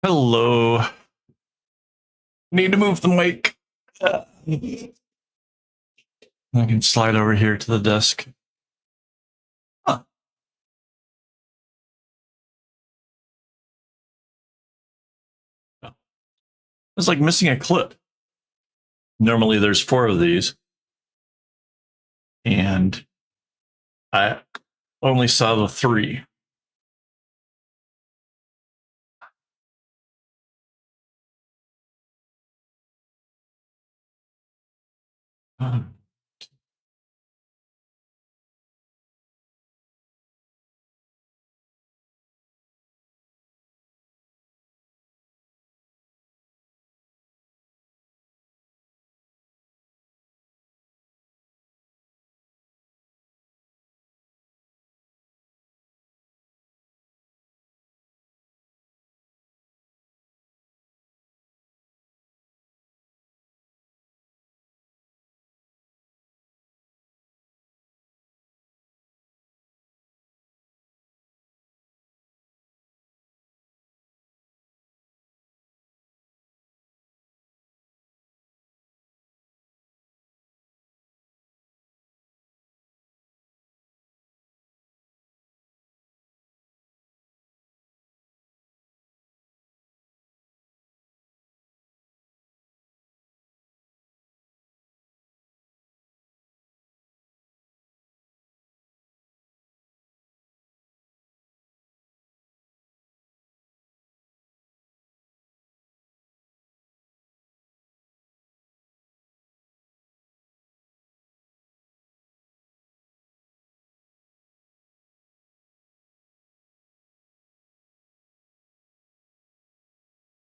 Hello. Need to move the mic. I can slide over here to the desk. Huh. It's like missing a clip. Normally there's 4 of these. And I only saw the 3.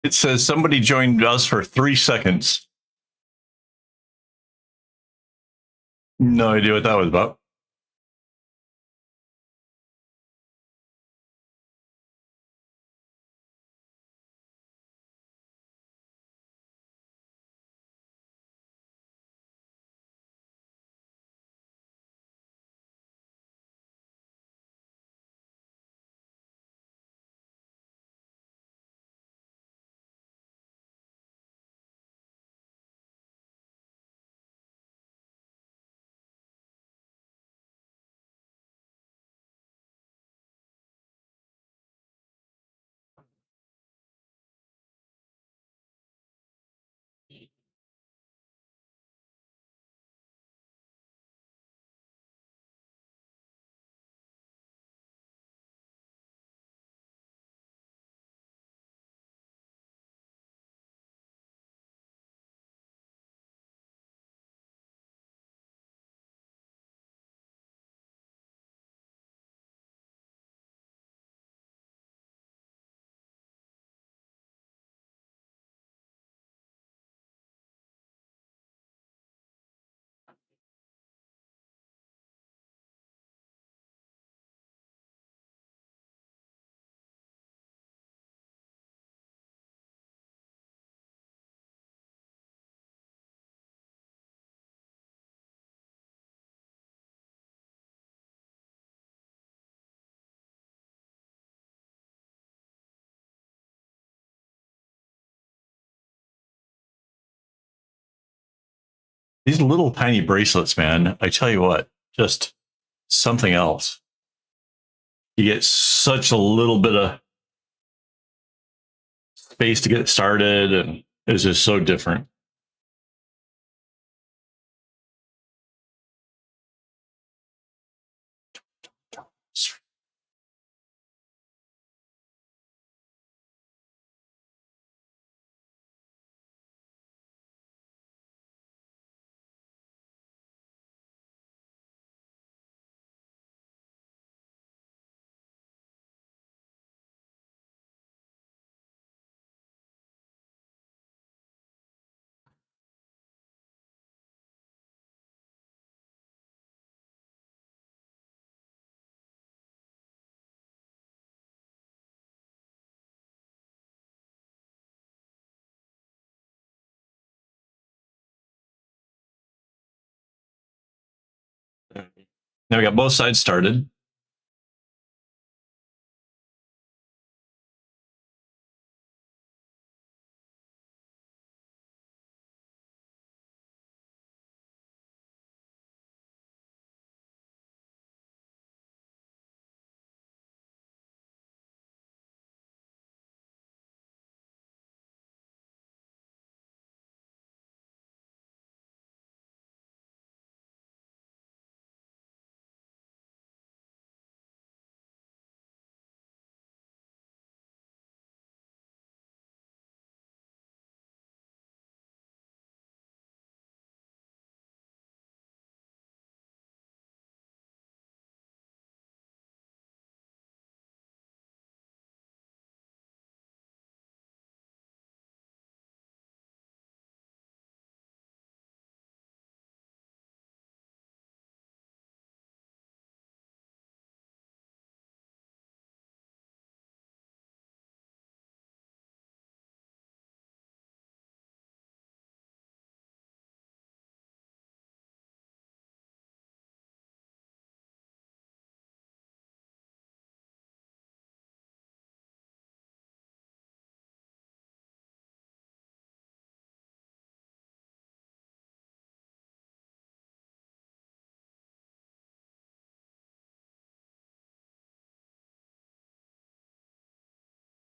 It says somebody joined us for 3 seconds. No idea what that was about. These little tiny bracelets, man, I tell you what, just something else. You get such a little bit of space to get started, and it's just so different. Now we got both sides started.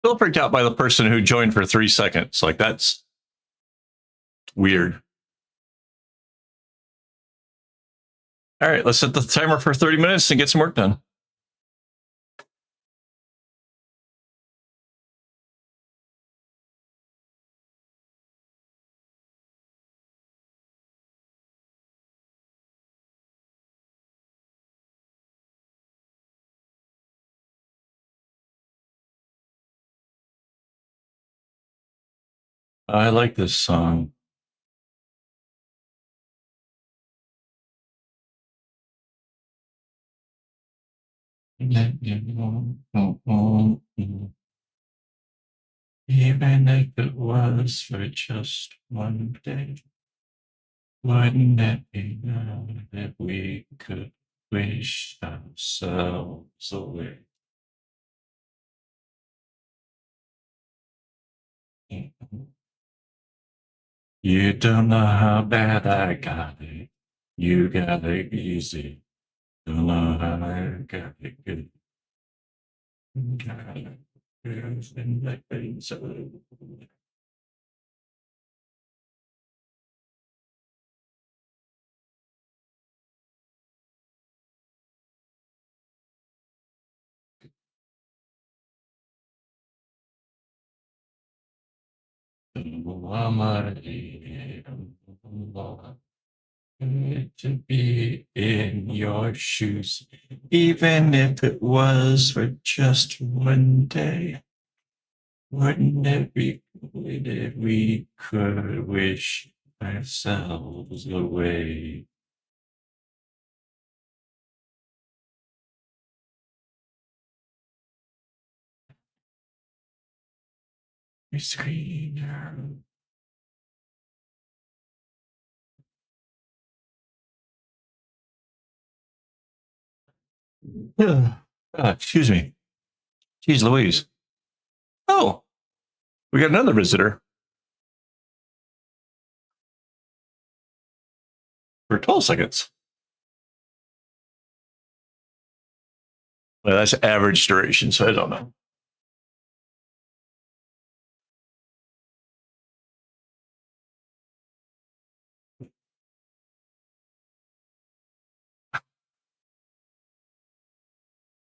Still freaked out by the person who joined for 3 seconds. Like, that's weird. All right, let's set the timer for 30 minutes and get some work done. I like this song. Even if it was for just one day, wouldn't it be nice if we could wish ourselves away? You don't know how bad I got it. You got it easy. Don't know how I got it good. Got it good and like so. To be in your shoes, even if it was for just one day. Wouldn't it be good if we could wish ourselves away? Screener. Excuse me. Jeez Louise. Oh, we got another visitor for 12 seconds. Well, that's average duration, so I don't know.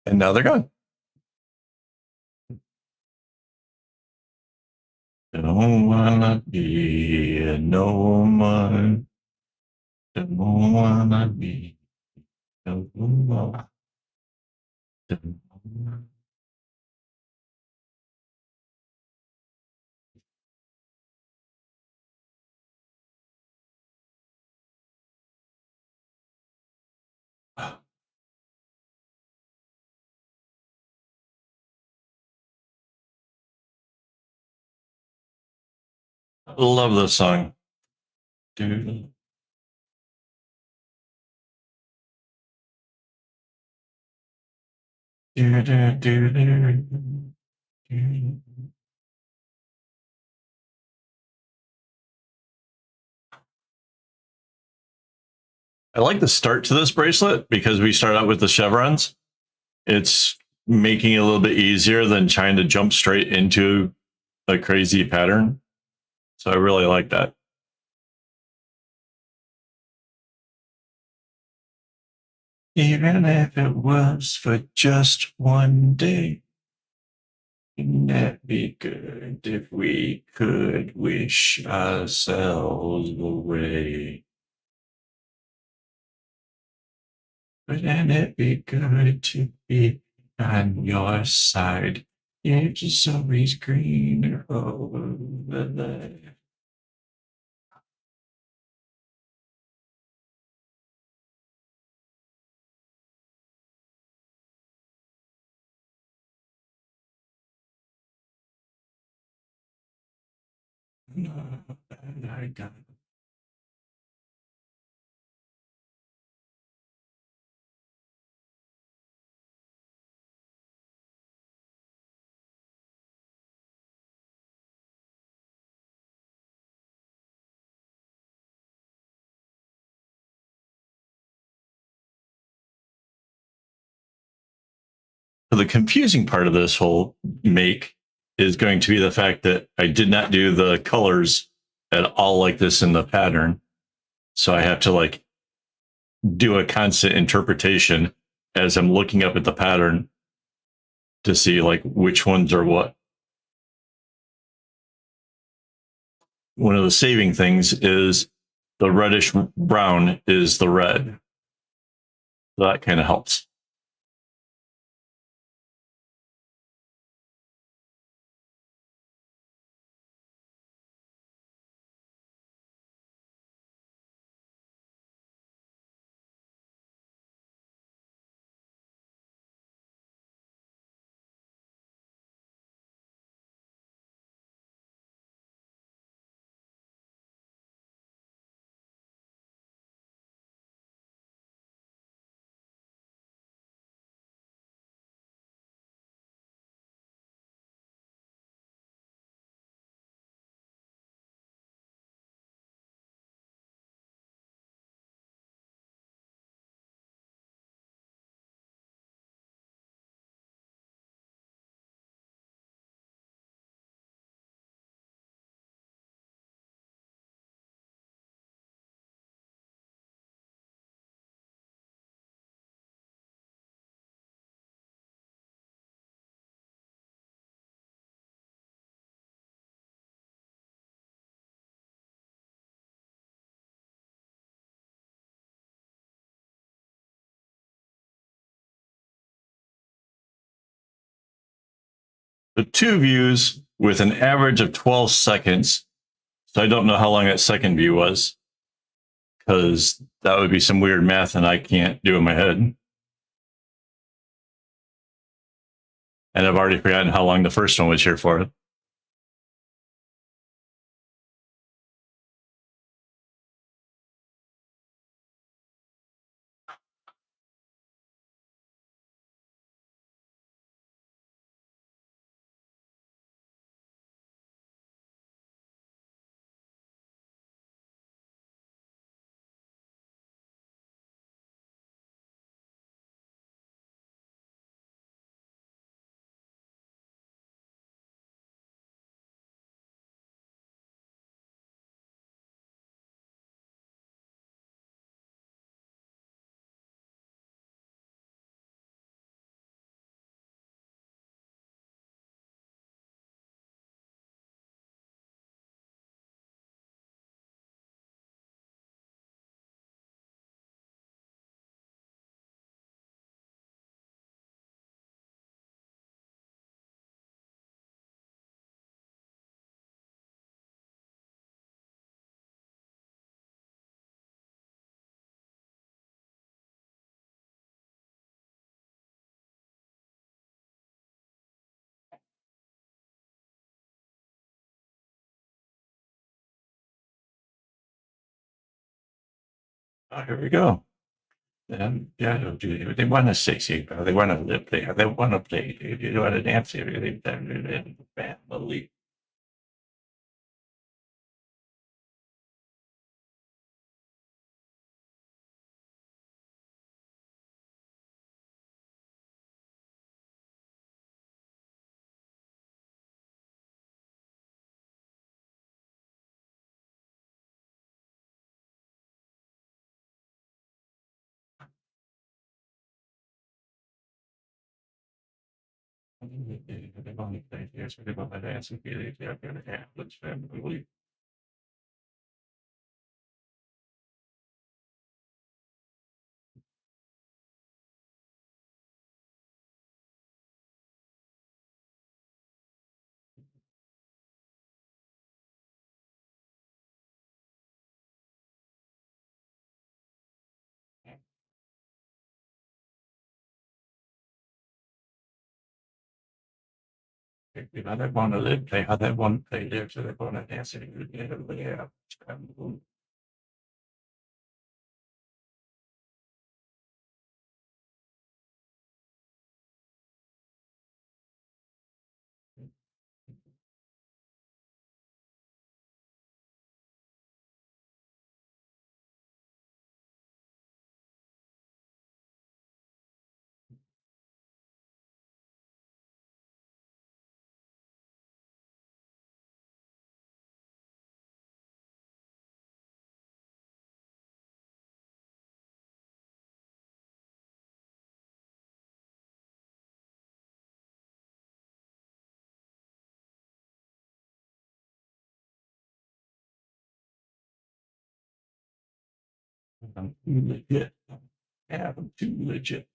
And now they're gone. Don't wanna be a no one. Don't wanna be no one. Love this song. Dude. I like the start to this bracelet because we start out with the chevrons. It's making it a little bit easier than trying to jump straight into a crazy pattern. So I really like that. Even if it was for just one day, wouldn't that be good if we could wish ourselves away? Wouldn't it be good to be on your side? You're just always greener over there. I got it. So the confusing part of this whole make is going to be the fact that I did not do the colors at all like this in the pattern. So I have to like do a constant interpretation as I'm looking up at the pattern to see like which ones are what. One of the saving things is the reddish brown is the red. So that kind of helps. The two views with an average of 12 seconds. So I don't know how long that second view was because that would be some weird math and I can't do in my head. And I've already forgotten how long the first one was here for. Oh, here we go. Yeah, they want to sexy, they want to live there, they want to play, they want to dance here, they family. They want to play here, so they want to dance here, they're going to have let's family. They want to live, play how they want to play there, so they want to dance here, yeah. I'm too legit. Yeah, I'm too legit.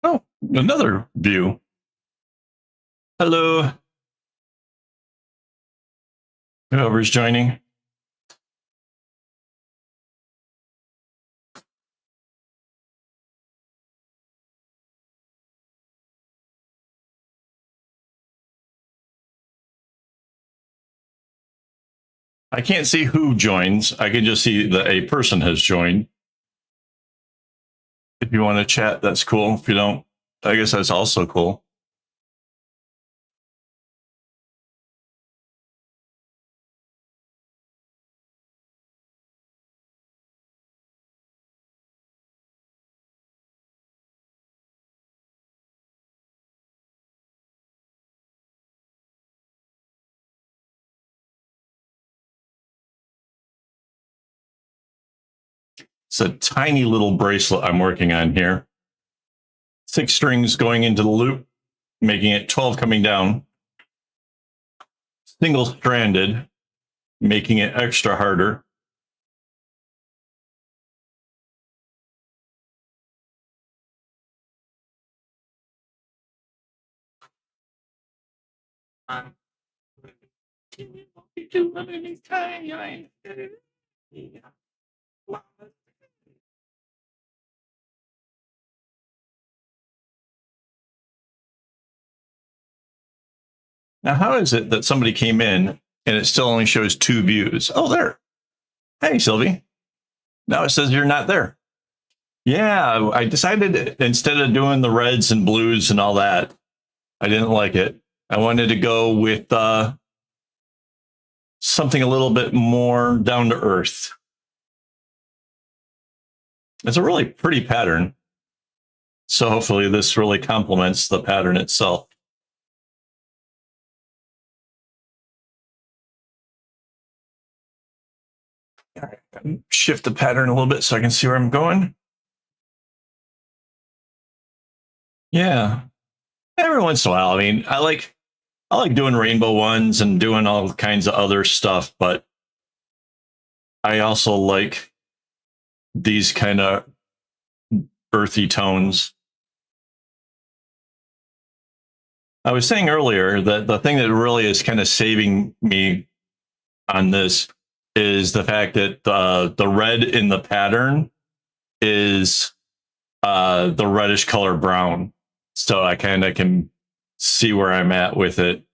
Oh, another view. Hello. Whoever's joining. I can't see who joins. I can just see that a person has joined. If you want to chat, that's cool. If you don't, I guess that's also cool. It's a tiny little bracelet I'm working on here. 6 strings going into the loop, making it 12 coming down. Single stranded, making it extra harder. Now, how is it that somebody came in and it still only shows 2 views? Oh, there. Hey, Sylvie. Now it says you're not there. Yeah, I decided instead of doing the reds and blues and all that, I didn't like it. I wanted to go with something a little bit more down to earth. It's a really pretty pattern. So hopefully this really complements the pattern itself. All right, shift the pattern a little bit so I can see where I'm going. Yeah. Every once in a while. I mean, I like doing rainbow ones and doing all kinds of other stuff, but I also like these kind of earthy tones. I was saying earlier that the thing that really is kind of saving me on this is the fact that the red in the pattern is the reddish color brown. So I kind of can see where I'm at with it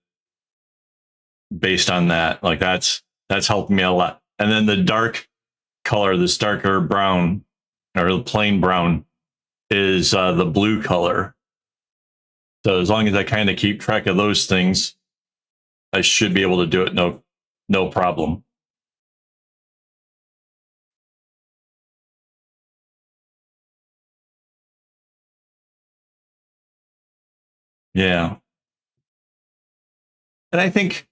based on that. Like that's helped me a lot. And then the dark color, this darker brown or the plain brown is the blue color. So as long as I kind of keep track of those things, I should be able to do it no problem. Yeah. And I think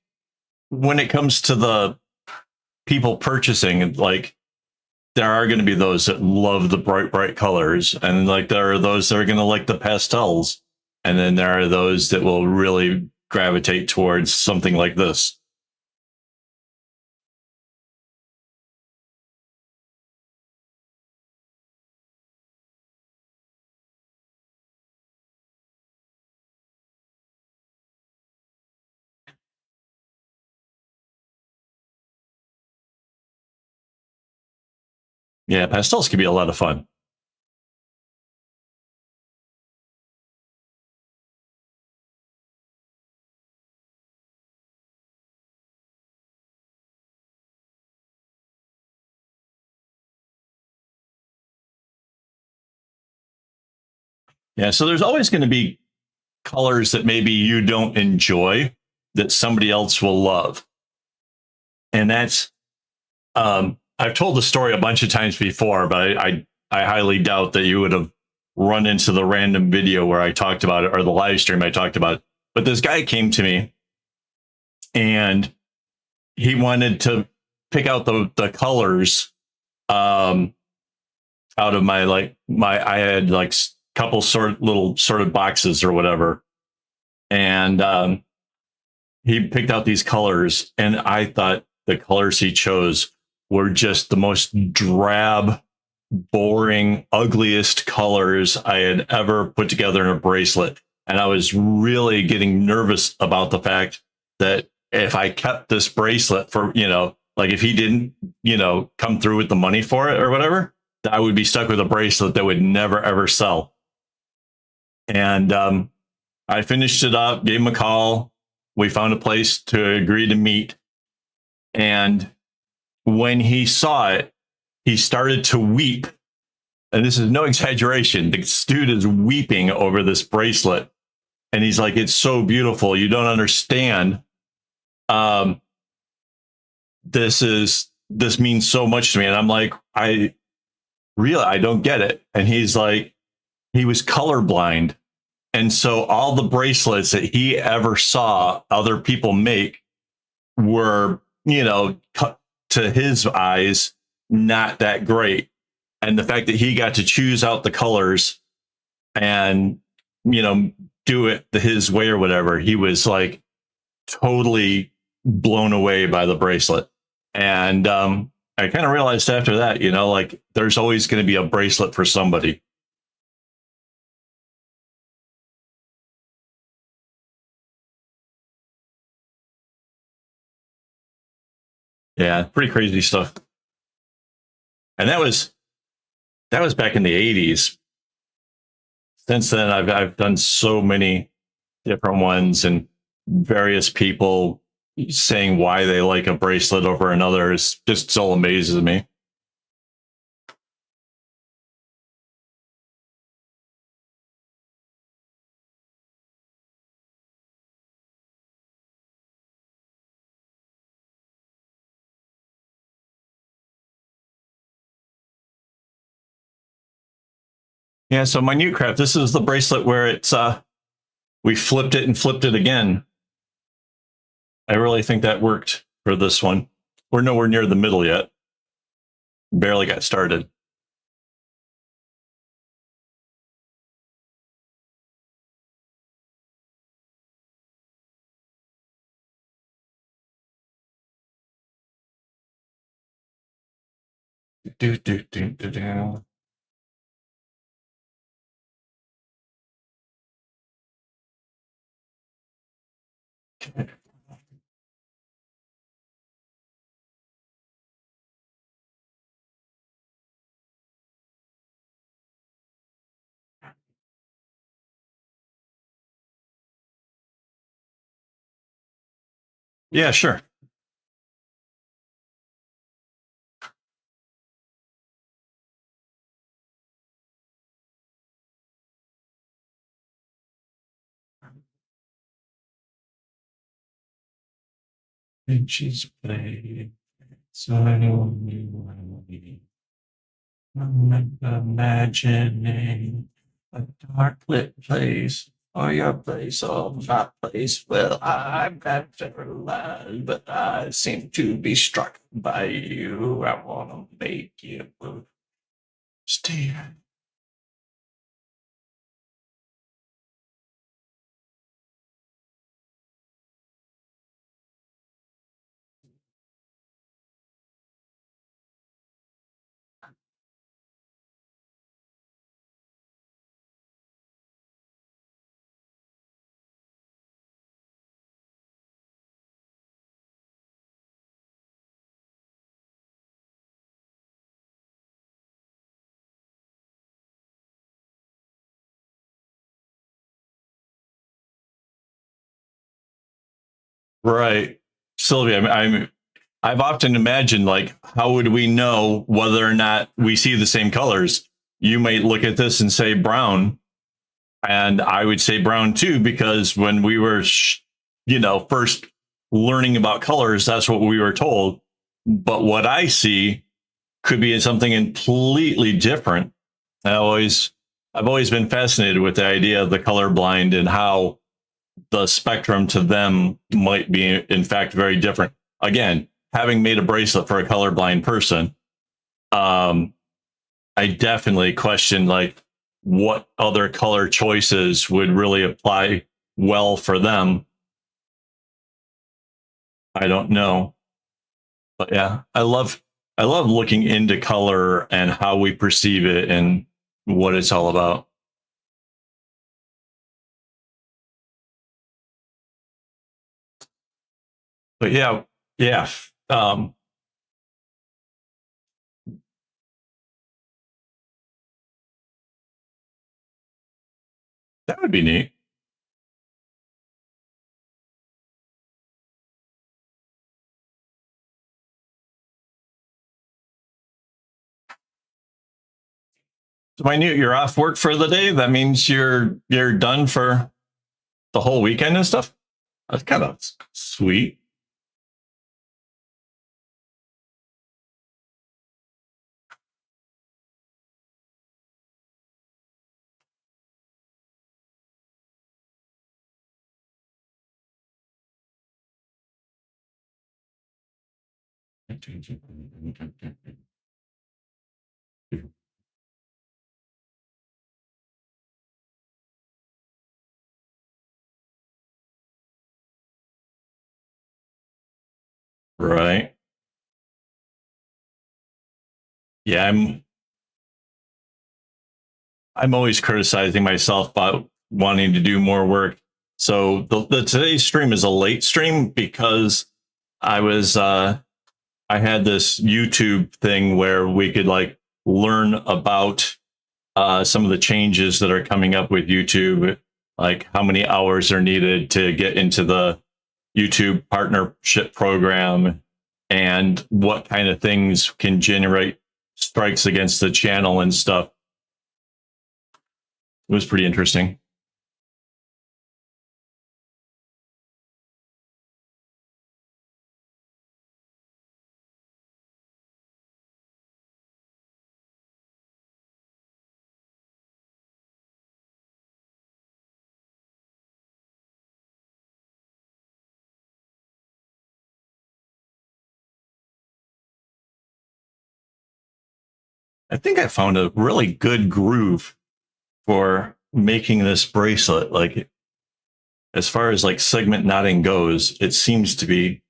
when it comes to the people purchasing, like there are going to be those that love the bright colors, and like there are those that are going to like the pastels, and then there are those that will really gravitate towards something like this. Yeah, pastels can be a lot of fun. Yeah, so there's always going to be colors that maybe you don't enjoy that somebody else will love. And that's I've told the story a bunch of times before, but I highly doubt that you would have run into the random video where I talked about it or the live stream I talked about it. But this guy came to me and he wanted to pick out the colors um, out of my I had like couple little sort of boxes or whatever, and he picked out these colors, and I thought the colors he chose were just the most drab, boring, ugliest colors I had ever put together in a bracelet. And I was really getting nervous about the fact that if I kept this bracelet for, like if he didn't, come through with the money for it or whatever, I would be stuck with a bracelet that would never, ever sell. And I finished it up, gave him a call. We found a place to agree to meet. And when he saw it, he started to weep. And this is no exaggeration. The dude is weeping over this bracelet. And he's like, it's so beautiful. You don't understand. Um, this means so much to me. And I'm like, I don't get it. And he's like, he was colorblind. And so all the bracelets that he ever saw other people make were, cut to his eyes, not that great. And the fact that he got to choose out the colors and, do it his way or whatever, he was like totally blown away by the bracelet. And I kind of realized after that, like there's always going to be a bracelet for somebody. Yeah, pretty crazy stuff. And that was back in the 80s. Since then, I've done so many different ones, and various people saying why they like a bracelet over another is just still amazes me. Yeah, so my new craft, this is the bracelet where it's we flipped it and flipped it again. I really think that worked for this one. We're nowhere near the middle yet. Barely got started. Do, do, do, do, do. Yeah, sure. And she's playing. So I I'm imagining a dark lit place or your place or my place. Well, I'm not very alive, but I seem to be struck by you. I want to make you move. Stay. Right. Sylvia, I've often imagined, like, how would we know whether or not we see the same colors? You might look at this and say brown, and I would say brown too, because when we were, first learning about colors, that's what we were told. But what I see could be something completely different. I've always been fascinated with the idea of the colorblind and how the spectrum to them might be, in fact, very different. Again, having made a bracelet for a colorblind person, I definitely question, like, what other color choices would really apply well for them. I don't know, but yeah, I love looking into color and how we perceive it and what it's all about. But yeah, yeah, um, that would be neat. So, my new, you're off work for the day. That means you're done for the whole weekend and stuff. That's kind of sweet. Right. Yeah, I'm always criticizing myself about wanting to do more work. So the today's stream is a late stream because I was I had this YouTube thing where we could, like, learn about some of the changes that are coming up with YouTube, like how many hours are needed to get into the YouTube partnership program and what kind of things can generate strikes against the channel and stuff. It was pretty interesting. I think I found a really good groove for making this bracelet. Like, as far as like segment knotting goes, it seems to be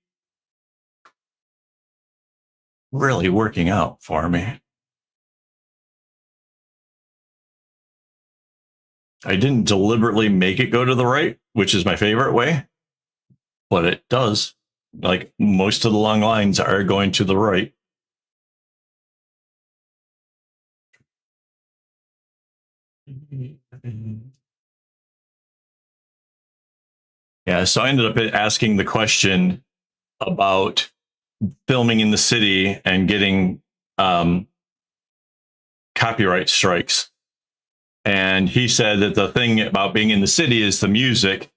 really working out for me. I didn't deliberately make it go to the right, which is my favorite way, but it does. Like, most of the long lines are going to the right. Yeah, so I ended up asking the question about filming in the city and getting copyright strikes. And he said that the thing about being in the city is the music,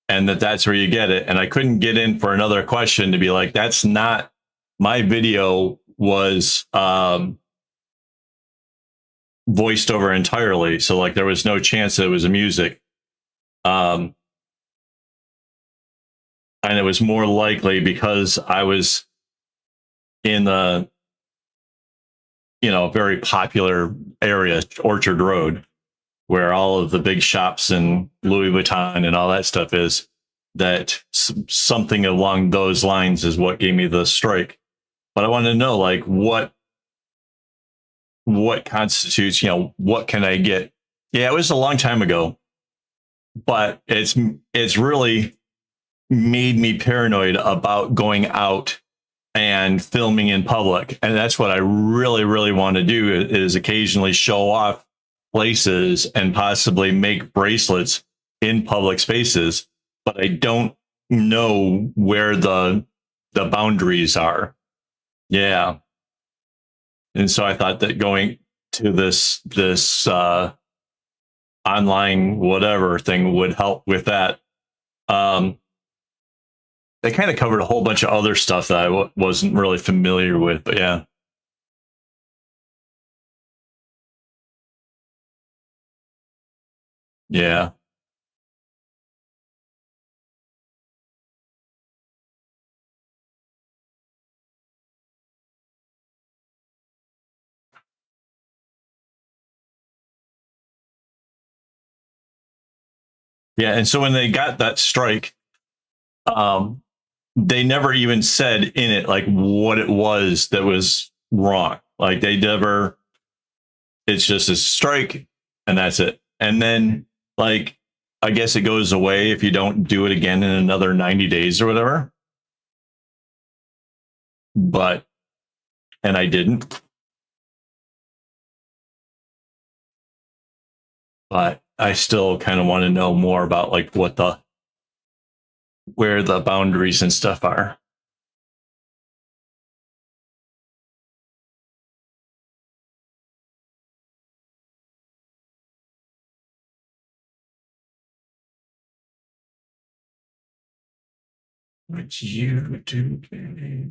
and that's where you get it. And I couldn't get in for another question to be like, that's not, my video was voiced over entirely. So, like, there was no chance that it was a music. Um, and it was more likely because I was in the, very popular area, Orchard Road, where all of the big shops and Louis Vuitton and all that stuff is, that something along those lines is what gave me the strike. But I want to know, like, what constitutes, what can I get? Yeah, it was a long time ago, but it's really made me paranoid about going out and filming in public. And that's what I really, really want to do, is occasionally show off places and possibly make bracelets in public spaces. But I don't know where the boundaries are. Yeah. And so I thought that going to this online whatever thing would help with that. Um, they kind of covered a whole bunch of other stuff that I wasn't really familiar with, but yeah. Yeah. Yeah. And so when they got that strike, um, they never even said in it like what it was that was wrong. Like they never, it's just a strike and that's it. And then like I guess it goes away if you don't do it again in another 90 days or whatever. But and I didn't. But I still kind of want to know more about like what the where the boundaries and stuff are. What you do, baby.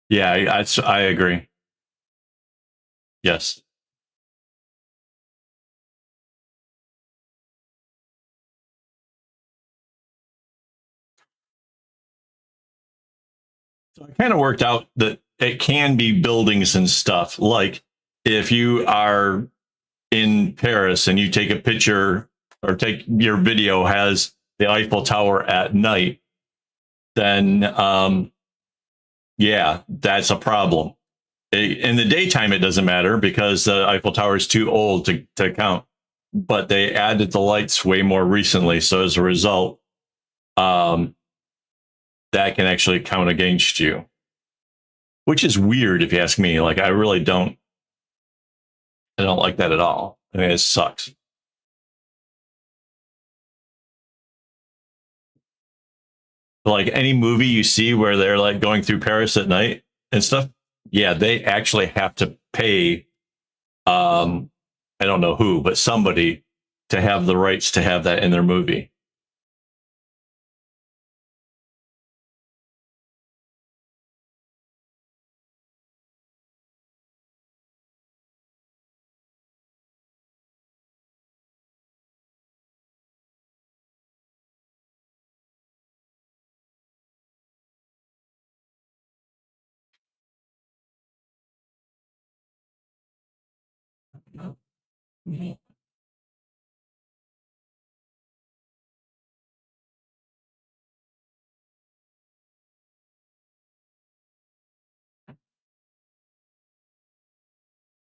Yeah, I agree. Yes. So it kind of worked out that it can be buildings and stuff. Like if you are in Paris and you take a picture or take your video has the Eiffel Tower at night, then yeah, that's a problem. In the daytime, it doesn't matter because the Eiffel Tower is too old to count. But they added the lights way more recently, so as a result, um, that can actually count against you, which is weird if you ask me. Like, I really don't, I don't like that at all. I mean, it sucks. Like any movie you see where they're like going through Paris at night and stuff, yeah, they actually have to pay. I don't know who, but somebody to have the rights to have that in their movie.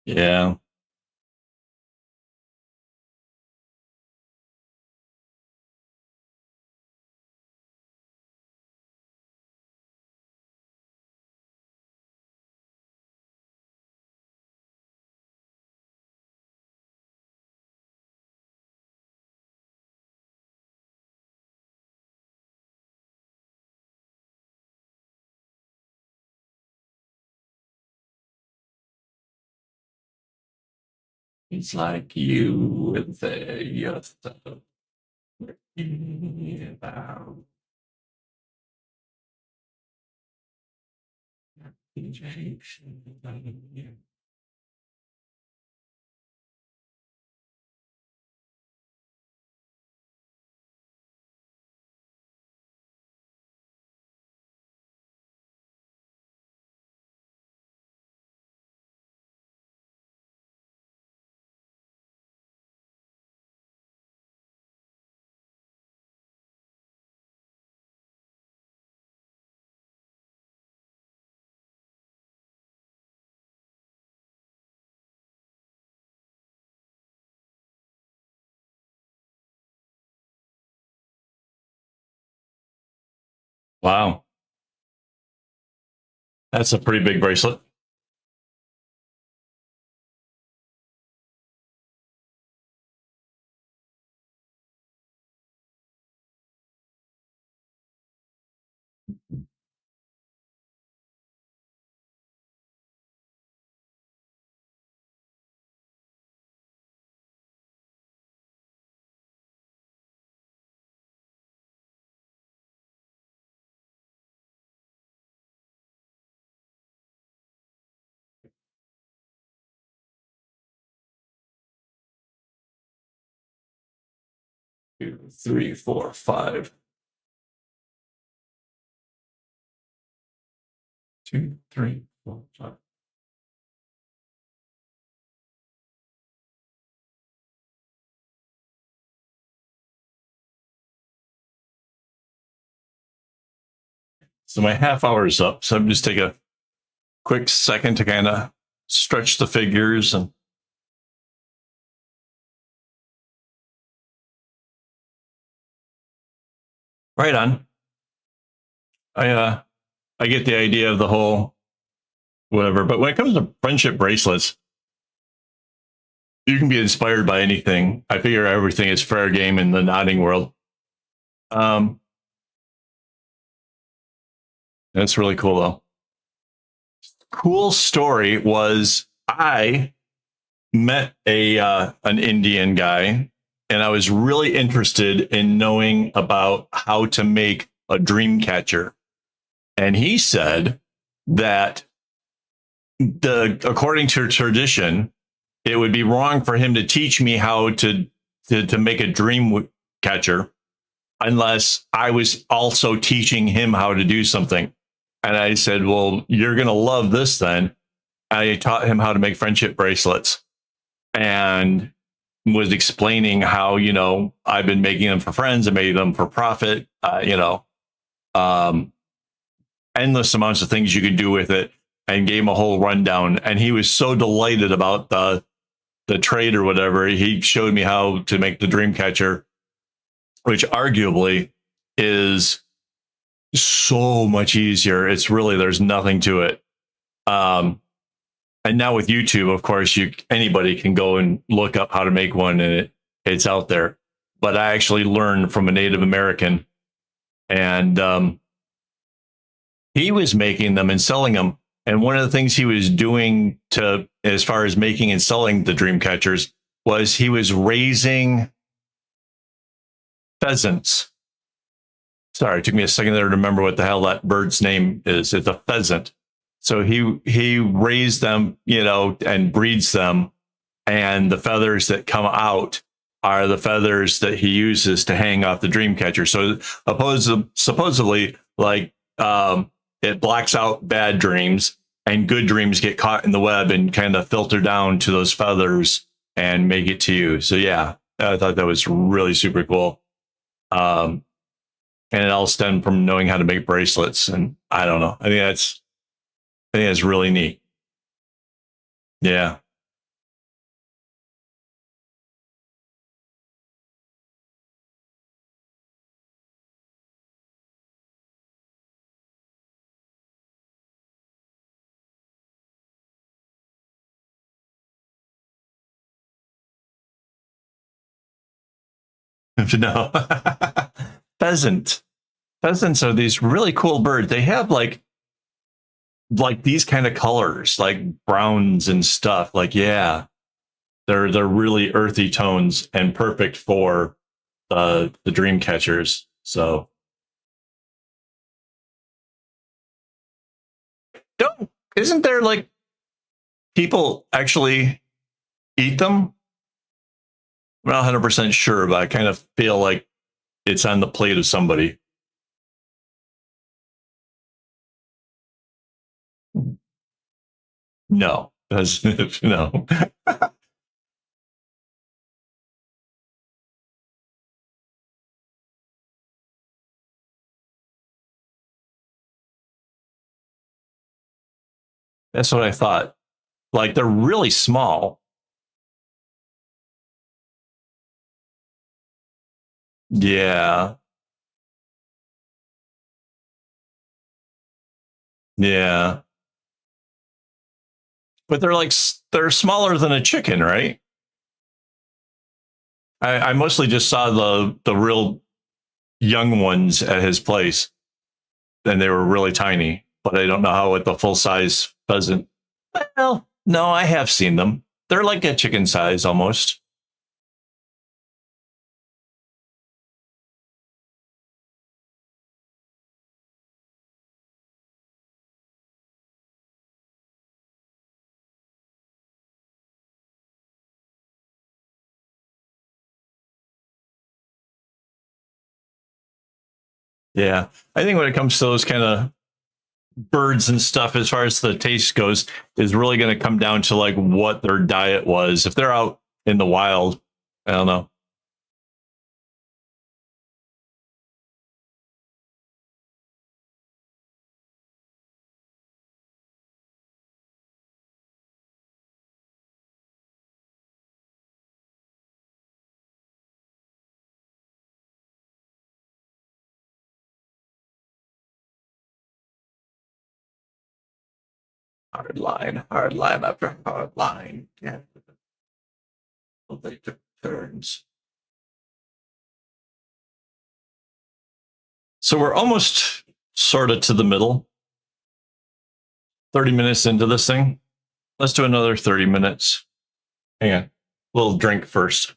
Yeah. It's like you with your stuff about wow, that's a pretty big bracelet. 2, 3, 4, 5. 2, 3, 4, 5. So my half hour is up. So I'm just take a quick second to kind of stretch the figures and right on. I get the idea of the whole whatever, but when it comes to friendship bracelets, you can be inspired by anything. I figure everything is fair game in the knotting world. That's really cool though. Cool story was I met a an Indian guy, and I was really interested in knowing about how to make a dream catcher. And he said that according to tradition, it would be wrong for him to teach me how to make a dream catcher unless I was also teaching him how to do something. And I said, well, you're going to love this then. I taught him how to make friendship bracelets and was explaining how, I've been making them for friends and made them for profit, endless amounts of things you could do with it, and gave him a whole rundown. And he was so delighted about the trade or whatever. He showed me how to make the dream catcher, which arguably is so much easier. It's really, there's nothing to it. And now with YouTube, of course, anybody can go and look up how to make one, and it's out there. But I actually learned from a Native American, and he was making them and selling them. And one of the things he was doing as far as making and selling the dream catchers, was he was raising pheasants. Sorry, it took me a second there to remember what the hell that bird's name is. It's a pheasant. So he raised them, and breeds them, and the feathers that come out are the feathers that he uses to hang off the dream catcher. So supposedly, like, it blacks out bad dreams, and good dreams get caught in the web and kind of filter down to those feathers and make it to you. So yeah, I thought that was really super cool. And it all stemmed from knowing how to make bracelets. And I don't know. I think that's really neat. Yeah. No. Pheasant. Pheasants are these really cool birds. They have like these kind of colors, like browns and stuff. Like, yeah, they're really earthy tones and perfect for the dream catchers. So isn't there like people actually eat them? I'm not 100% sure, but I kind of feel like it's on the plate of somebody. No, no. That's what I thought. Like, they're really small. Yeah. Yeah. But they're smaller than a chicken, right? I mostly just saw the real young ones at his place. and they were really tiny. But I don't know how with the full size pheasant. Well, no, I have seen them. They're like a chicken size almost. Yeah, I think when it comes to those kind of birds and stuff, as far as the taste goes, is really going to come down to like what their diet was. If they're out in the wild, I don't know. Hard line after hard line. Yeah, they took turns. So we're almost sort of to the middle. 30 minutes into this thing. Let's do another 30 minutes. Hang on. A little drink first.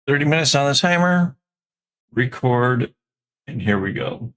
Thirty minutes on the timer. Record. And here we go.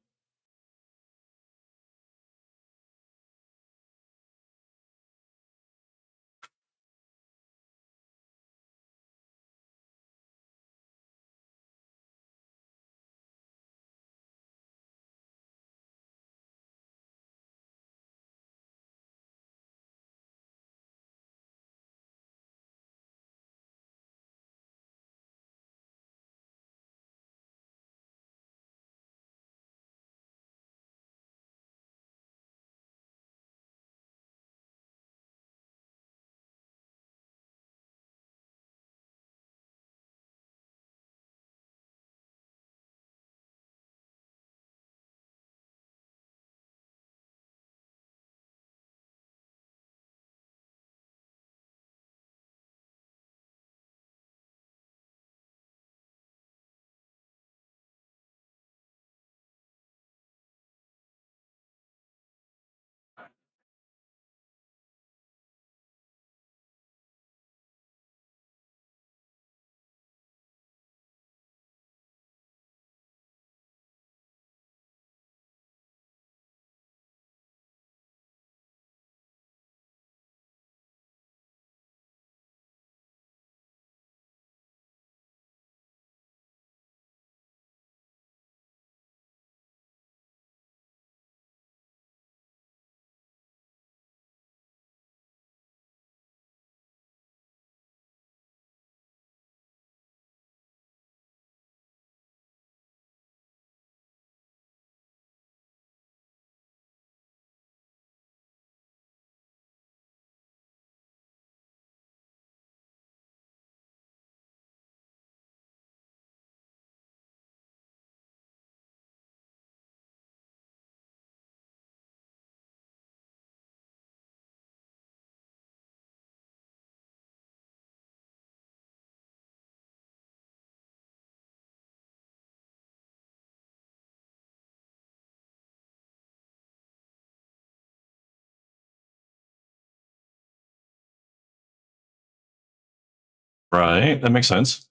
Right. That makes sense.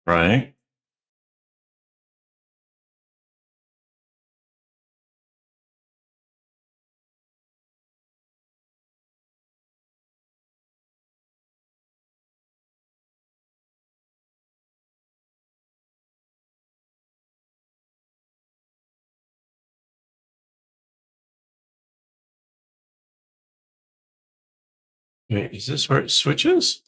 Right? Wait, is this where it switches?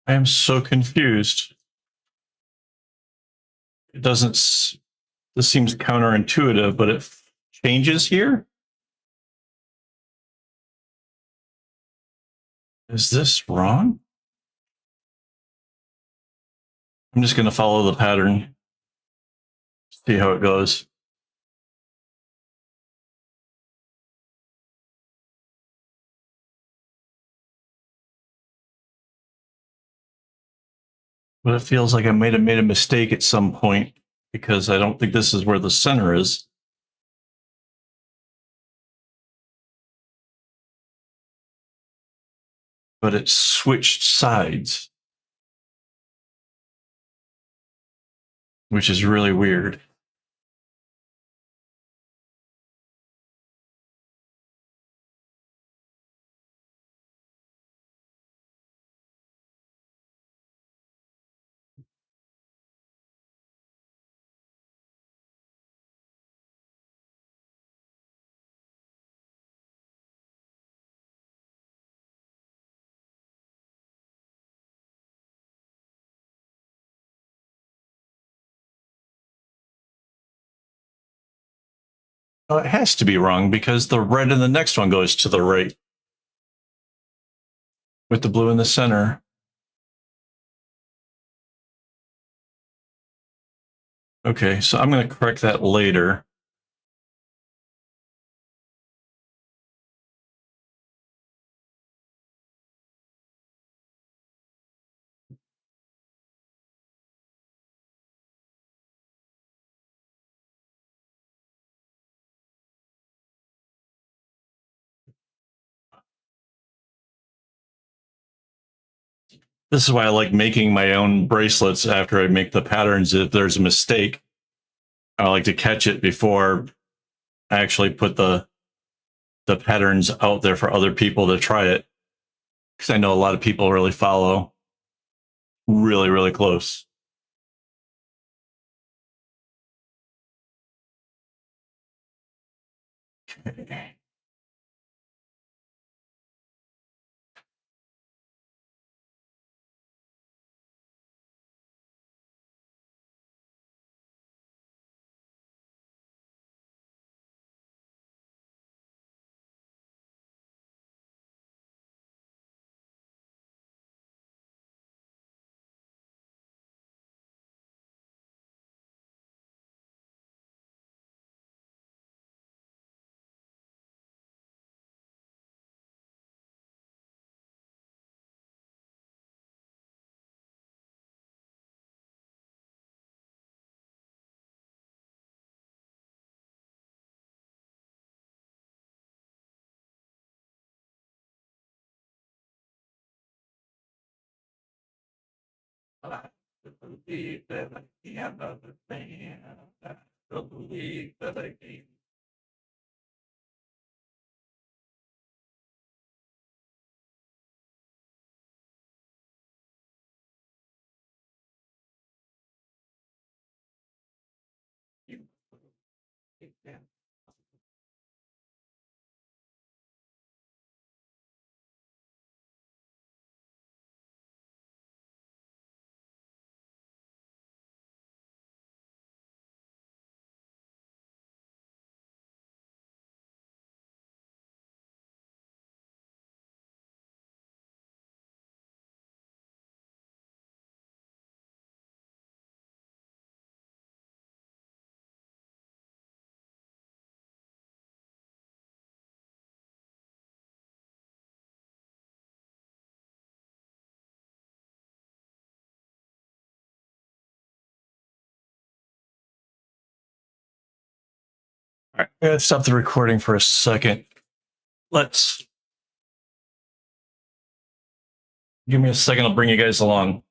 I am so confused. It doesn't. This seems counterintuitive, but it changes here. Is this wrong? I'm just going to follow the pattern, see how it goes. But it feels like I might have made a mistake at some point because I don't think this is where the center is. But it switched sides, which is really weird. Oh, it has to be wrong because the red in the next one goes to the right with the blue in the center. Okay, so I'm going to correct that later. This is why I like making my own bracelets after I make the patterns. If there's a mistake, I like to catch it before I actually put the patterns out there for other people to try it. Because I know a lot of people really follow really, really close. Okay. I believe that I can understand. I believe that I can. All right, I'm gonna stop the recording for a second. Let's give me a second. I'll bring you guys along.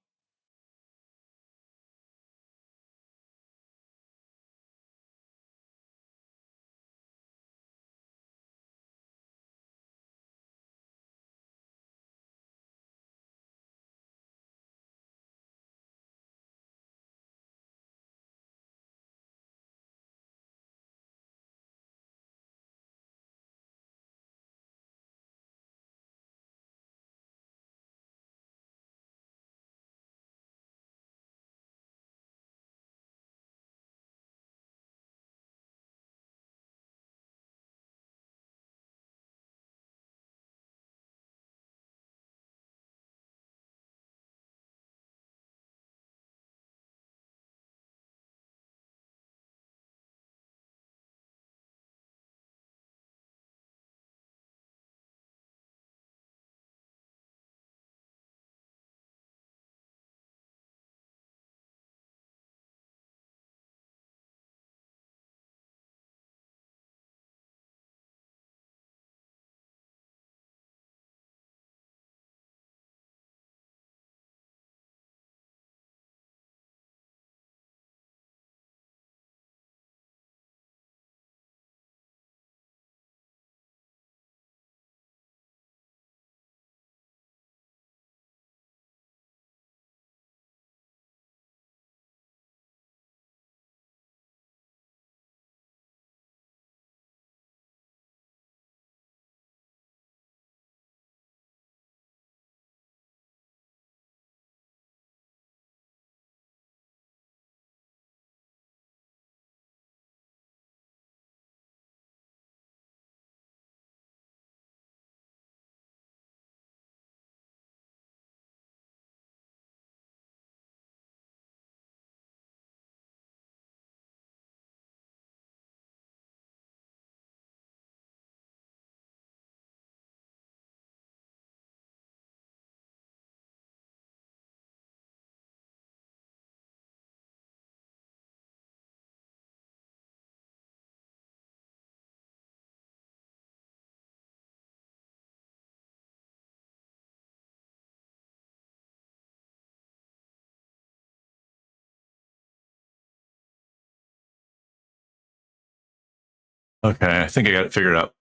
Okay, I think I got it figured out.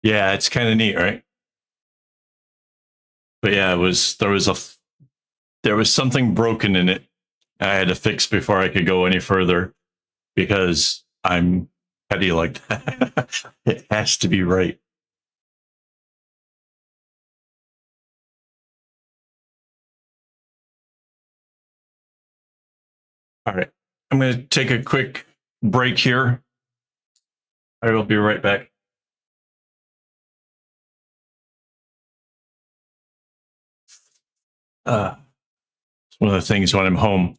Yeah, it's kind of neat, right? But yeah, there was something broken in it. I had to fix before I could go any further because I'm petty like that. It has to be right. All right. I'm going to take a quick break here. I will be right back. It's one of the things when I'm home,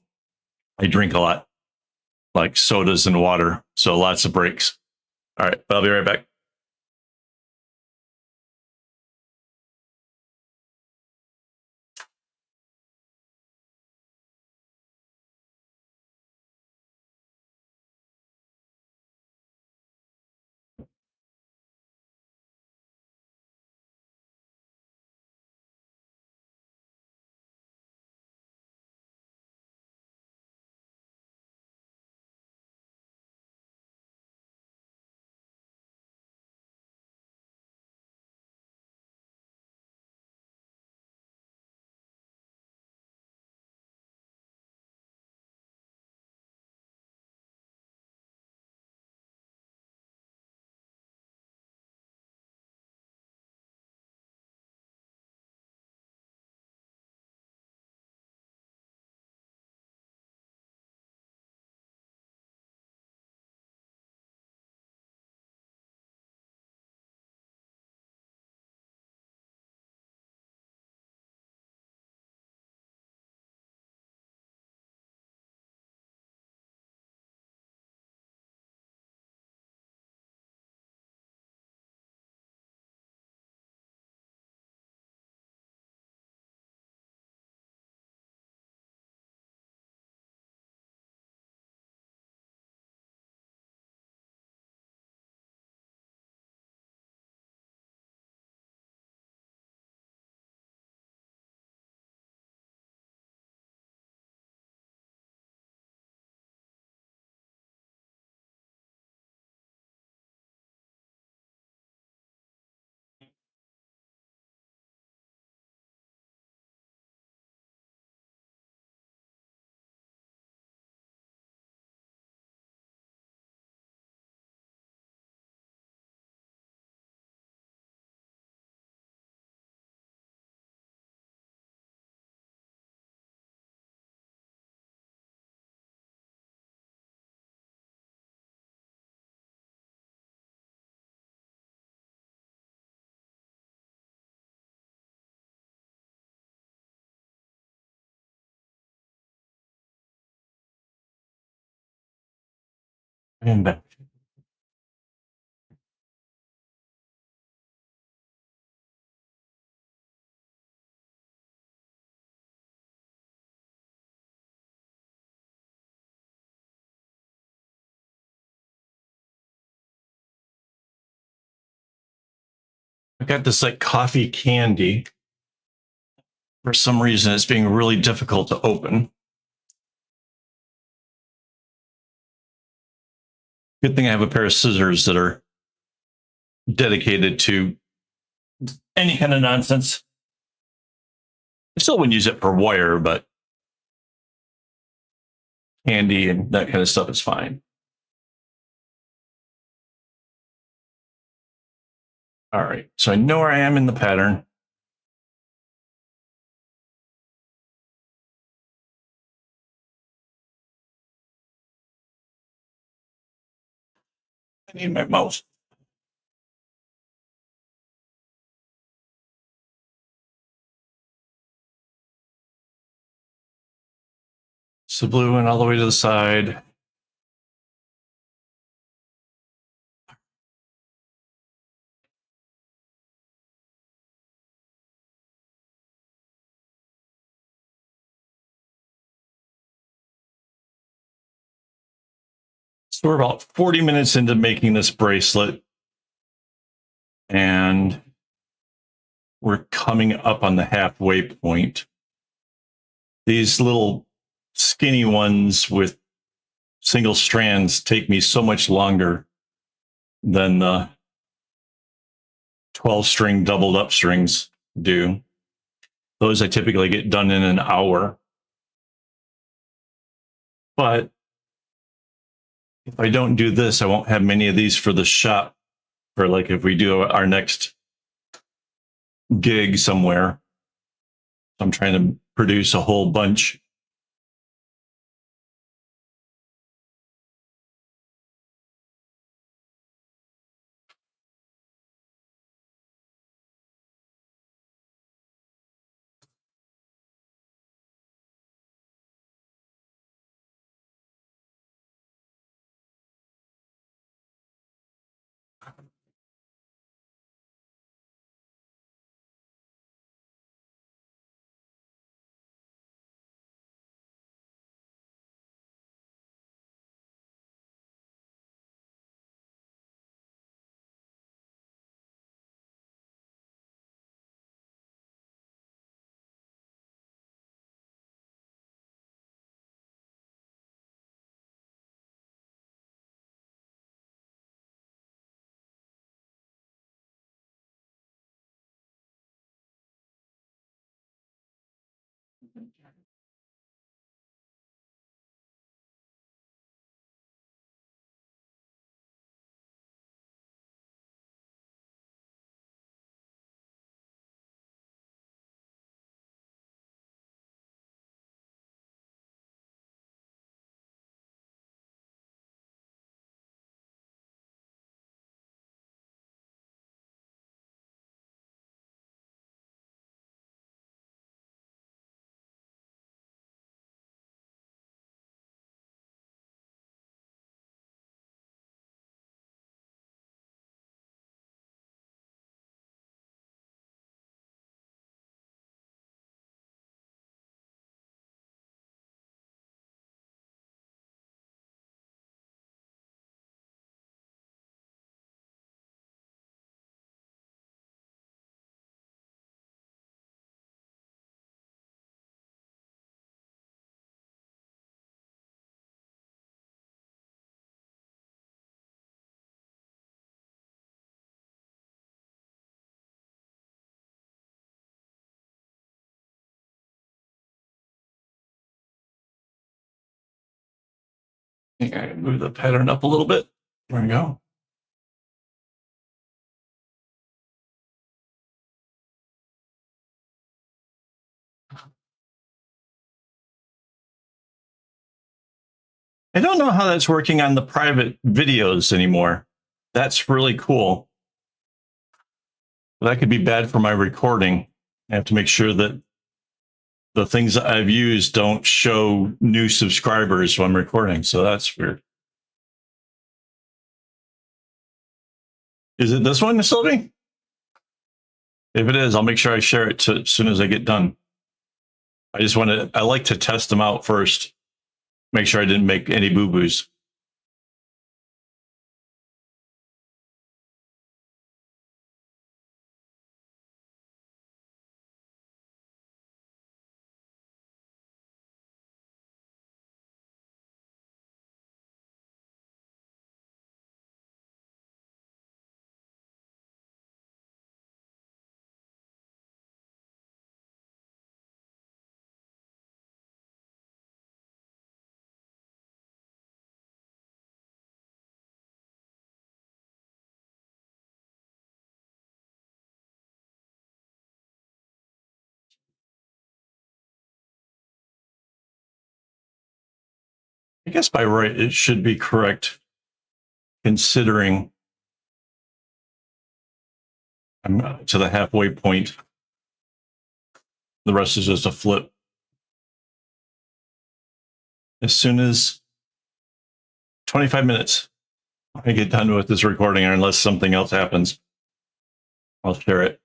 I drink a lot, like sodas and water. So lots of breaks. All right. I'll be right back. And back. I got this like coffee candy. For some reason, it's being really difficult to open. Good thing I have a pair of scissors that are dedicated to any kind of nonsense. I still wouldn't use it for wire, but candy and that kind of stuff is fine. All right, so I know where I am in the pattern. I need my mouse. So blue went all the way to the side. So we're about 40 minutes into making this bracelet, and we're coming up on the halfway point. These little skinny ones with single strands take me so much longer than the 12 string doubled up strings do. Those I typically get done in an hour. But if I don't do this, I won't have many of these for the shop, for like if we do our next gig somewhere. I'm trying to produce a whole bunch. I think I can move the pattern up a little bit. There we go. I don't know how that's working on the private videos anymore. That's really cool. That could be bad for my recording. I have to make sure that the things that I've used don't show new subscribers when I'm recording. So that's weird. Is it this one, Sylvie? If it is, I'll make sure I share it as soon as I get done. I like to test them out first. Make sure I didn't make any boo-boos. I guess by right, it should be correct, considering I'm to the halfway point. The rest is just a flip. As soon as 25 minutes, I get done with this recording, or unless something else happens, I'll share it.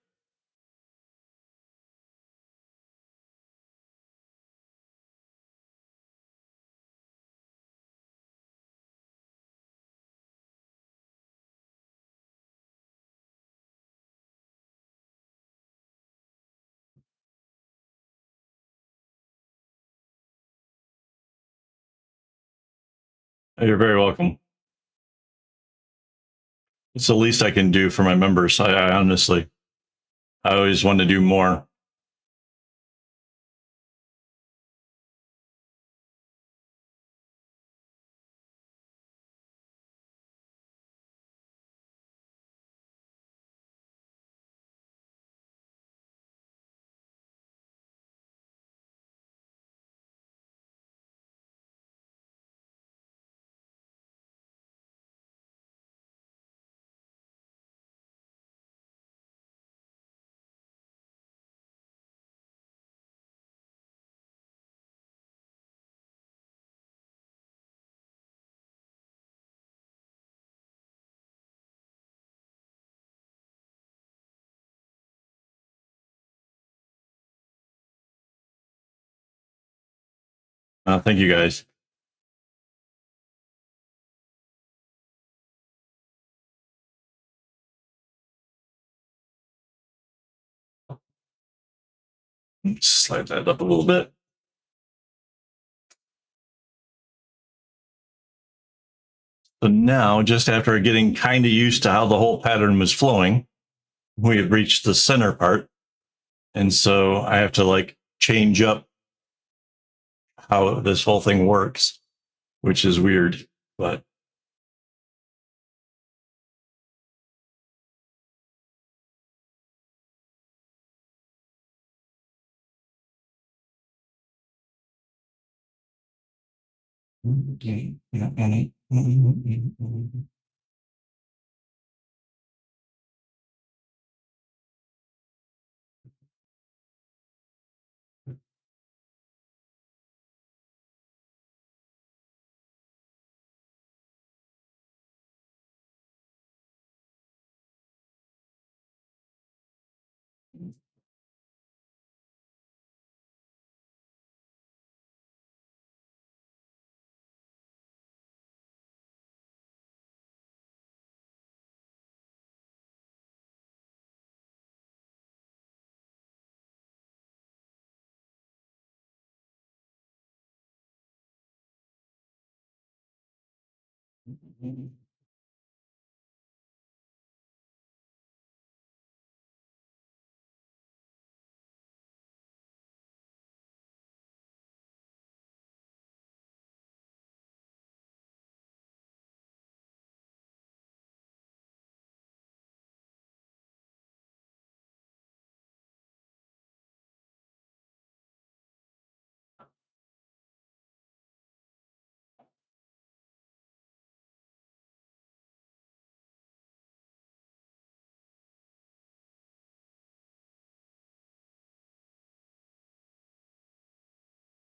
You're very welcome. It's the least I can do for my members. I honestly, I always want to do more. Thank you, guys. Slide that up a little bit. So now, just after getting kind of used to how the whole pattern was flowing, we have reached the center part. And so I have to like change up how this whole thing works, which is weird, but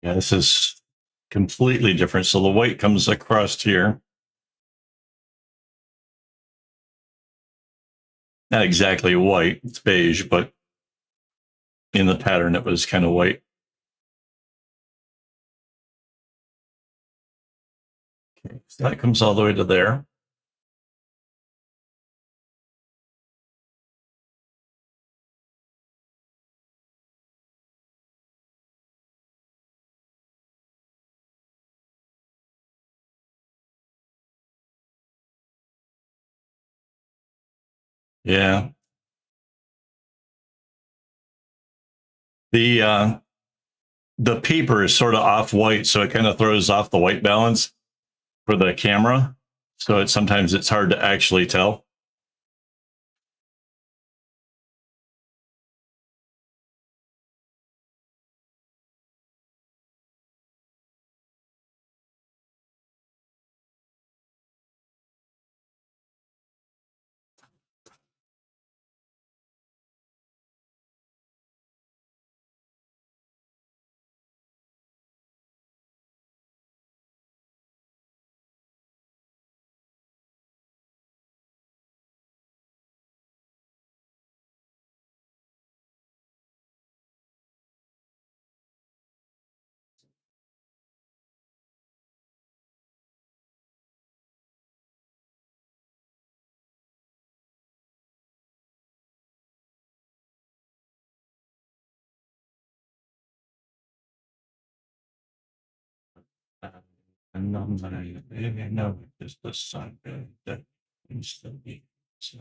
yeah, this is completely different. So the white comes across here. Not exactly white, it's beige, but in the pattern it was kind of white. Okay, so that comes all the way to there. Yeah. The paper is sort of off white, so it kind of throws off the white balance for the camera. So sometimes it's hard to actually tell. And I know it's the sun that instantly so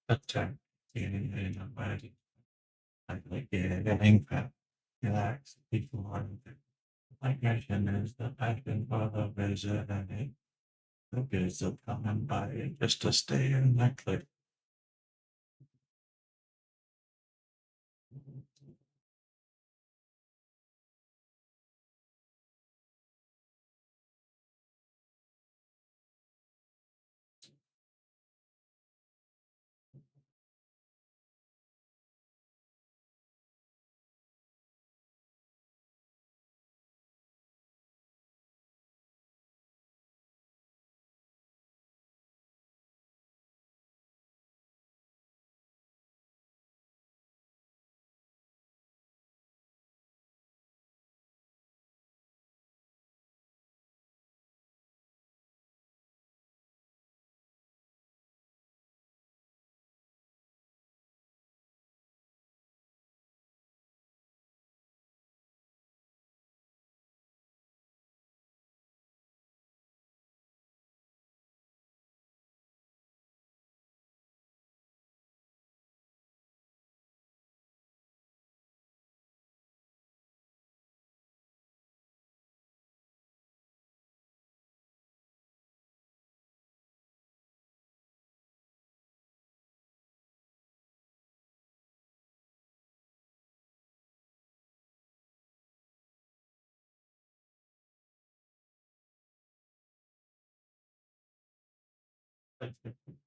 attack in a body. I like getting fat, relax, people on it. My passion is the passion for the vision and it. The kids are coming by just to stay in that clip.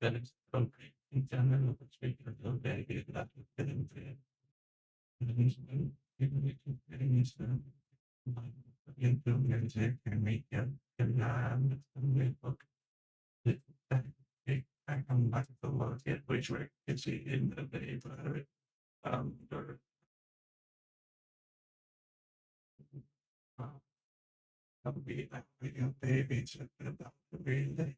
That is okay. In general, the speaker is very good at getting there. Getting is into music and make it land and make book. I come back to work at which work is in the neighborhood. Or, I'll be like with your babies about to be late.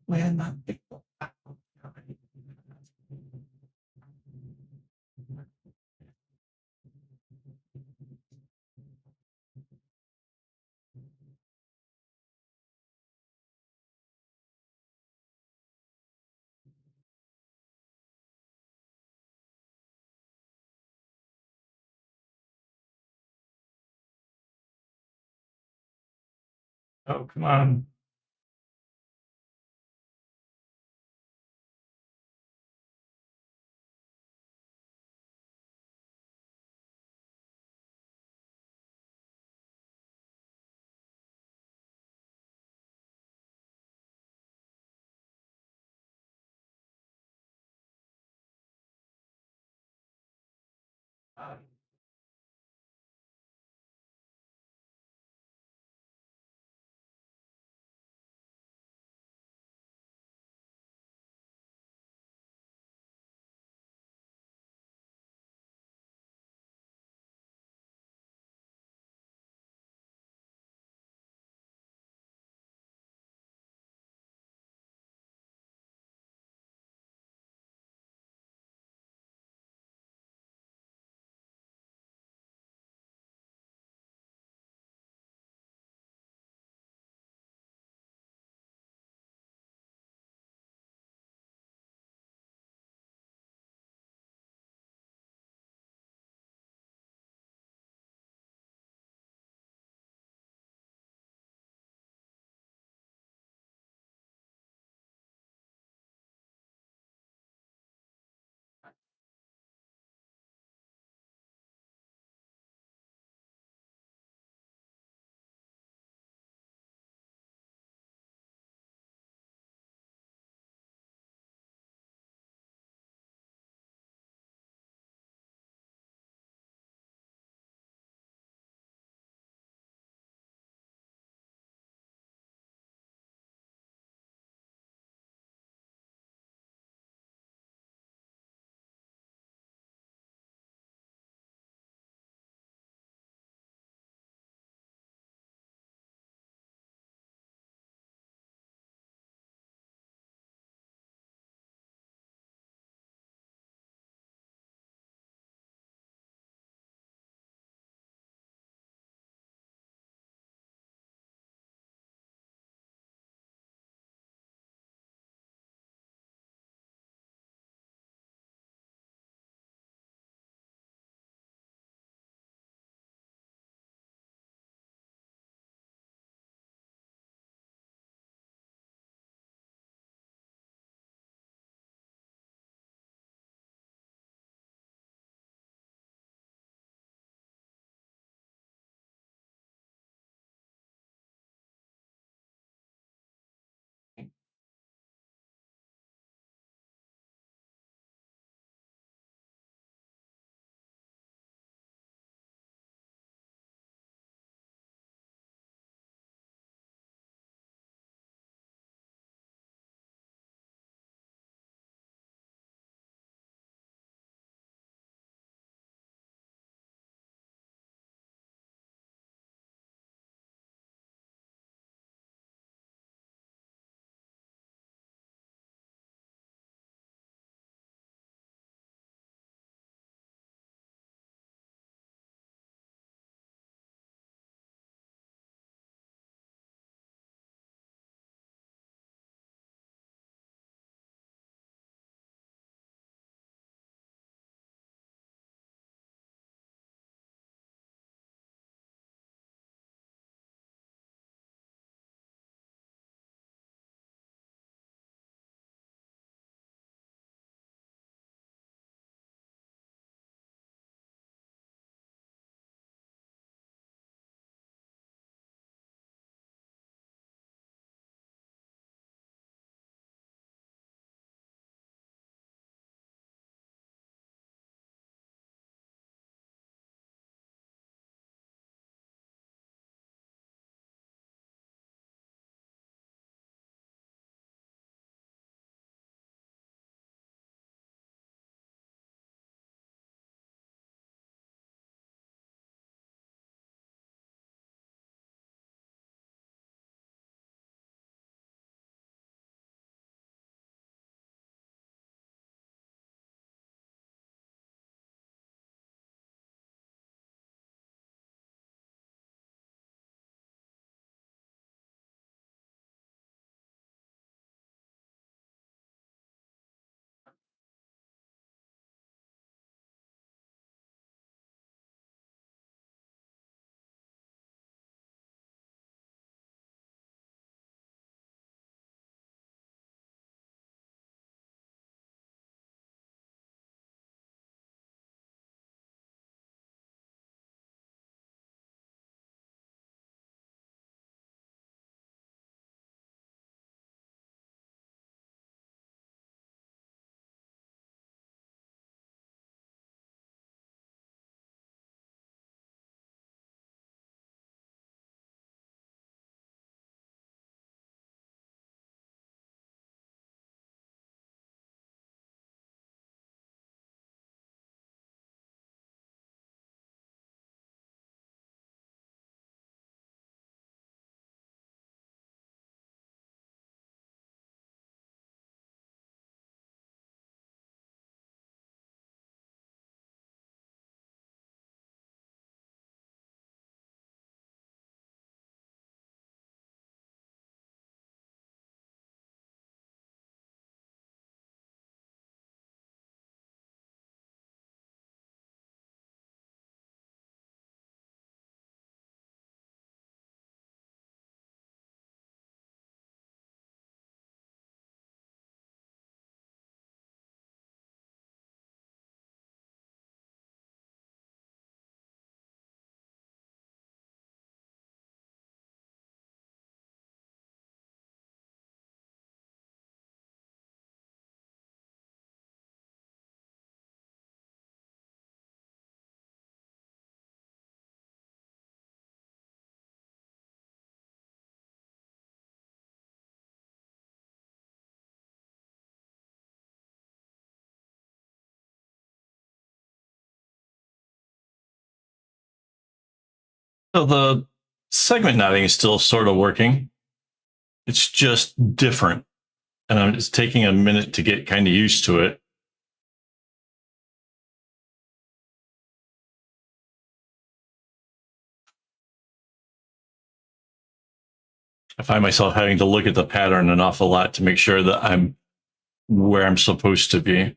We're not people. Oh, come on. So the segment knotting is still sort of working. It's just different. And I'm just taking a minute to get kind of used to it. I find myself having to look at the pattern an awful lot to make sure that I'm where I'm supposed to be.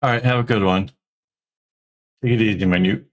All right, have a good one. Take it easy, my new.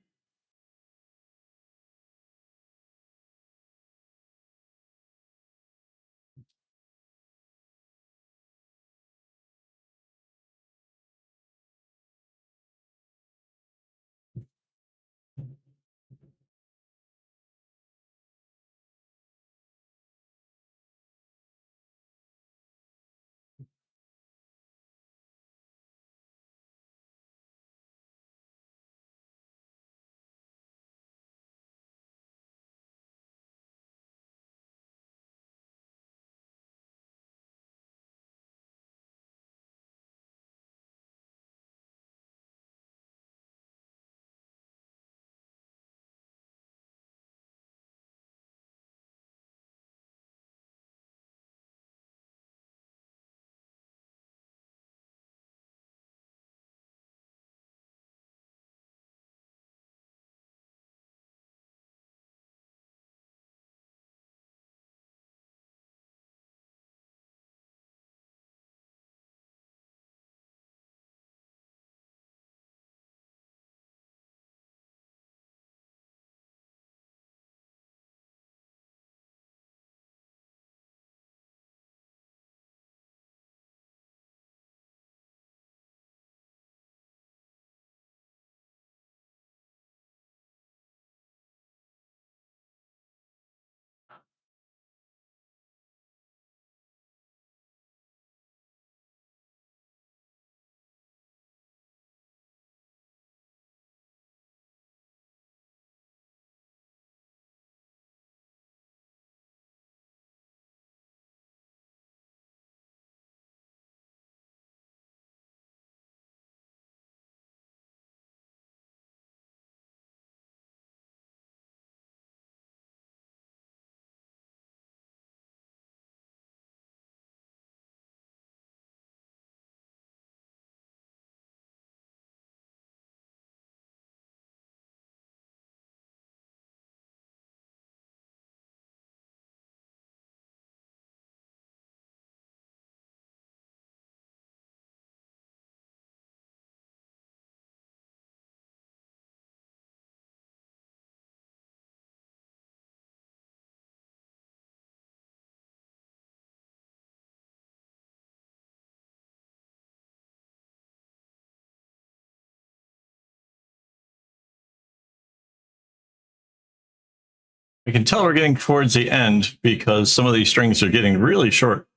I can tell we're getting towards the end because some of these strings are getting really short.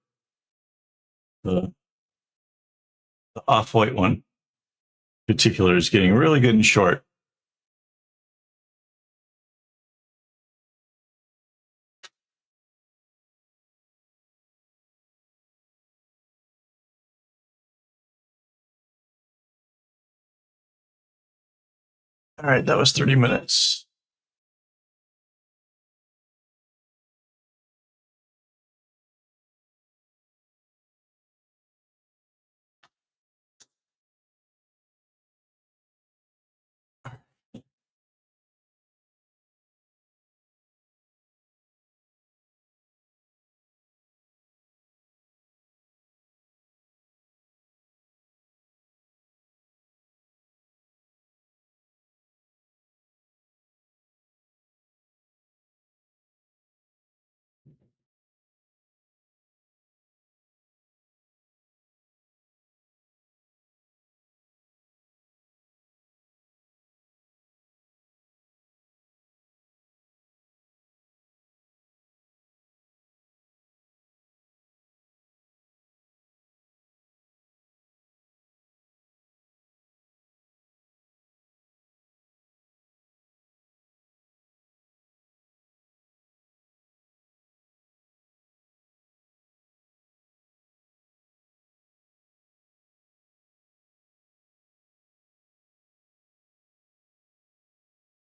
The off-white one in particular is getting really good and short. All right, that was 30 minutes.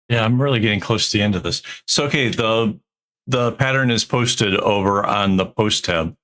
Yeah, I'm really getting close to the end of this. So, okay, the pattern is posted over on the post tab.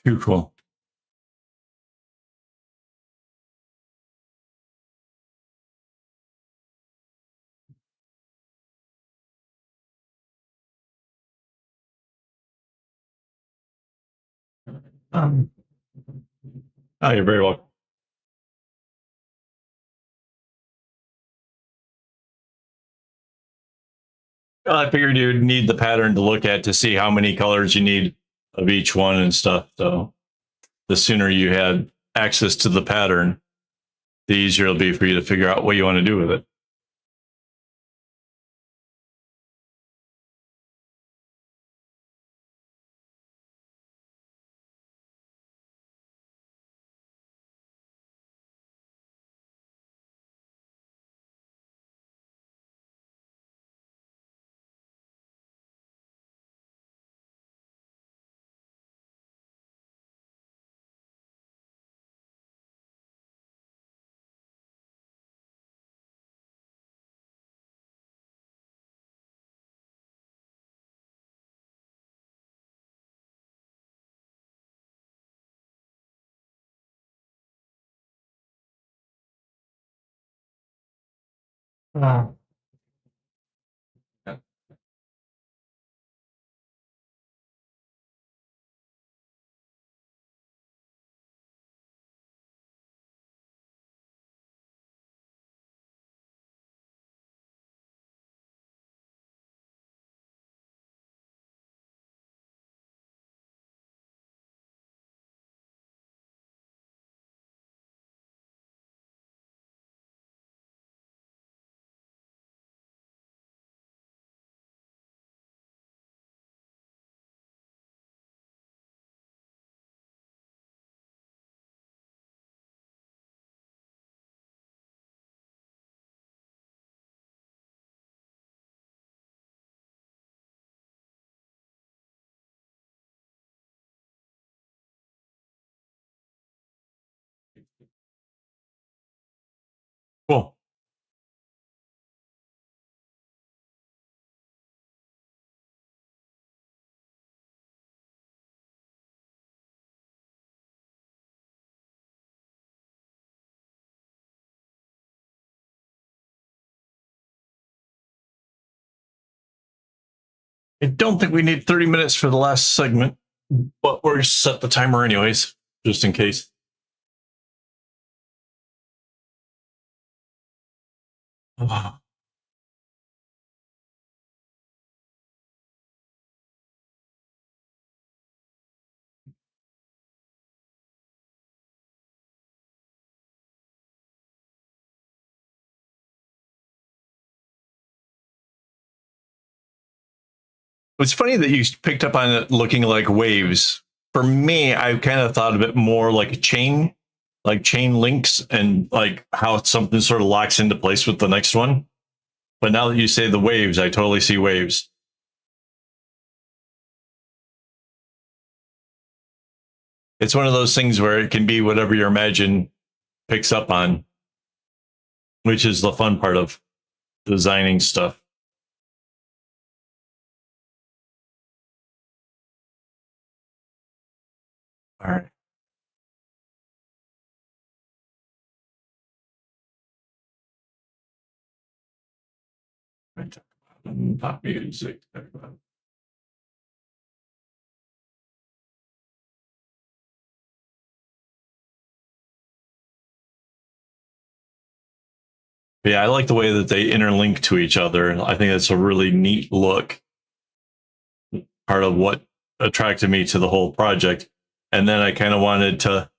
Too cool. Um, oh, you're very welcome. I figured you'd need the pattern to look at to see how many colors you need of each one and stuff. So the sooner you had access to the pattern, the easier it'll be for you to figure out what you want to do with it. Wow. Cool. I don't think we need 30 minutes for the last segment, but we're set the timer anyways, just in case. It's funny that you picked up on it looking like waves. For me, I kind of thought of it more like a chain, like chain links, and like how something sort of locks into place with the next one. But now that you say the waves, I totally see waves. It's one of those things where it can be whatever your imagine picks up on, which is the fun part of designing stuff. All right. Pop music. Yeah, I like the way that they interlink to each other. I think that's a really neat look. Part of what attracted me to the whole project. And then I kind of wanted to,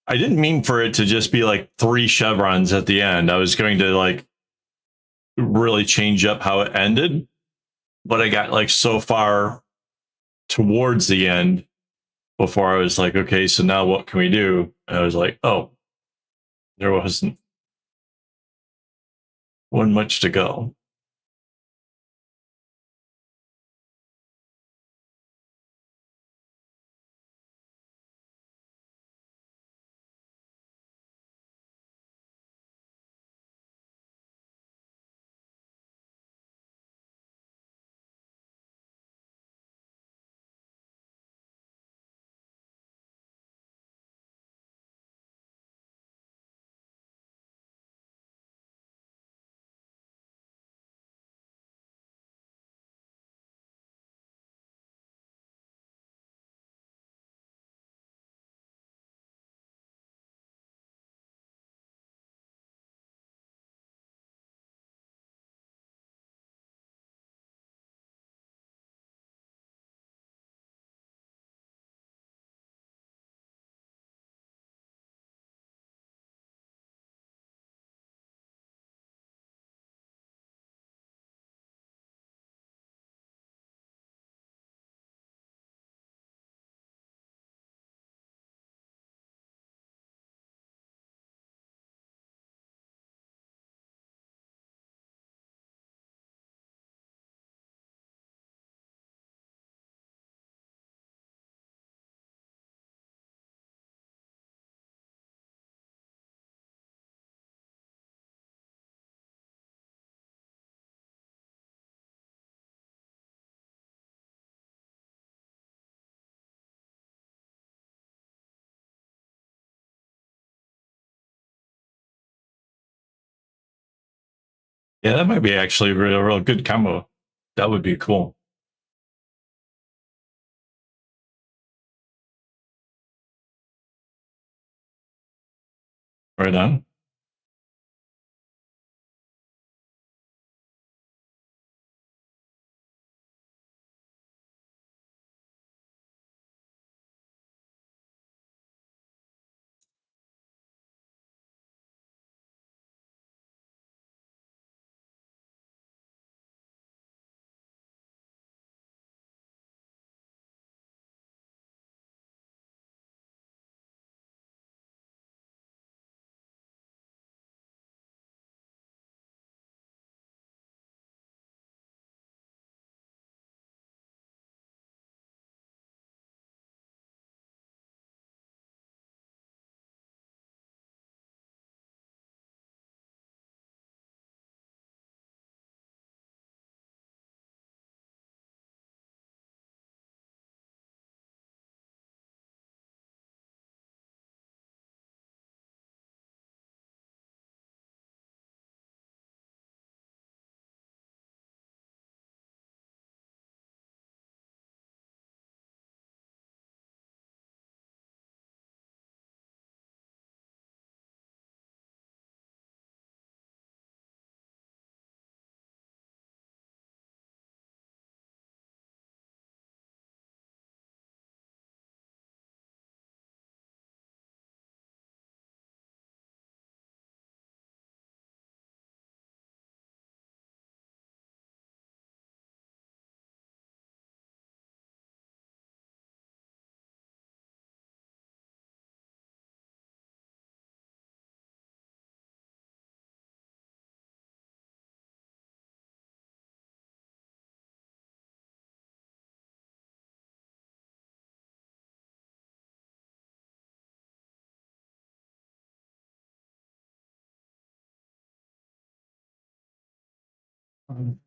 I didn't mean for it to just be like three chevrons at the end. I was going to like really change up how it ended, but I got like so far towards the end before I was like, okay, so now what can we do? And I was like, oh, there wasn't one much to go. Yeah, that might be actually a real good combo. That would be cool. Right on.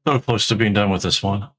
So close to being done with this one.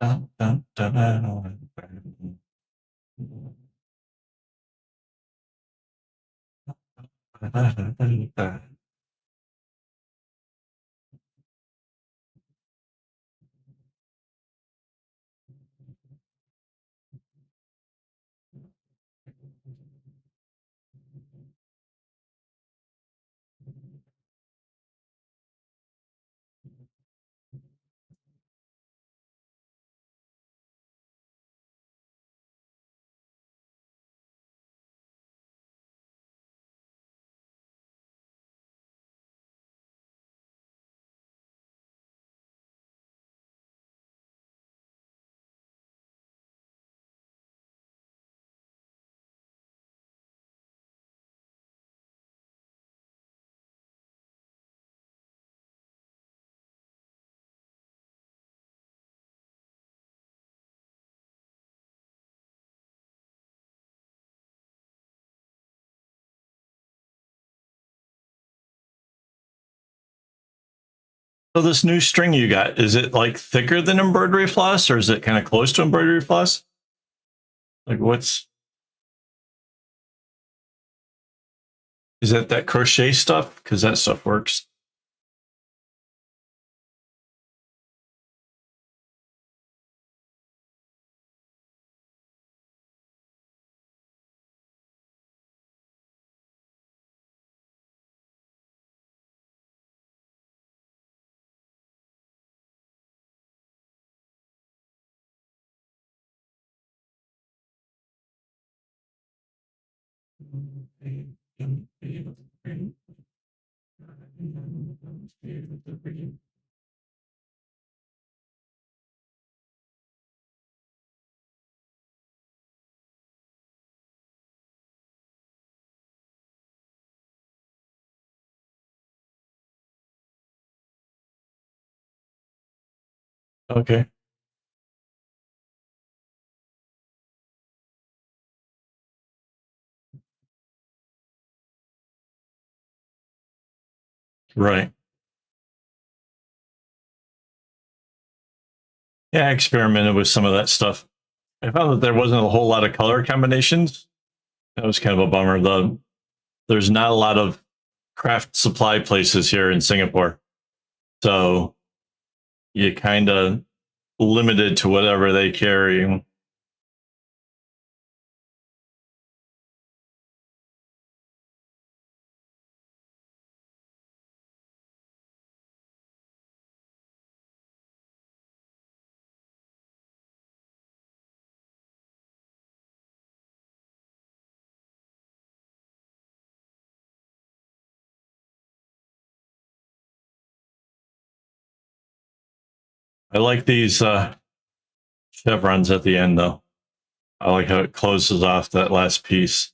Dun, dun, dun, dun, dun, dun, dun. So this new string you got, is it like thicker than embroidery floss, or is it kind of close to embroidery floss? Like what's, is that that crochet stuff? Because that stuff works. Okay. Right. Yeah, I experimented with some of that stuff. I found that there wasn't a whole lot of color combinations. That was kind of a bummer. There's not a lot of craft supply places here in Singapore. So you kind of limited to whatever they carry. I like these chevrons at the end, though. I like how it closes off that last piece.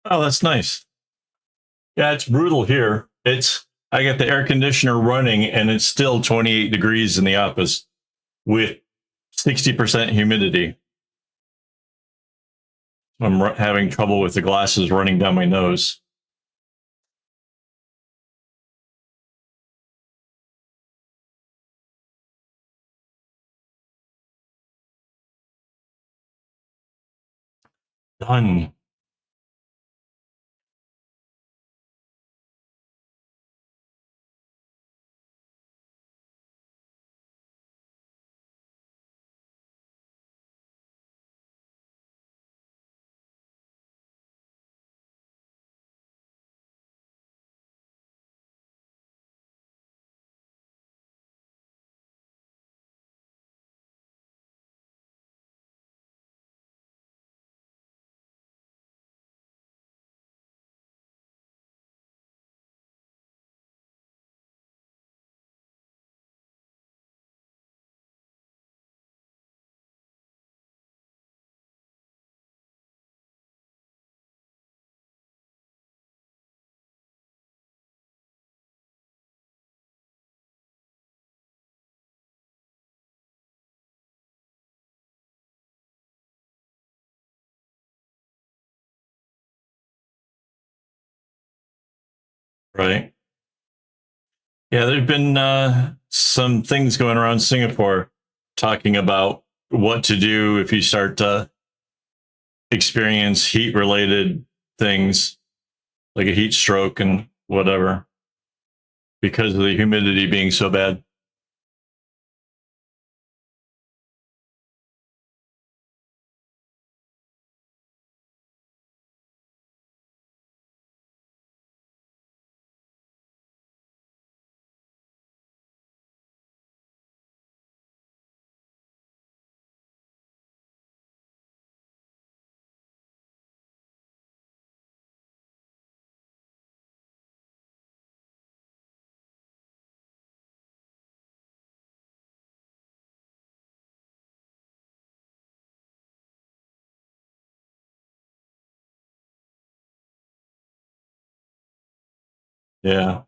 Oh, that's nice. Yeah, it's brutal here. It's I got the air conditioner running and it's still 28 degrees in the office with 60% humidity. I'm having trouble with the glasses running down my nose. Done. Right. Yeah, there've been some things going around Singapore talking about what to do if you start to experience heat related things like a heat stroke and whatever because of the humidity being so bad. Yeah.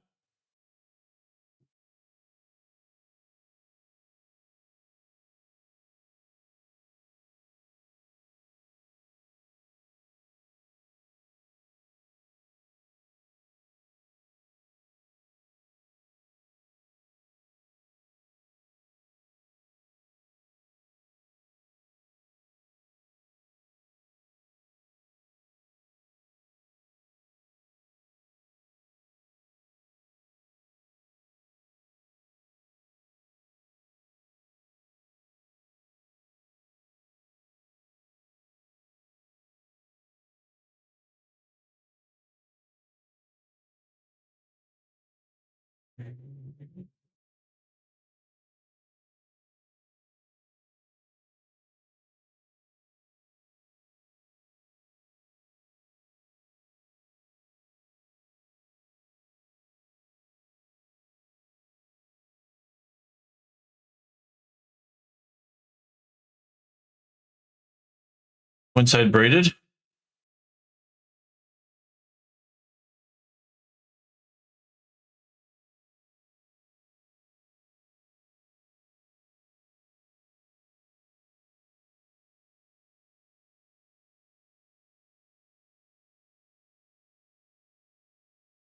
One side braided?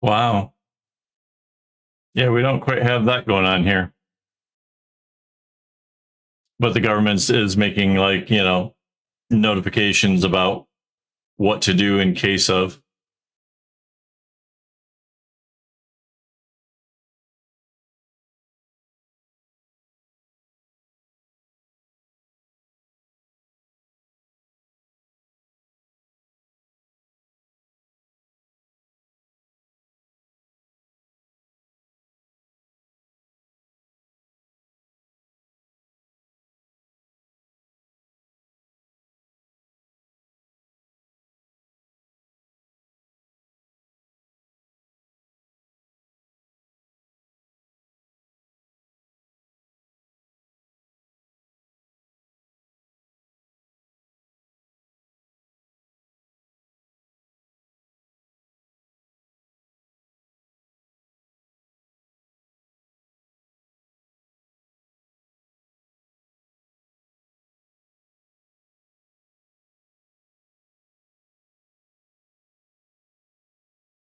Wow. Yeah, we don't quite have that going on here. But the government is making like, notifications about what to do in case of.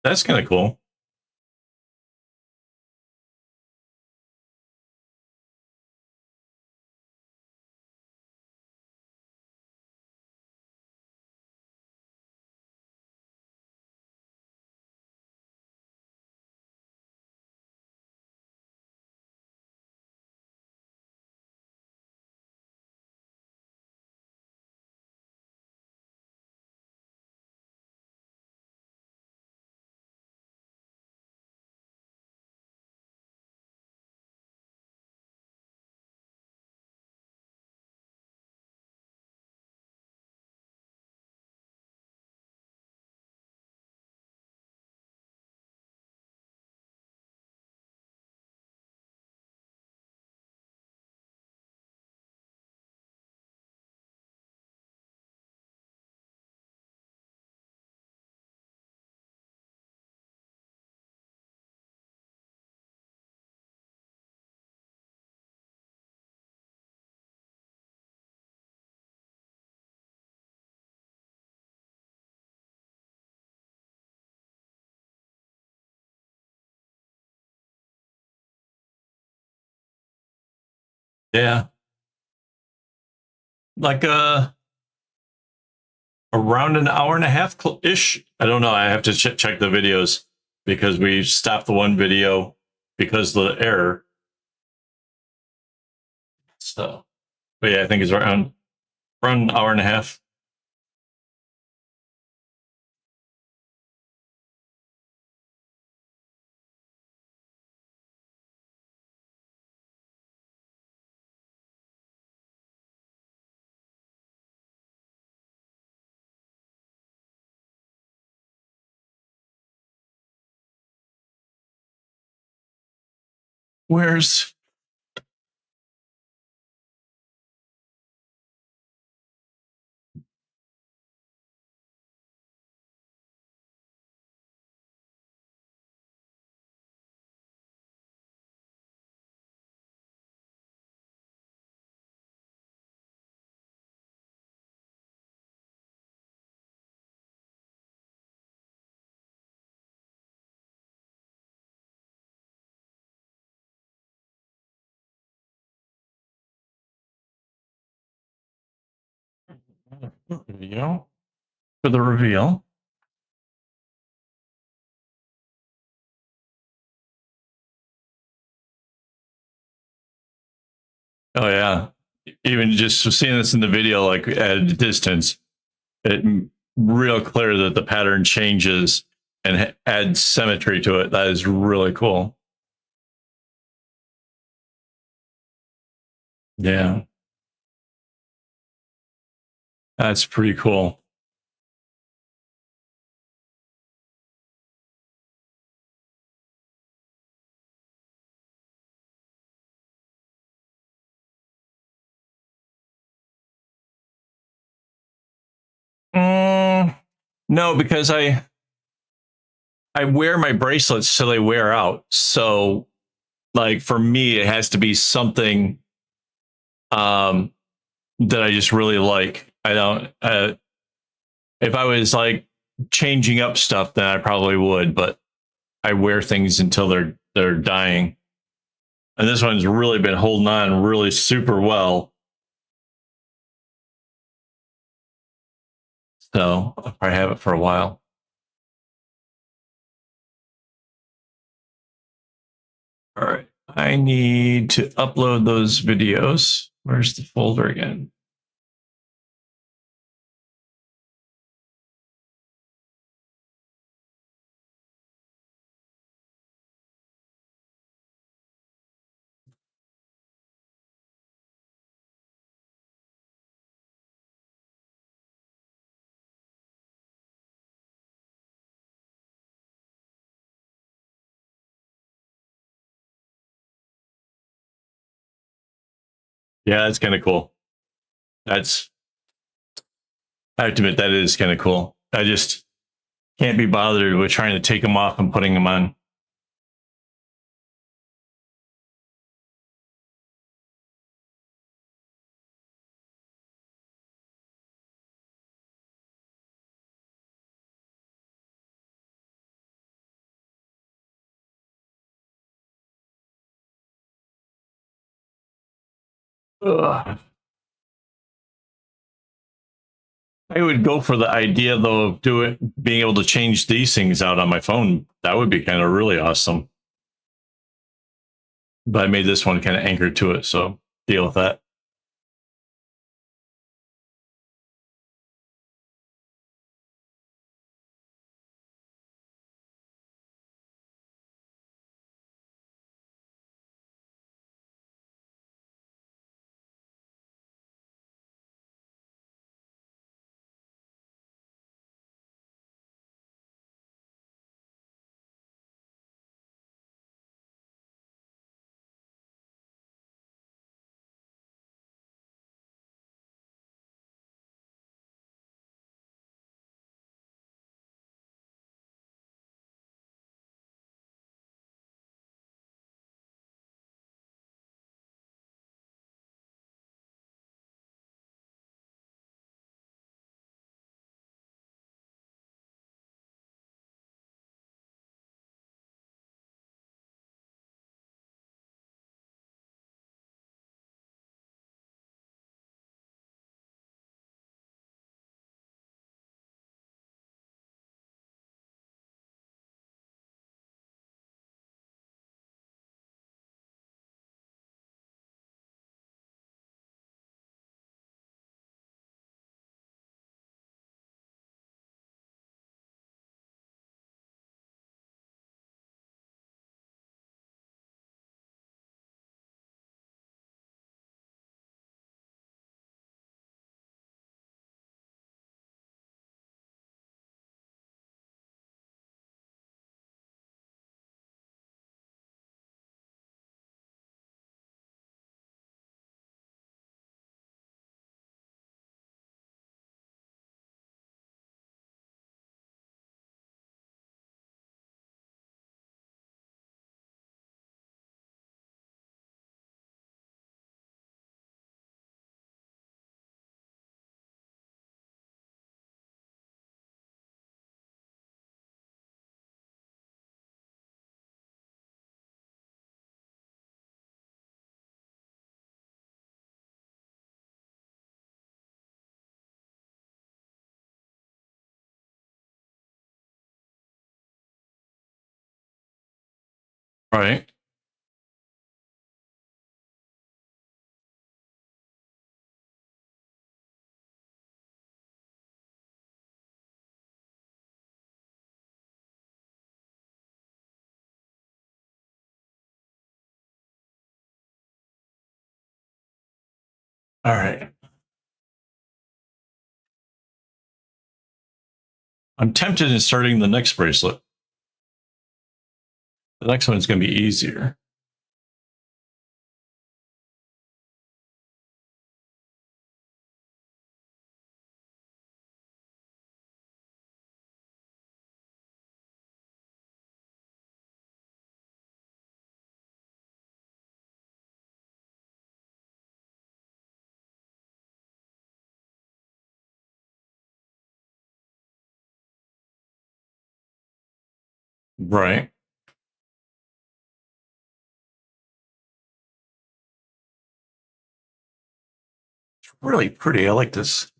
That's kind of cool. Yeah, like around an hour and a half ish. I don't know. I have to check the videos because we stopped the one video because of the error. So, but yeah, I think it's around an hour and a half. Where's video for the reveal? Oh yeah, even just seeing this in the video, like at a distance, it real clear that the pattern changes and adds symmetry to it. That is really cool. Yeah, that's pretty cool. Mm, no, because I wear my bracelets so they wear out. So like for me, it has to be something um that I just really like. I don't if I was like changing up stuff, then I probably would, but I wear things until they're dying. And this one's really been holding on really super well. So I'll probably have it for a while. All right. I need to upload those videos. Where's the folder again? Yeah, that's kind of cool. That's I have to admit that is kind of cool. I just can't be bothered with trying to take them off and putting them on. Ugh. I would go for the idea though of being able to change these things out on my phone. That would be kind of really awesome. But I made this one kind of anchored to it, so deal with that. Right. All right. I'm tempted in starting the next bracelet. The next one's going to be easier. Right. It's really pretty. I like this.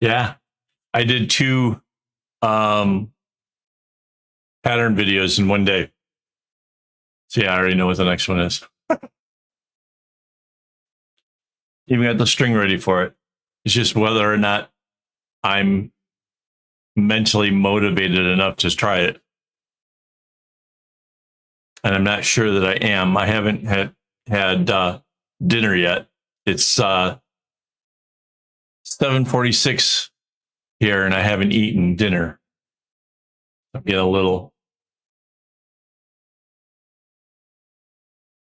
Yeah. I did two um, pattern videos in one day. So yeah, I already know what the next one is. Even got the string ready for it. It's just whether or not I'm mentally motivated enough to try it. And I'm not sure that I am. I haven't had dinner yet. It's 7:46 here, and I haven't eaten dinner. I'm getting a little,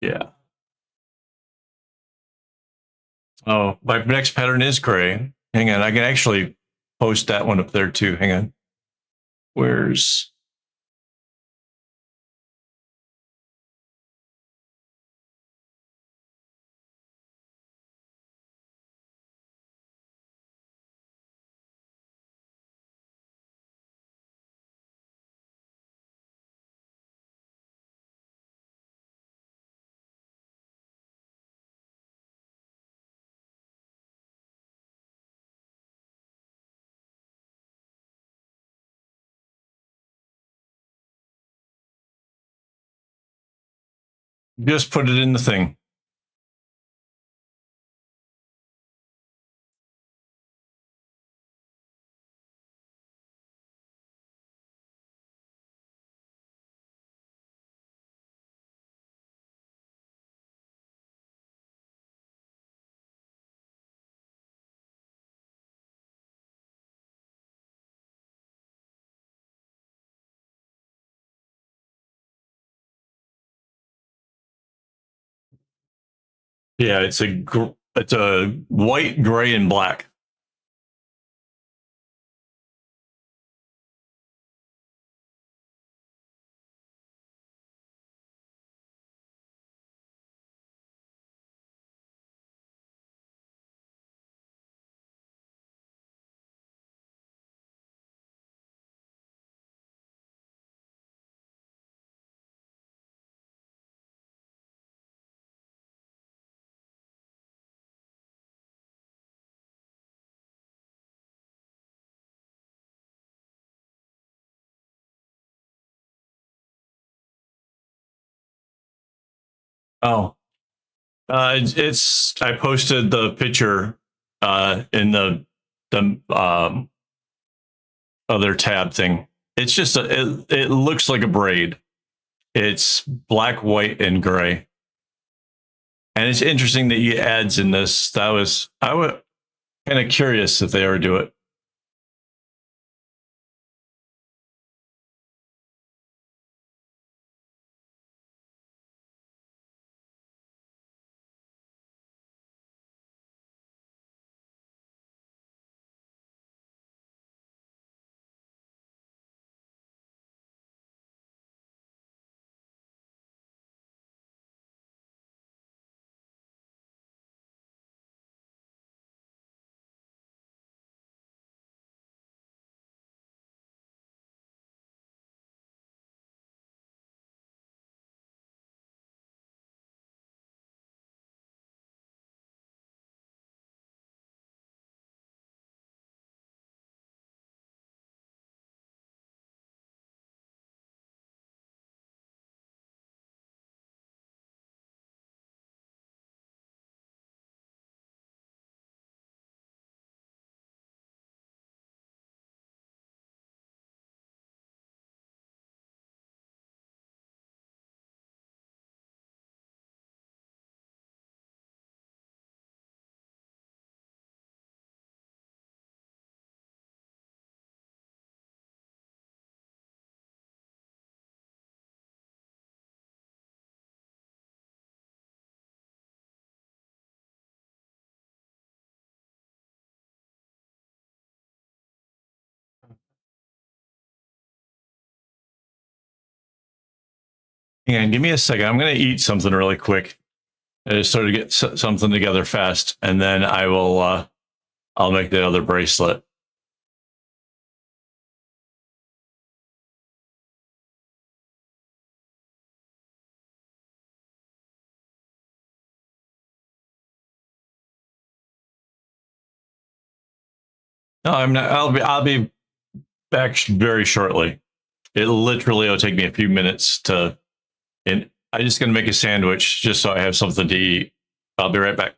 yeah. Oh, my next pattern is gray. Hang on, I can actually post that one up there too. Hang on. Where's just put it in the thing. Yeah, it's a white, gray, and black. Oh, it's I posted the picture in the other tab thing. It's just it looks like a braid. It's black, white, and gray. And it's interesting that he adds in this. I was kind of curious if they ever do it. Hang on, give me a second. I'm going to eat something really quick. I just sort of get something together fast, and then I will. I'll make the other bracelet. No, I'm not. I'll be back very shortly. It literally will take me a few minutes to. And I'm just going to make a sandwich just so I have something to eat. I'll be right back.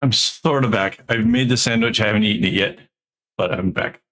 I'm sort of back. I've made the sandwich. I haven't eaten it yet, but I'm back.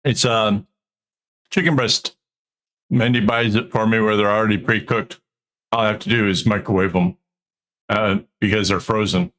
It's chicken breast. Mandy buys it for me where they're already pre-cooked. All I have to do is microwave them because they're frozen.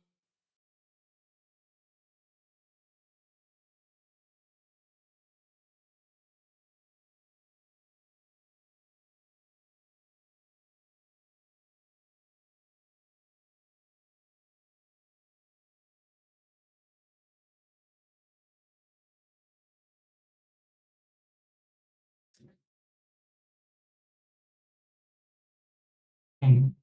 Mhm.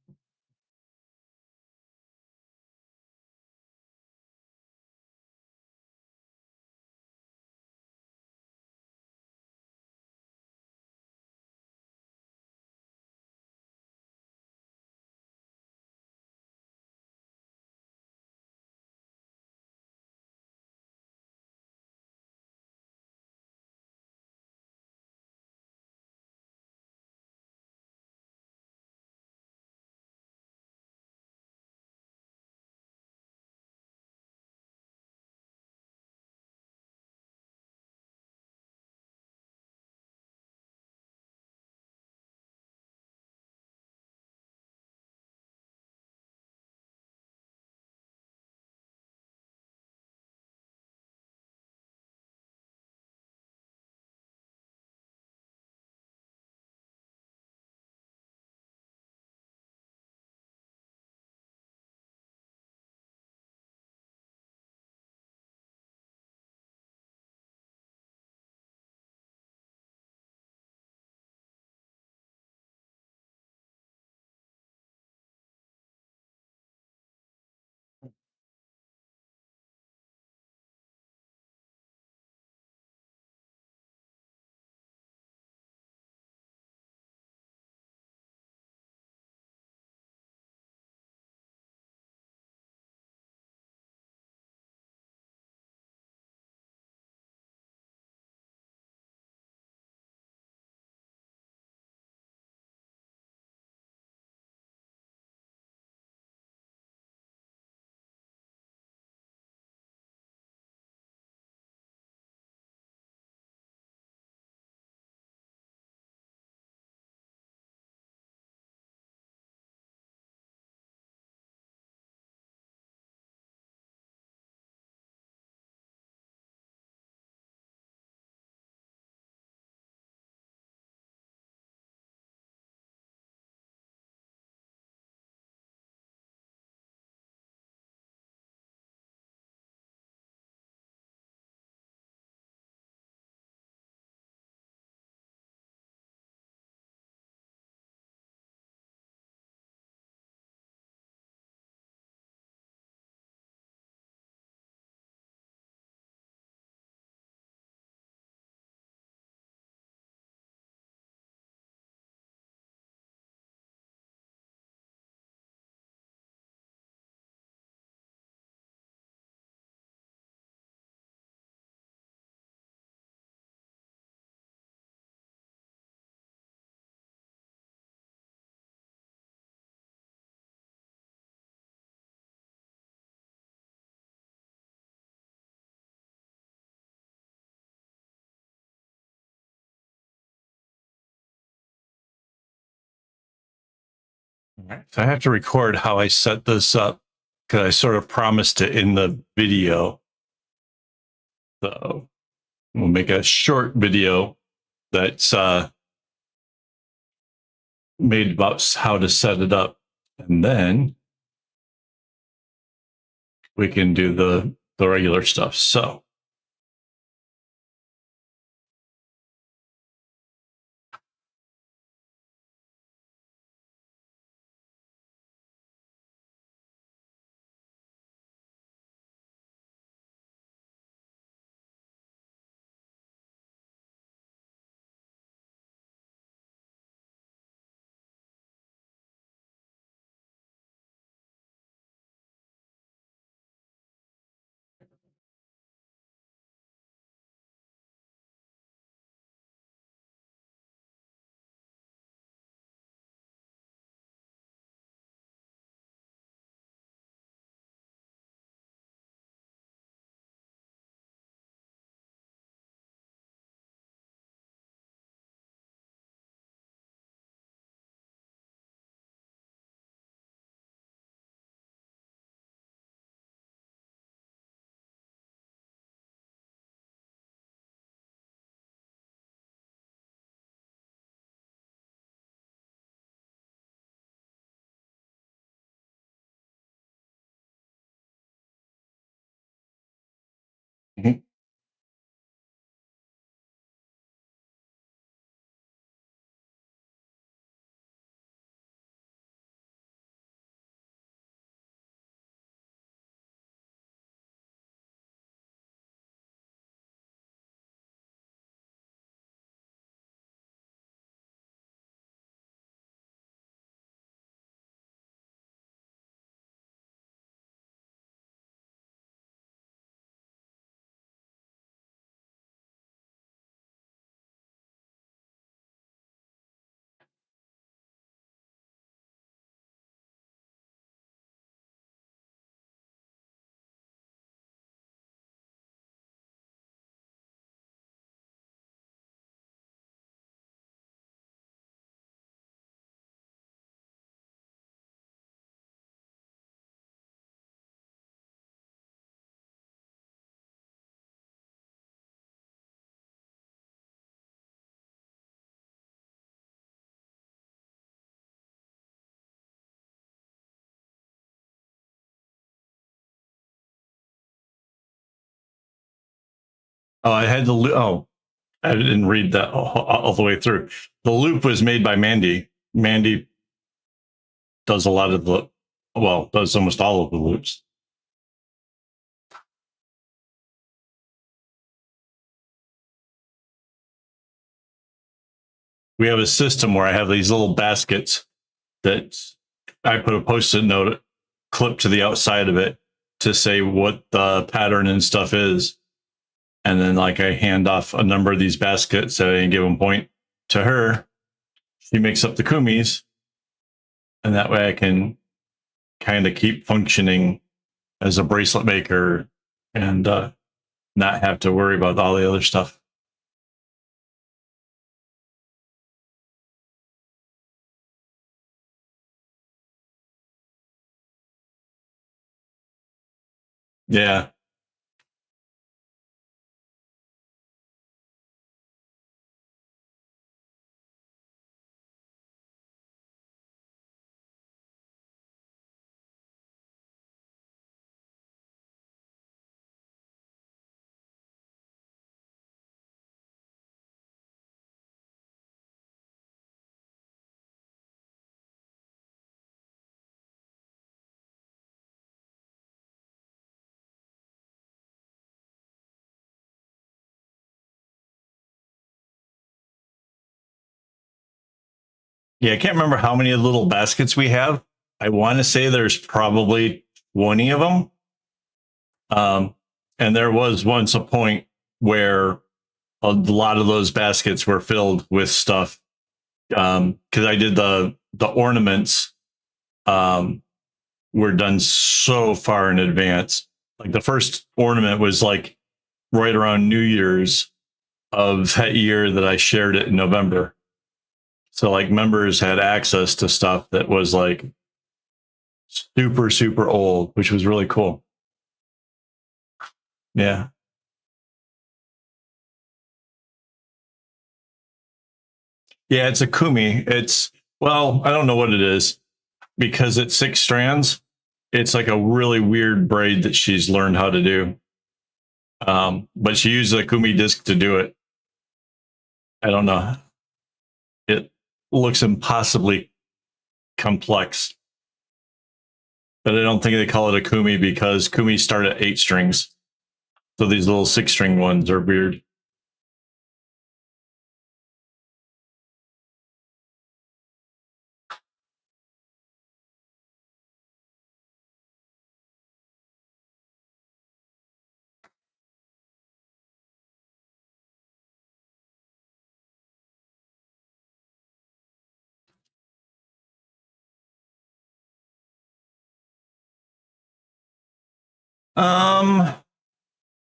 All right. So I have to record how I set this up because I sort of promised it in the video. So we'll make a short video that's made about how to set it up, and then we can do the regular stuff. So mhm. Oh, I had the oh, I didn't read that all the way through. The loop was made by Mandy. Mandy does a lot of the, well, does almost all of the loops. We have a system where I have these little baskets that I put a post-it note clip to the outside of it to say what the pattern and stuff is. And then like I hand off a number of these baskets at any given point to her. She makes up the kumis. And that way I can kind of keep functioning as a bracelet maker and not have to worry about all the other stuff. Yeah. Yeah, I can't remember how many little baskets we have. I want to say there's probably 20 of them. And there was once a point where a lot of those baskets were filled with stuff. Because I did the ornaments were done so far in advance. Like the first ornament was like right around New Year's of that year that I shared it in November. So like members had access to stuff that was like super, super old, which was really cool. Yeah. Yeah, it's a kumi. It's, well, I don't know what it is because it's 6 strands. It's like a really weird braid that she's learned how to do. But she used a kumi disc to do it. I don't know. It looks impossibly complex. But I don't think they call it a kumi because kumi start at 8 strings. So these little 6-string ones are weird.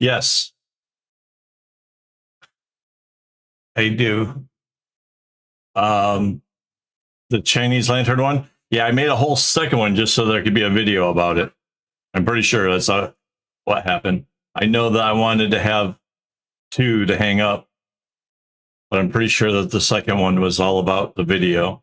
Yes, I do. The Chinese lantern one. Yeah, I made a whole second one just so there could be a video about it. I'm pretty sure that's what happened. I know that I wanted to have 2 to hang up, but I'm pretty sure that the second one was all about the video.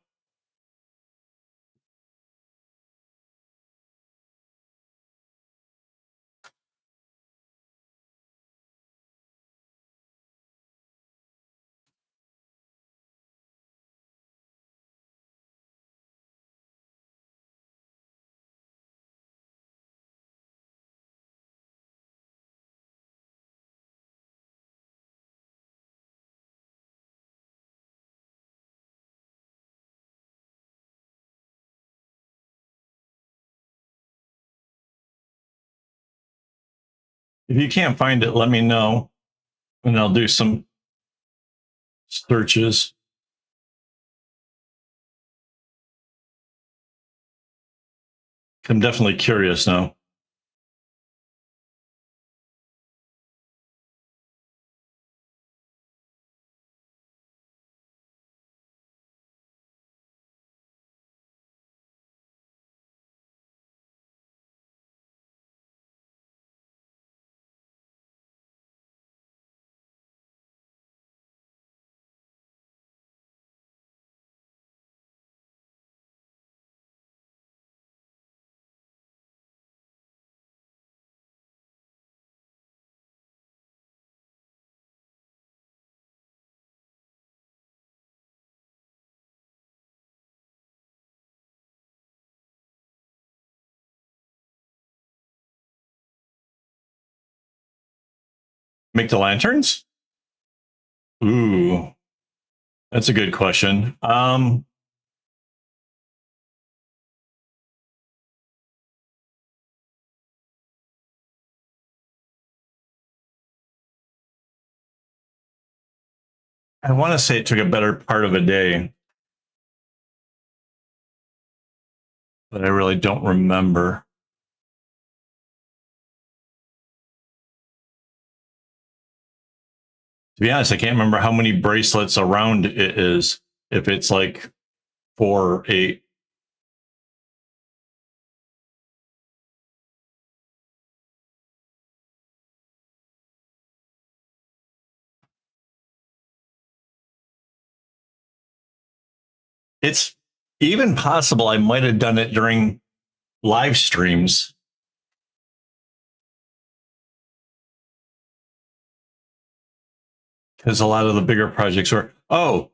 If you can't find it, let me know, and I'll do some searches. I'm definitely curious now. Make the lanterns? Ooh, that's a good question. I want to say it took a better part of a day, but I really don't remember. To be honest, I can't remember how many bracelets around it is. If it's like 4 or 8. It's even possible I might have done it during live streams. Because a lot of the bigger projects were, oh,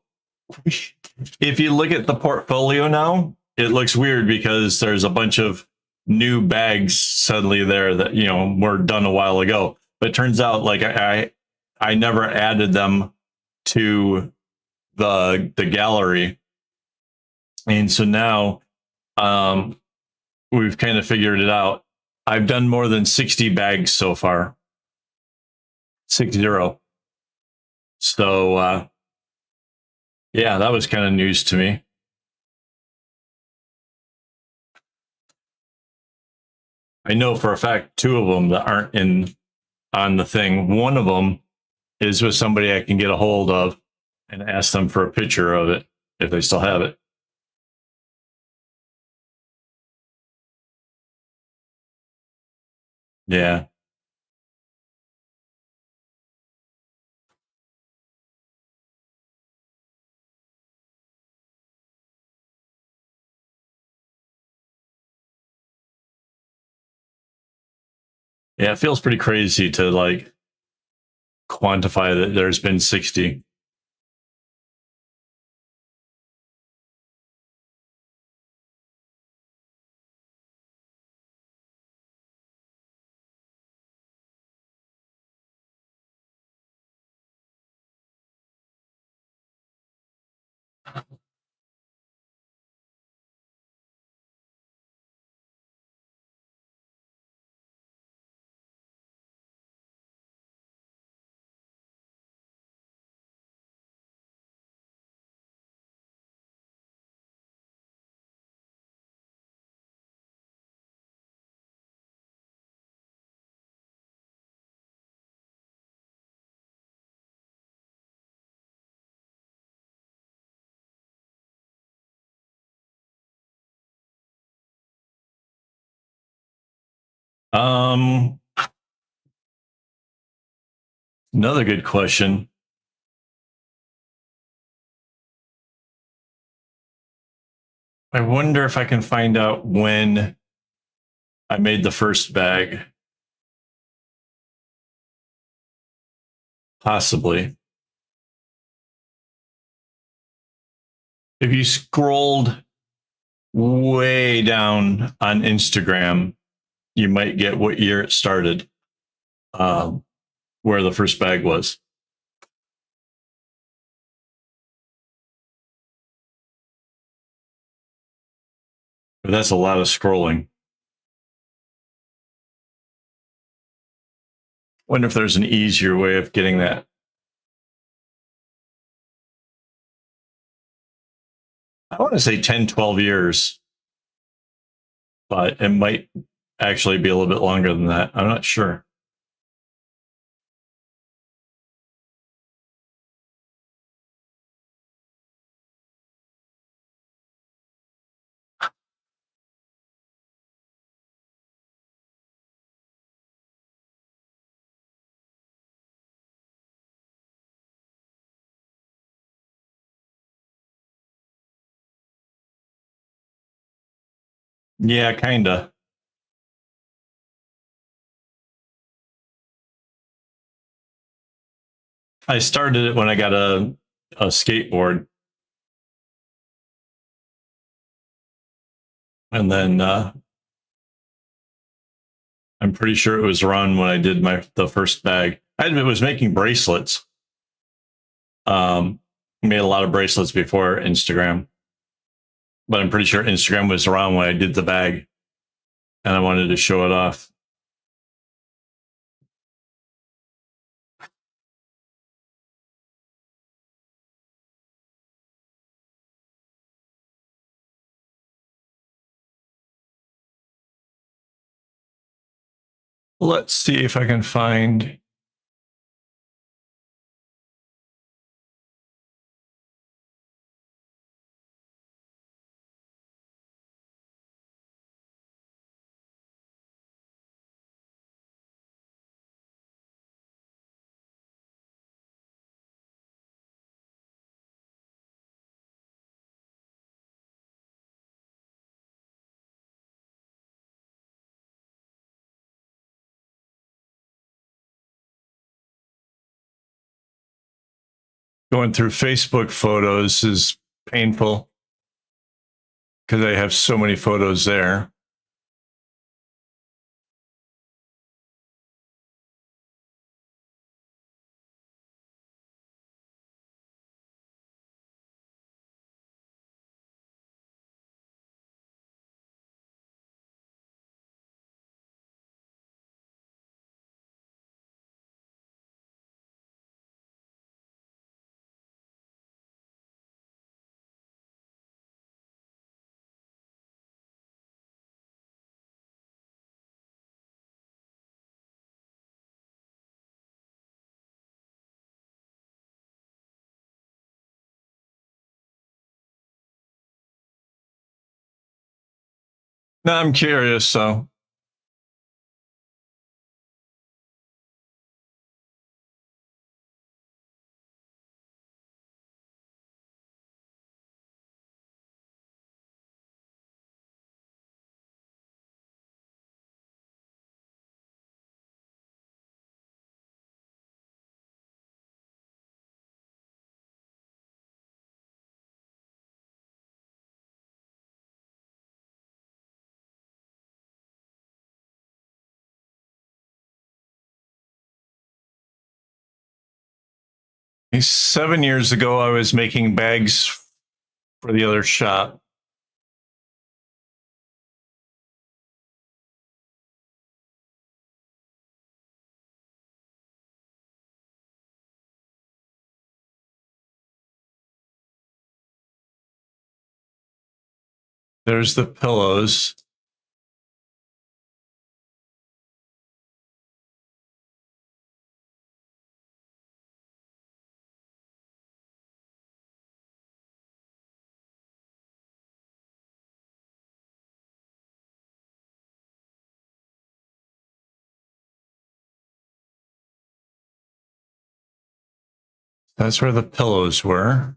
if you look at the portfolio now, it looks weird because there's a bunch of new bags suddenly there that, you know, were done a while ago. But it turns out like I never added them to the gallery. And so now we've kind of figured it out. I've done more than 60 bags so far. 60. So yeah, that was kind of news to me. I know for a fact 2 of them that aren't in on the thing. One of them is with somebody I can get a hold of and ask them for a picture of it. if they still have it. Yeah. Yeah, it feels pretty crazy to like quantify that there's been 60. Um, Another good question. I wonder if I can find out when I made the first bag. Possibly. If you scrolled way down on Instagram, you might get what year it started, where the first bag was. But that's a lot of scrolling. Wonder if there's an easier way of getting that. I want to say 10, 12 years, but it might actually be a little bit longer than that. I'm not sure. Yeah, kind of. I started it when I got a skateboard, and then I'm pretty sure it was around when I did the first bag. I was making bracelets. Made a lot of bracelets before Instagram, but I'm pretty sure Instagram was around when I did the bag, and I wanted to show it off. Let's see if I can find. Going through Facebook photos is painful because I have so many photos there. No, I'm curious. So seven years ago, I was making bags for the other shop. There's the pillows. That's where the pillows were.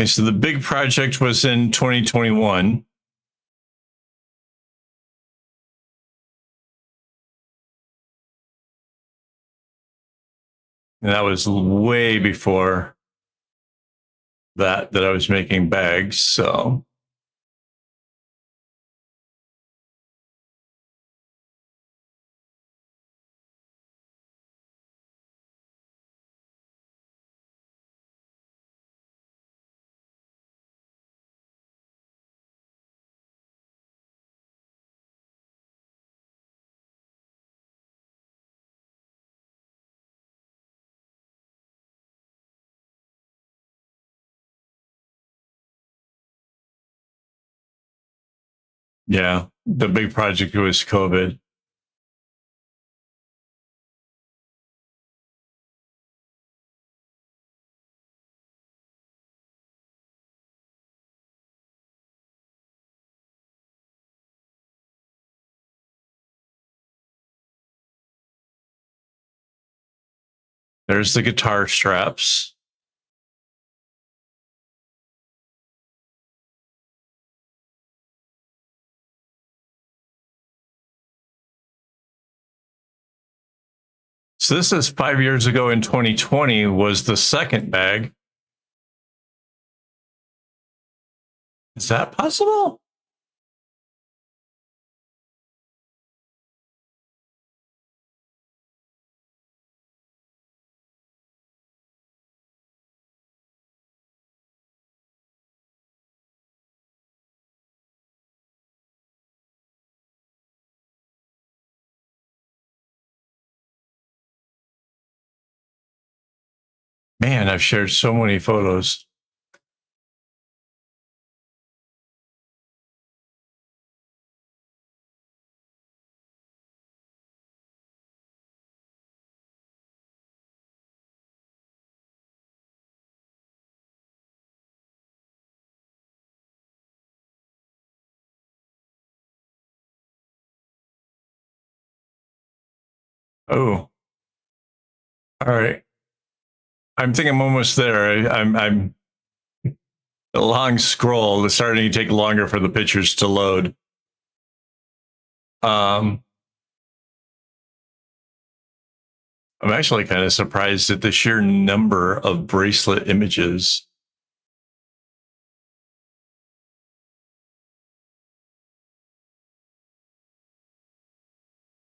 Okay, so the big project was in 2021. And that was way before that I was making bags. So yeah, the big project was COVID. There's the guitar straps. So this is 5 years ago in 2020 was the second bag. Is that possible? Man, I've shared so many photos. Oh, all right. I think I'm almost there. I'm a long scroll. It's starting to take longer for the pictures to load. Um, I'm actually kind of surprised at the sheer number of bracelet images.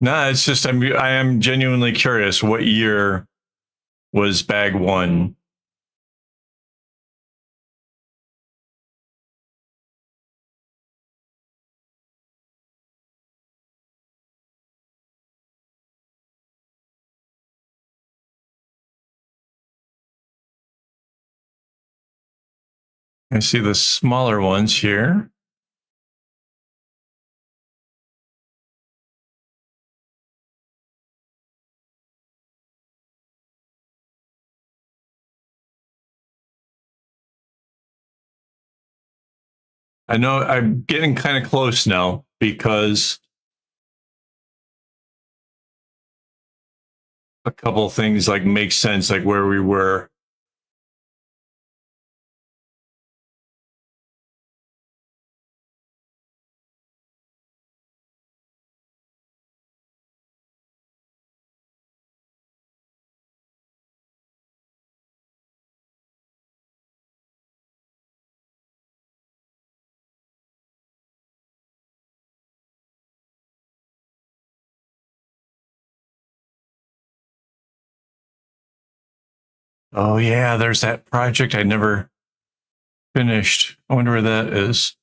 No, it's just I am genuinely curious. What year was bag one? I see the smaller ones here. I know I'm getting kind of close now because a couple of things like make sense, like where we were. Oh yeah, there's that project I never finished. I wonder where that is.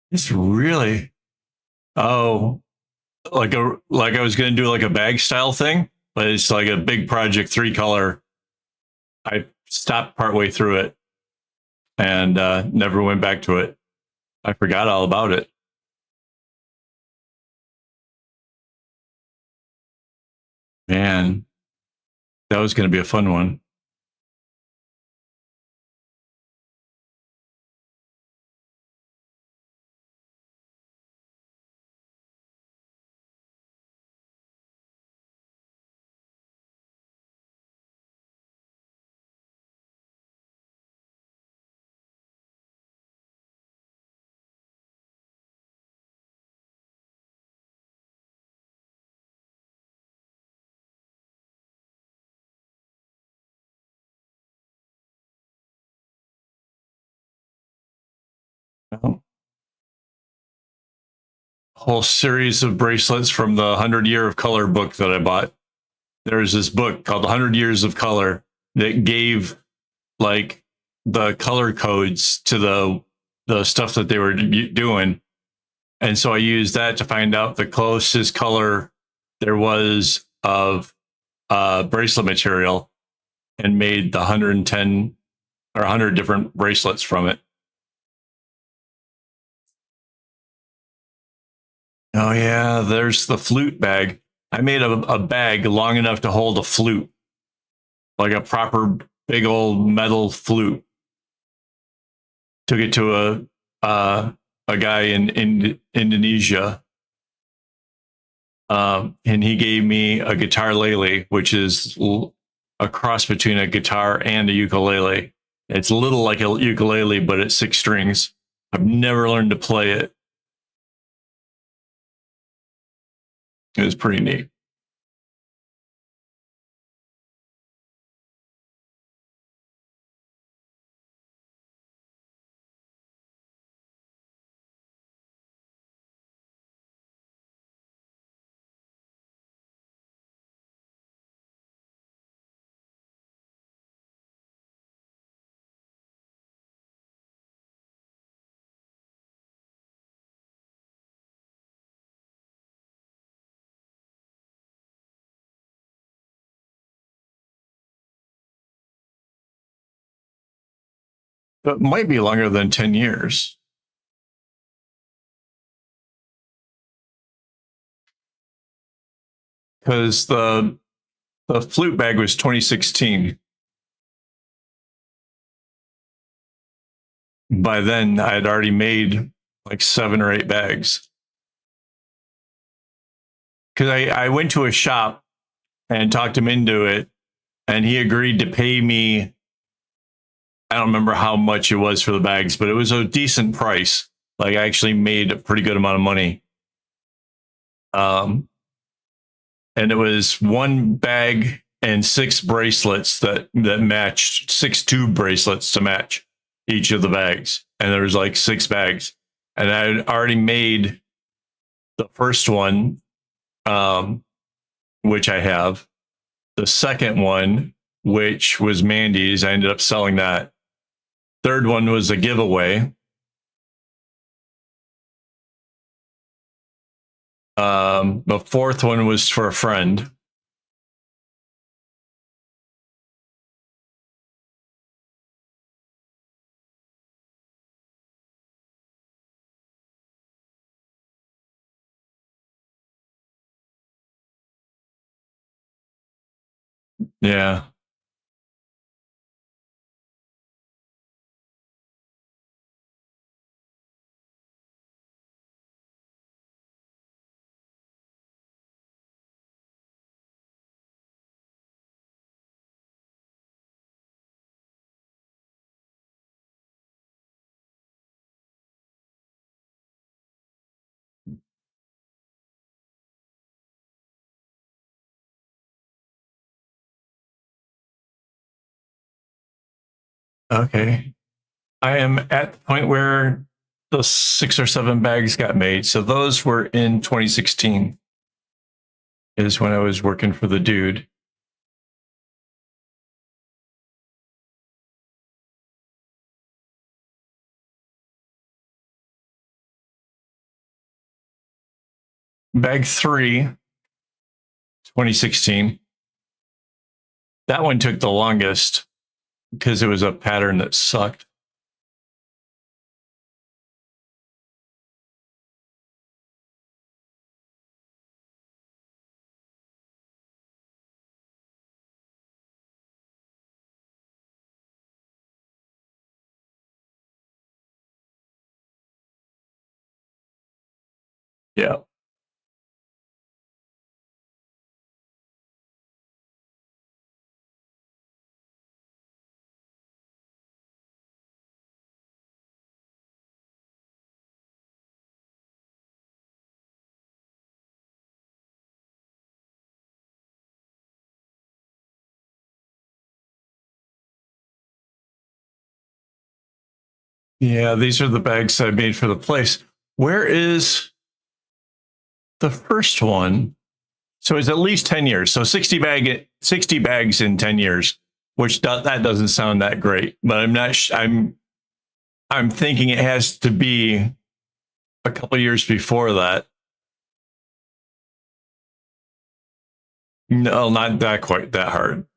It's really oh like I was gonna do like a bag style thing, but it's like a big project, 3 color. I stopped partway through it and never went back to it. I forgot all about it. Man, that was going to be a fun one. Whole series of bracelets from the 100 Year of Color book that I bought. There's this book called 100 Years of Color that gave like the color codes to the stuff that they were doing, and so I used that to find out the closest color there was of bracelet material, and made the 110 or 100 different bracelets from it. Oh yeah, there's the flute bag. I made a bag long enough to hold a flute, like a proper big old metal flute. Took it to a guy in Indonesia, and he gave me a guitar lele, which is a cross between a guitar and a ukulele. It's a little like a ukulele, but it's 6 strings. I've never learned to play it. It was pretty neat. It might be longer than 10 years. because the flute bag was 2016. By then, I had already made like 7 or 8 bags. Because I went to a shop and talked him into it, and he agreed to pay me. I don't remember how much it was for the bags, but it was a decent price. Like I actually made a pretty good amount of money. And it was 1 bag and 6 bracelets that matched, 6 tube bracelets to match each of the bags. And there was like 6 bags. And I had already made the first one, which I have. The second one, which was Mandy's, I ended up selling that. Third one was a giveaway. The fourth one was for a friend. Yeah. Okay. I am at the point where the 6 or 7 bags got made. So those were in 2016 is when I was working for the dude. Bag 3, 2016. That one took the longest because it was a pattern that sucked. Yeah. Yeah, these are the bags I made for the place. Where is the first one? So it's at least 10 years. So 60 bags in 10 years, which that doesn't sound that great, but I'm not I'm thinking it has to be a couple years before that. No, not that quite that hard.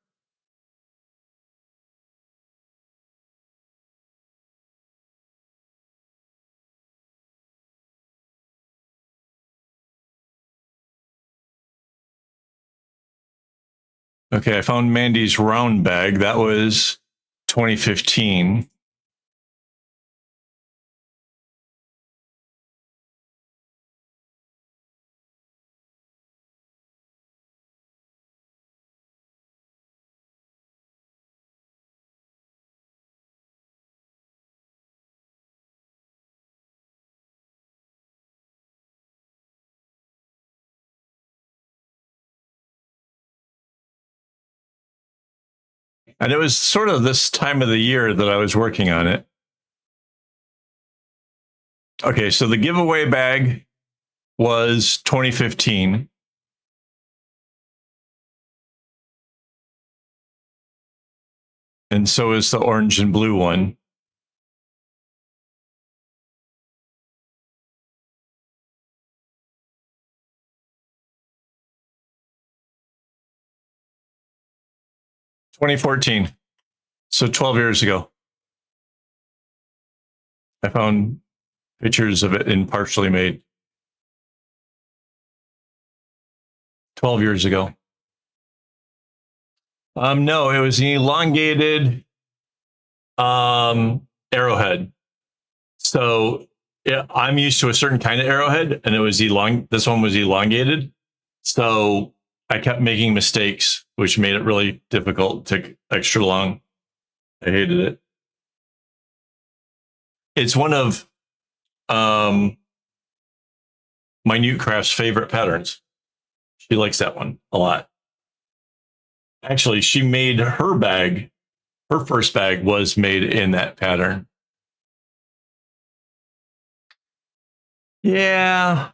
Okay, I found Mandy's round bag. That was 2015. And it was sort of this time of the year that I was working on it. Okay, so the giveaway bag was 2015. And so is the orange and blue one. $2014. So 12 years ago. I found pictures of it in partially made. 12 years ago. No, it was an elongated arrowhead. So yeah, I'm used to a certain kind of arrowhead, and it was this one was elongated. So I kept making mistakes, which made it really difficult. It took extra long. I hated it. It's one of Minute Craft's favorite patterns. She likes that one a lot. Actually, she made her bag. Her first bag was made in that pattern. Yeah.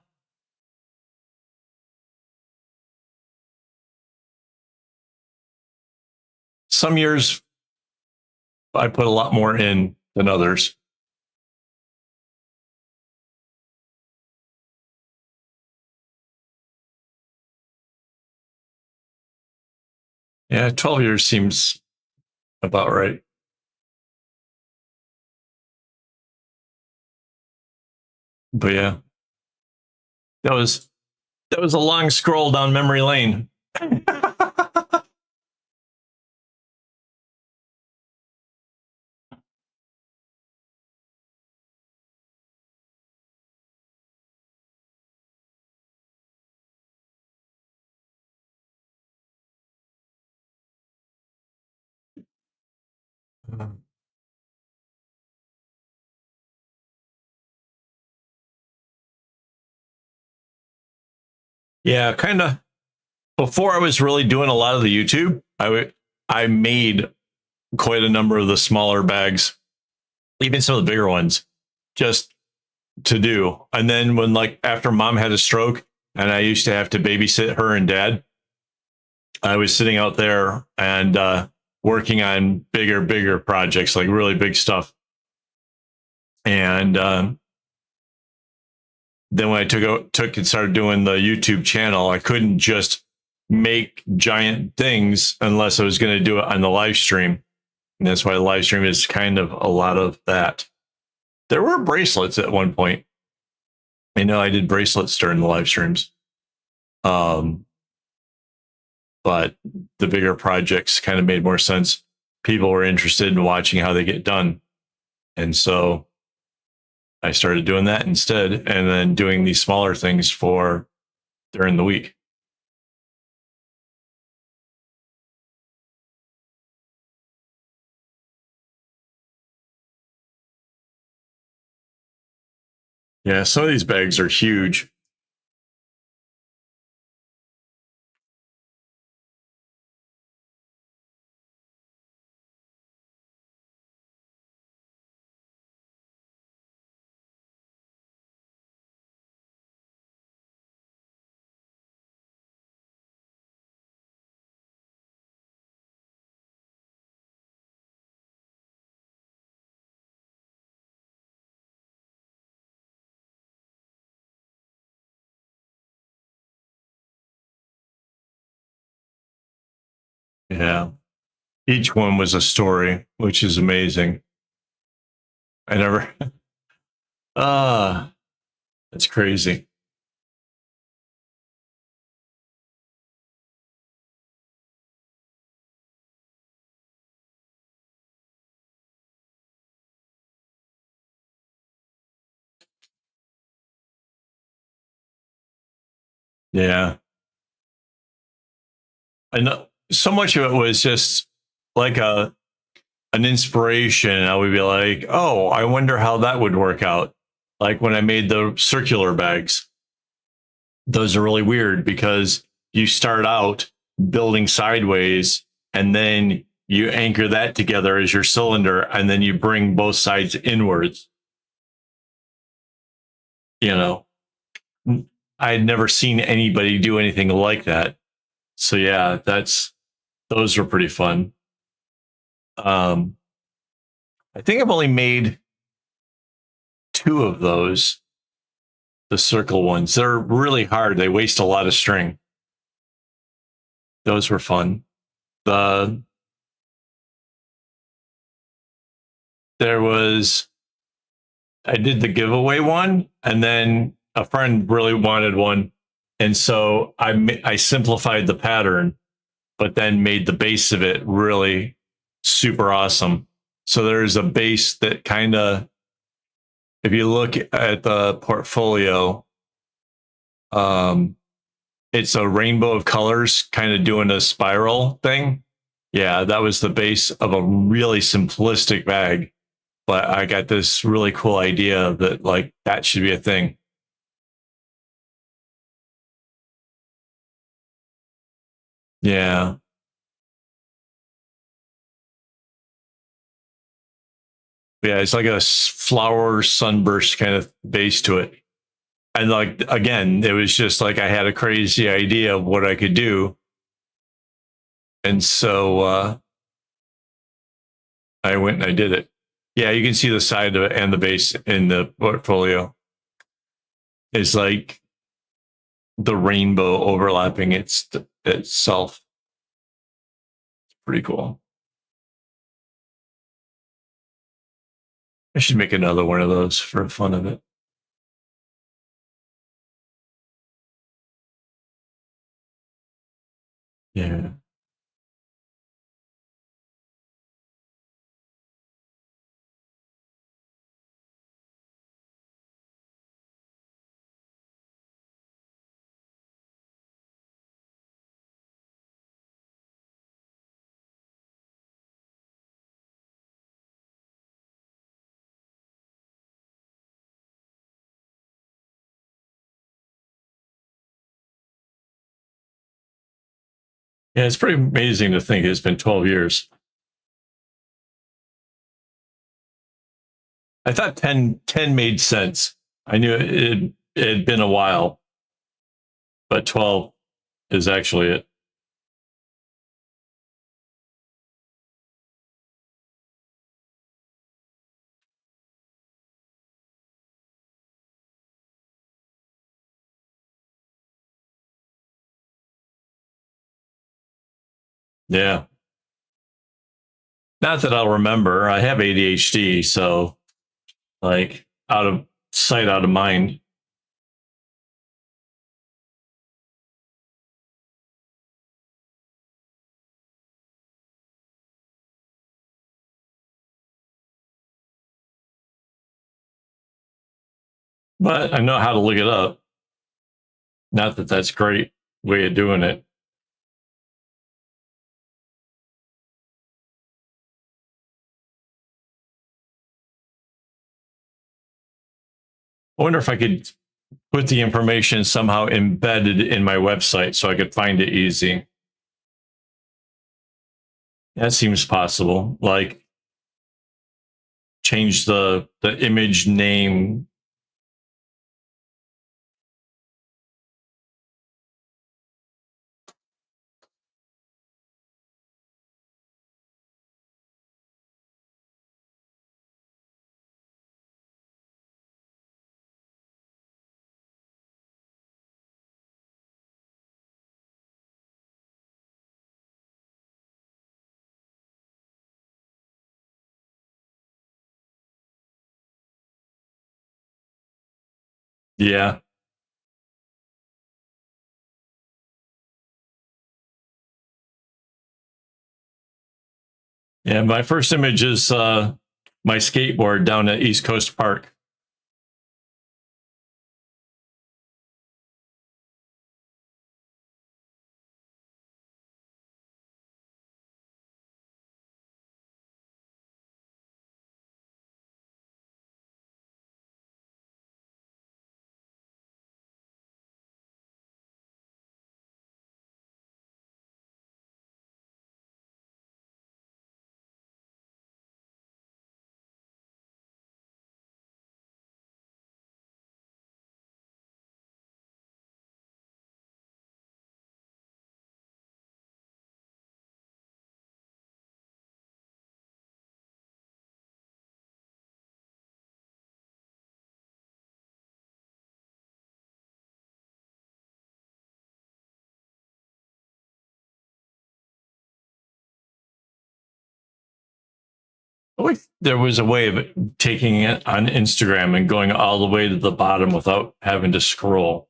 Some years I put a lot more in than others. Yeah, 12 years seems about right. But yeah, that was a long scroll down memory lane. Yeah, kind of. Before I was really doing a lot of the YouTube, I made quite a number of the smaller bags, even some of the bigger ones, just to do. And then when like after mom had a stroke and I used to have to babysit her and dad, I was sitting out there and working on bigger projects, like really big stuff. And then when I took and started doing the YouTube channel, I couldn't just make giant things unless I was going to do it on the live stream. And that's why the live stream is kind of a lot of that. There were bracelets at one point. I know I did bracelets during the live streams. But the bigger projects kind of made more sense. People were interested in watching how they get done. And so I started doing that instead, and then doing these smaller things for during the week. Yeah, some of these bags are huge. Yeah. Each one was a story, which is amazing. I never, ah, that's crazy. Yeah. I know so much of it was just like an inspiration. I would be like, oh, I wonder how that would work out. Like when I made the circular bags, those are really weird because you start out building sideways and then you anchor that together as your cylinder and then you bring both sides inwards. You know, I had never seen anybody do anything like that. So yeah, those were pretty fun. Um, I think I've only made two of those, the circle ones. They're really hard. They waste a lot of string. Those were fun. The there was I did the giveaway one, and then a friend really wanted one, And so I simplified the pattern, but then made the base of it really super awesome. So there's a base that kind of, if you look at the portfolio, it's a rainbow of colors kind of doing a spiral thing. Yeah, that was the base of a really simplistic bag. But I got this really cool idea that like that should be a thing. Yeah. Yeah, it's like a flower sunburst kind of base to it. And like again, it was just like I had a crazy idea of what I could do. And so I went and I did it. Yeah, you can see the side of it and the base in the portfolio. It's like the rainbow overlapping itself. It's pretty cool. I should make another one of those for the fun of it. Yeah. Yeah, it's pretty amazing to think it's been 12 years. I thought 10 made sense. I knew it had been a while, but 12 is actually it. Yeah. Not that I'll remember. I have ADHD, so like out of sight, out of mind. But I know how to look it up. Not that that's a great way of doing it. I wonder if I could put the information somehow embedded in my website so I could find it easy. That seems possible. Like change the image name. Yeah. Yeah. My first image is my skateboard down at East Coast Park. Like there was a way of taking it on Instagram and going all the way to the bottom without having to scroll.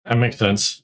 That makes sense.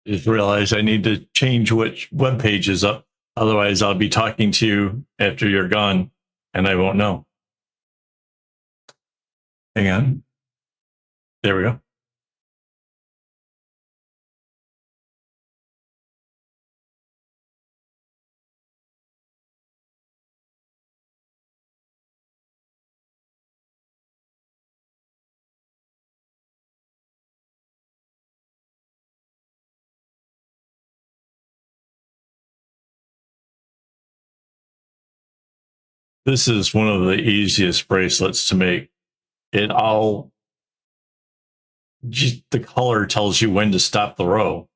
Just realized I need to change which web page is up. Otherwise, I'll be talking to you after you're gone and I won't know. Hang on. There we go. This is one of the easiest bracelets to make. It all, just the color tells you when to stop the row.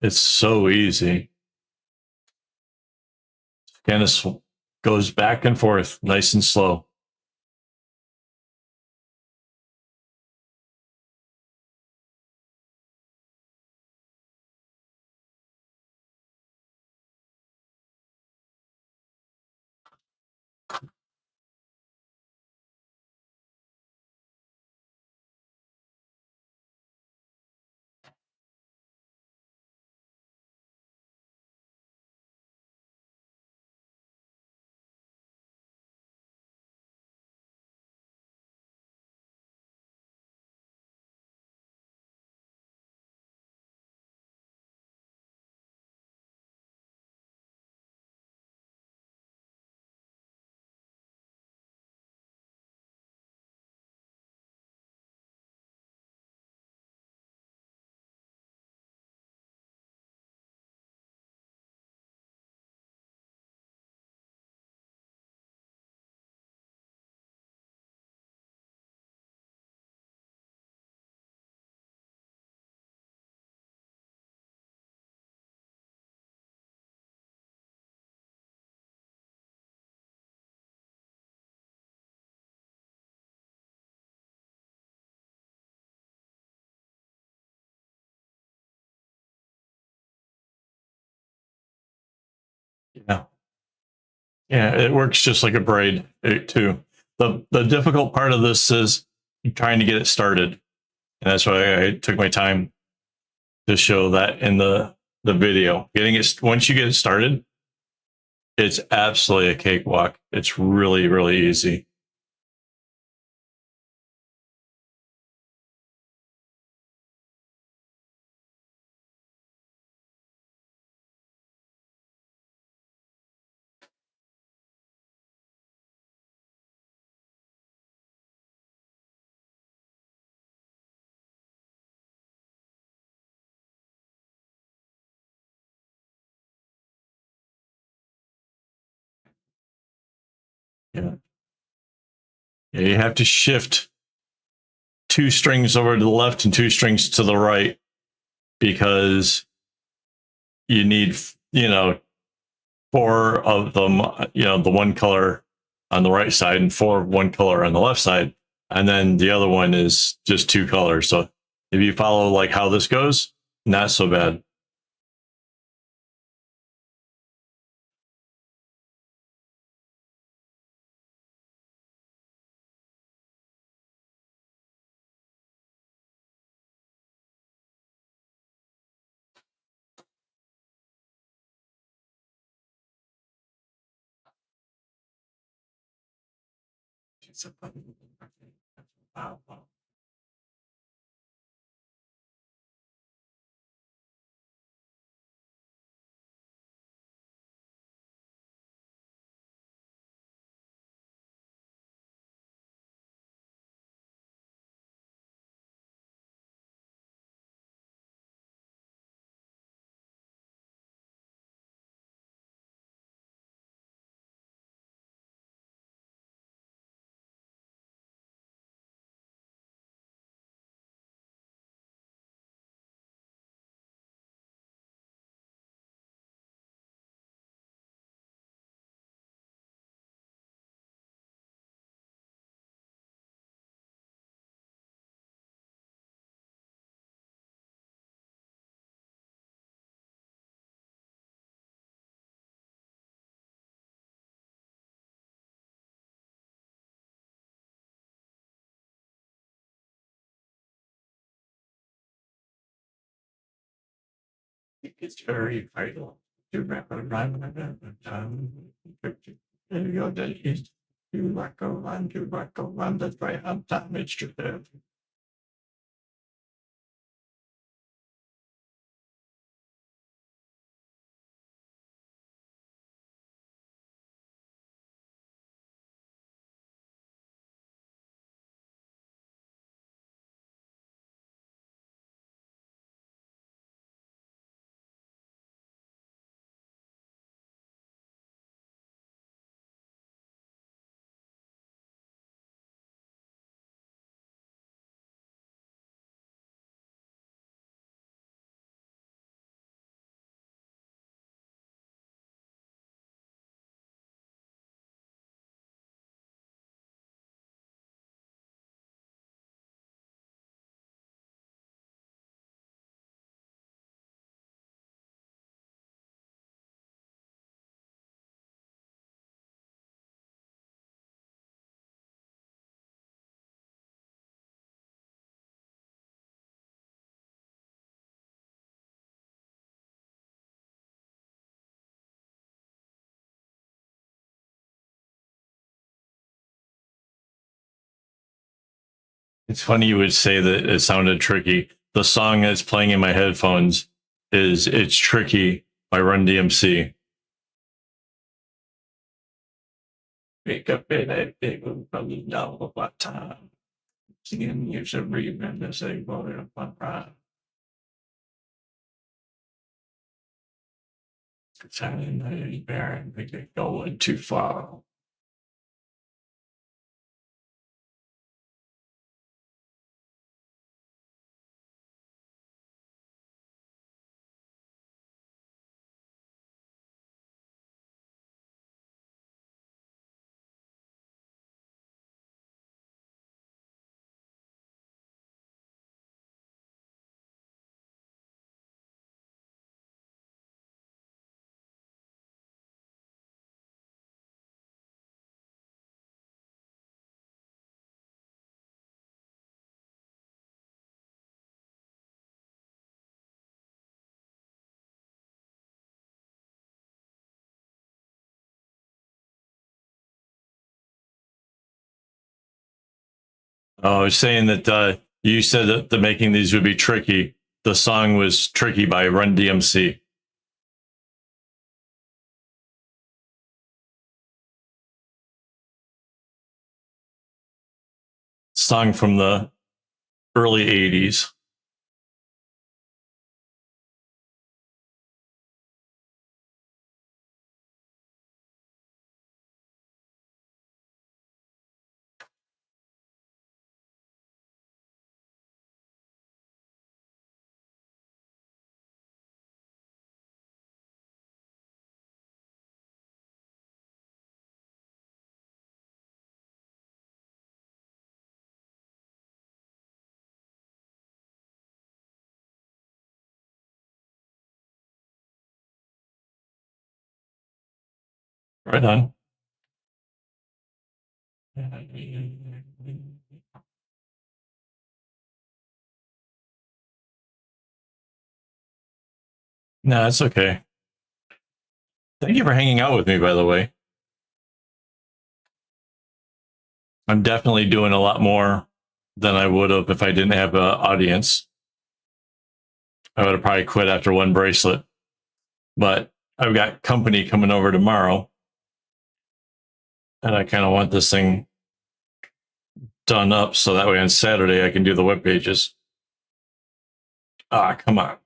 It's so easy. Kind of goes back and forth, nice and slow. Yeah. Yeah, it works just like a braid too. The difficult part of this is trying to get it started. And that's why I took my time to show that in the video. Getting it once you get it started, it's absolutely a cakewalk. It's really, really easy. Yeah. Yeah, you have to shift 2 strings over to the left and 2 strings to the right because you need, 4 of them, the one color on the right side and 4 of one color on the left side. And then the other one is just 2 colors. So if you follow like how this goes, not so bad. it's very vital to wrap around your days. You like a run, that's right, I'm time, it's true. It's funny you would say that it sounded tricky. The song that's playing in my headphones is It's Tricky by Run DMC. Wake up in a big probably know what time. Singing you should remember say boy up on pride. Telling the parent they get going too far. Oh, I was saying that you said that the making these would be tricky. The song was Tricky by Run DMC. Song from the early 80s. Right on. No, that's okay. Thank you for hanging out with me, by the way. I'm definitely doing a lot more than I would have if I didn't have an audience. I would have probably quit after one bracelet. But I've got company coming over tomorrow, and I kind of want this thing done up so that way on Saturday I can do the web pages. Ah, come on.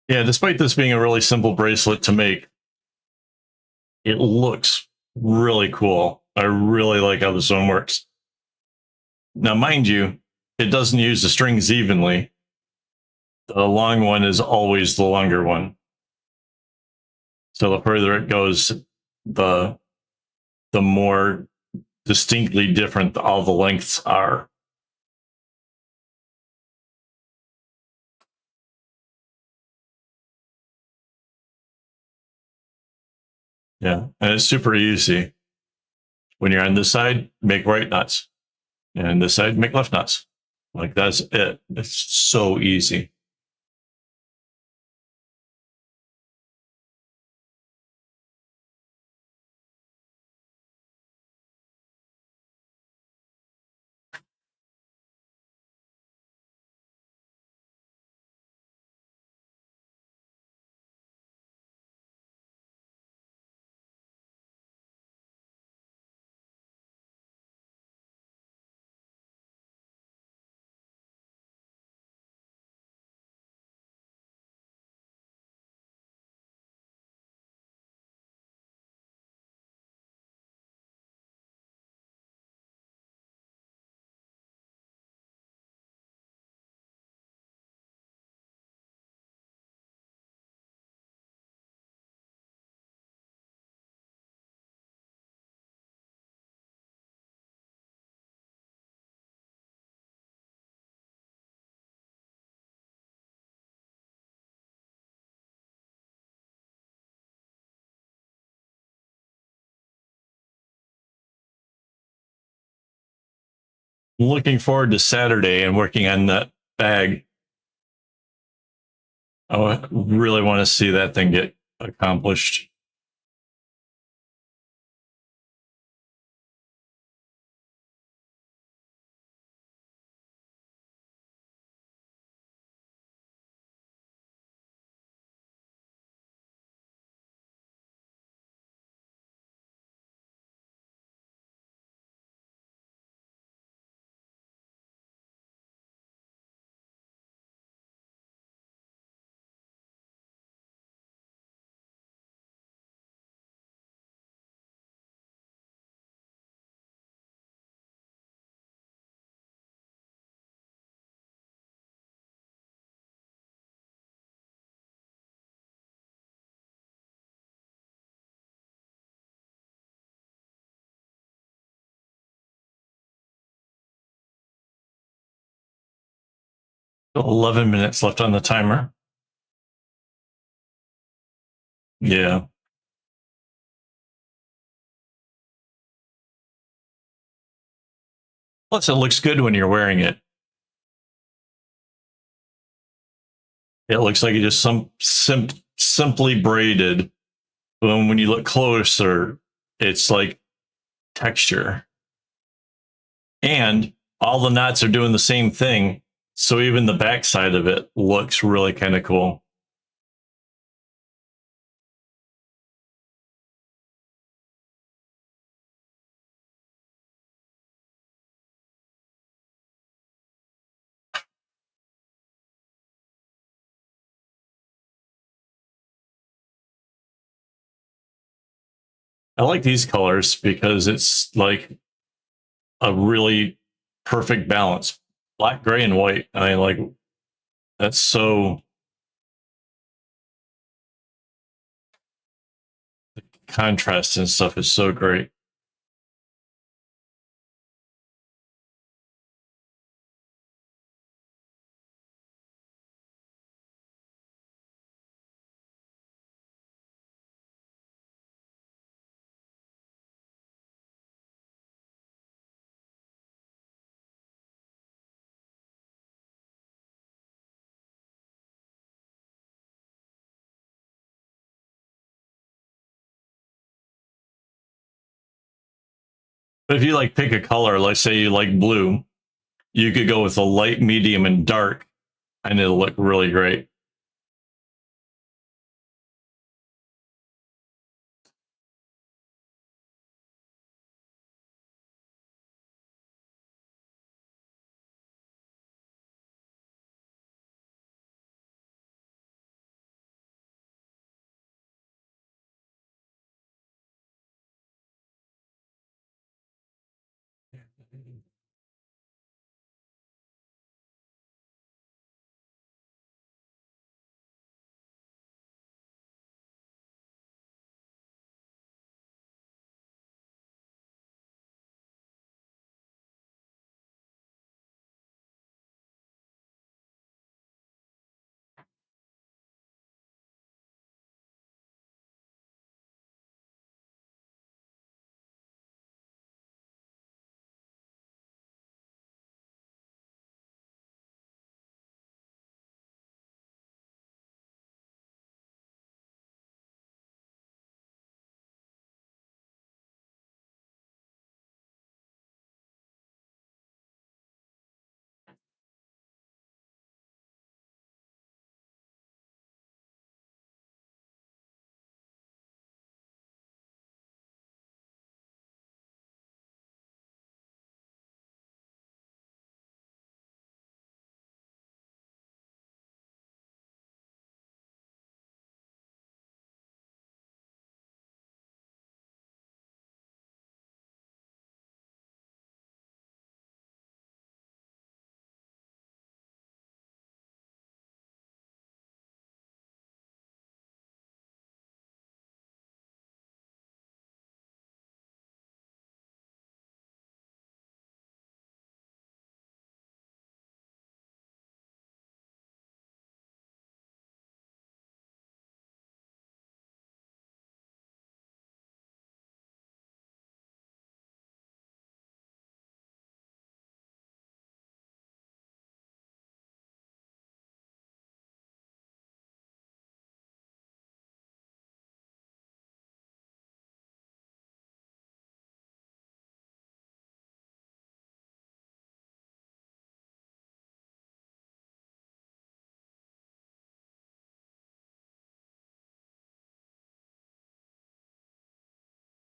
Yeah, despite this being a really simple bracelet to make, it looks really cool. I really like how this one works. Now, mind you, it doesn't use the strings evenly. The long one is always the longer one. So the further it goes, the more distinctly different all the lengths are. Yeah, and it's super easy. When you're on this side, make right knots, and this side, make left knots. Like that's it. It's so easy. Looking forward to Saturday and working on that bag. I really want to see that thing get accomplished. Still 11 minutes left on the timer. Yeah. Plus, it looks good when you're wearing it. It looks like it just simply braided. But when you look closer, it's like texture. And all the knots are doing the same thing. So even the backside of it looks really kind of cool. I like these colors because it's like a really perfect balance. Black, gray, and white. I mean, like that's so contrast and stuff is so great. But if you like pick a color, let's say you like blue, you could go with a light, medium, and dark, and it'll look really great.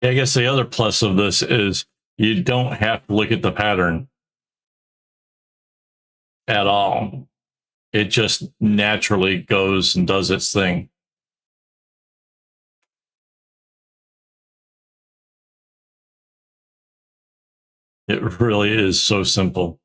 I guess the other plus of this is you don't have to look at the pattern at all. It just naturally goes and does its thing. It really is so simple.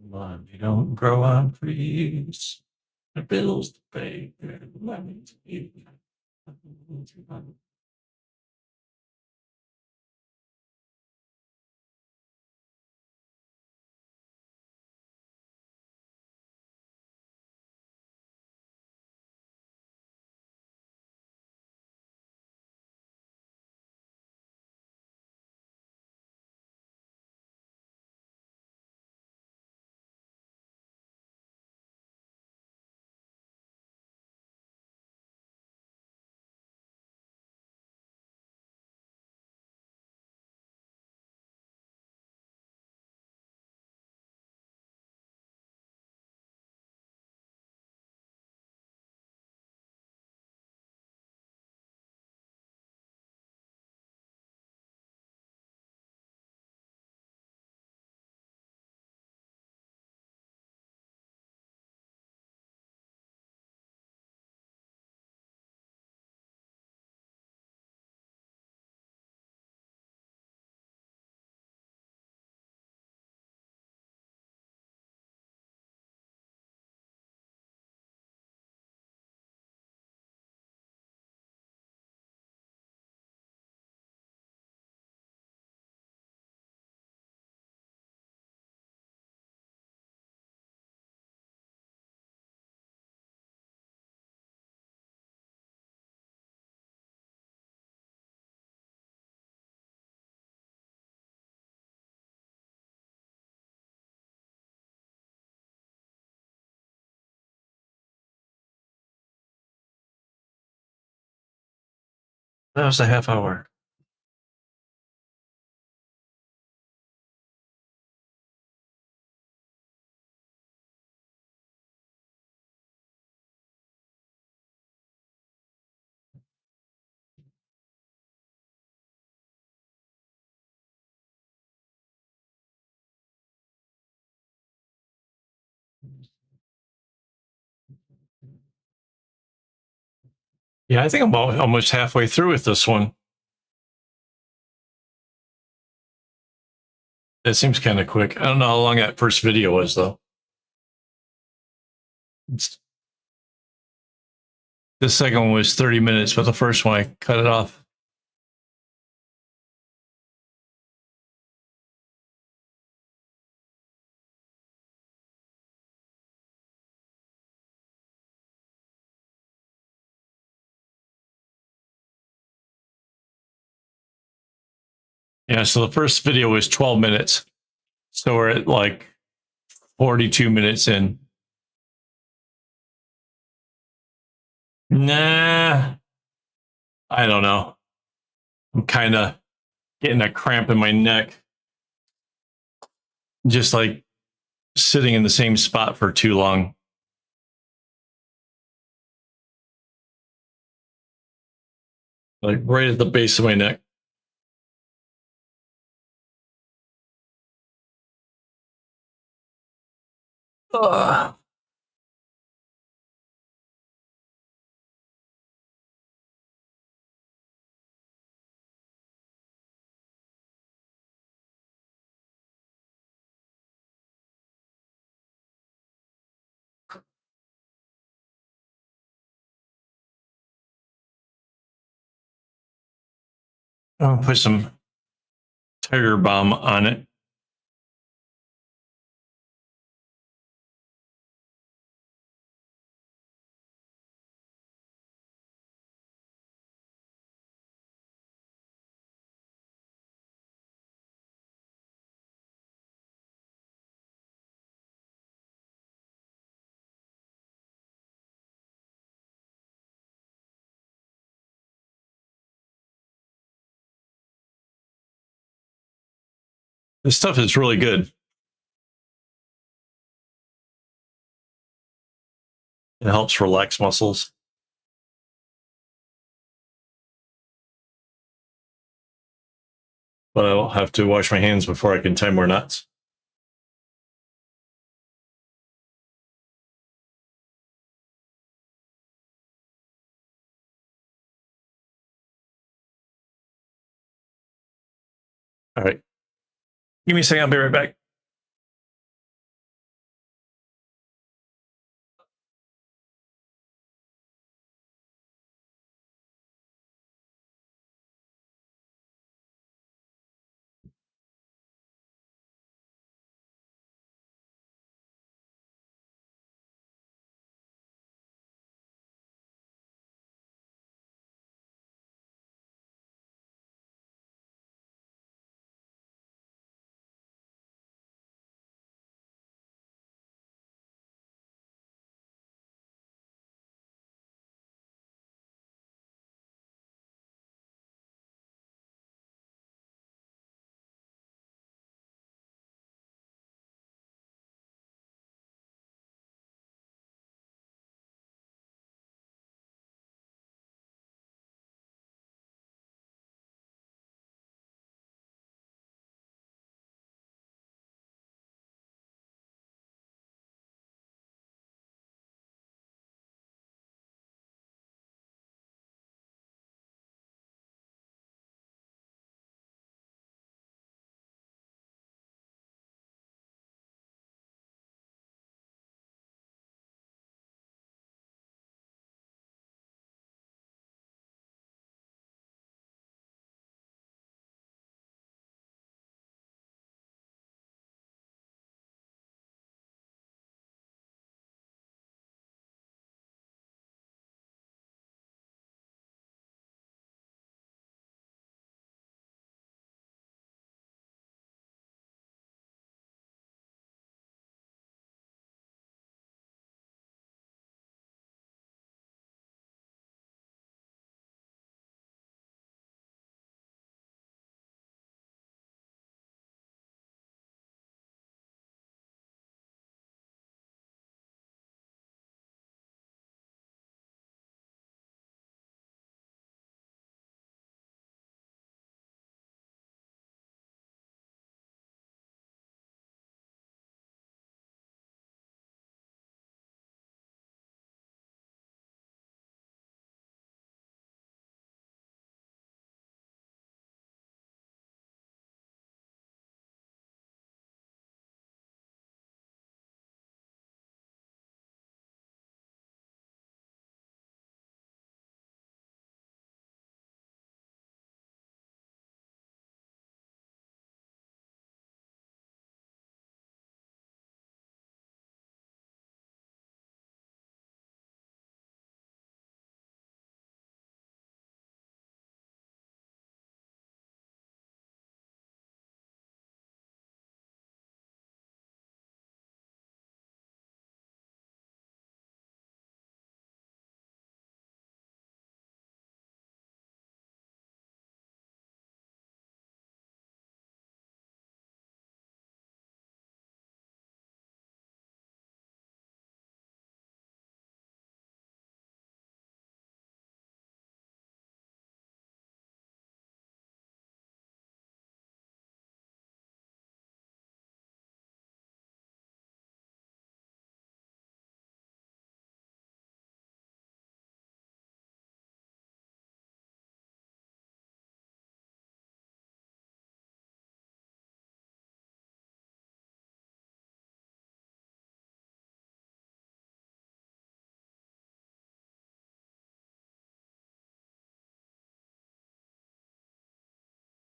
Money don't grow on trees. The bills to pay. Money to eat. That was a half hour. Yeah, I think I'm almost halfway through with this one. That seems kind of quick. I don't know how long that first video was, though. The second one was 30 minutes, but the first one I cut it off. Yeah, so the first video was 12 minutes. So we're at like 42 minutes in. Nah, I don't know. I'm kind of getting a cramp in my neck. Just like sitting in the same spot for too long. Like right at the base of my neck. Ugh. I'll put some Tiger Balm on it. This stuff is really good. It helps relax muscles. But I'll have to wash my hands before I can tie more knots. All right. Give me a second. I'll be right back.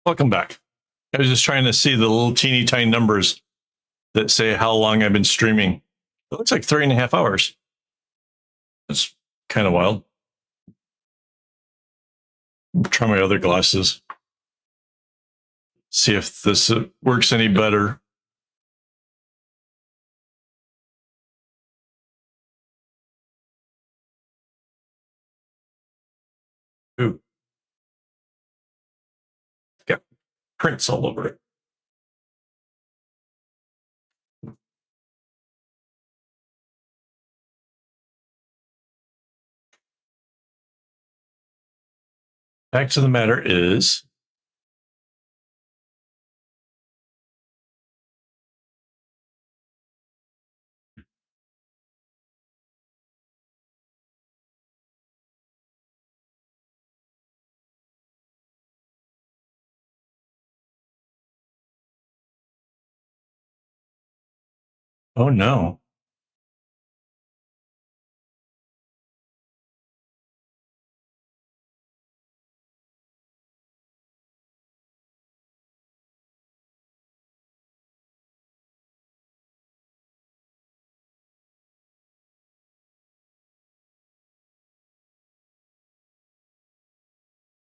Welcome back. I was just trying to see the little teeny tiny numbers that say how long I've been streaming. It looks like 3.5 hours. That's kind of wild. I'll try my other glasses. See if this works any better. Ooh. Got prints all over it. Fact of the matter is, oh no.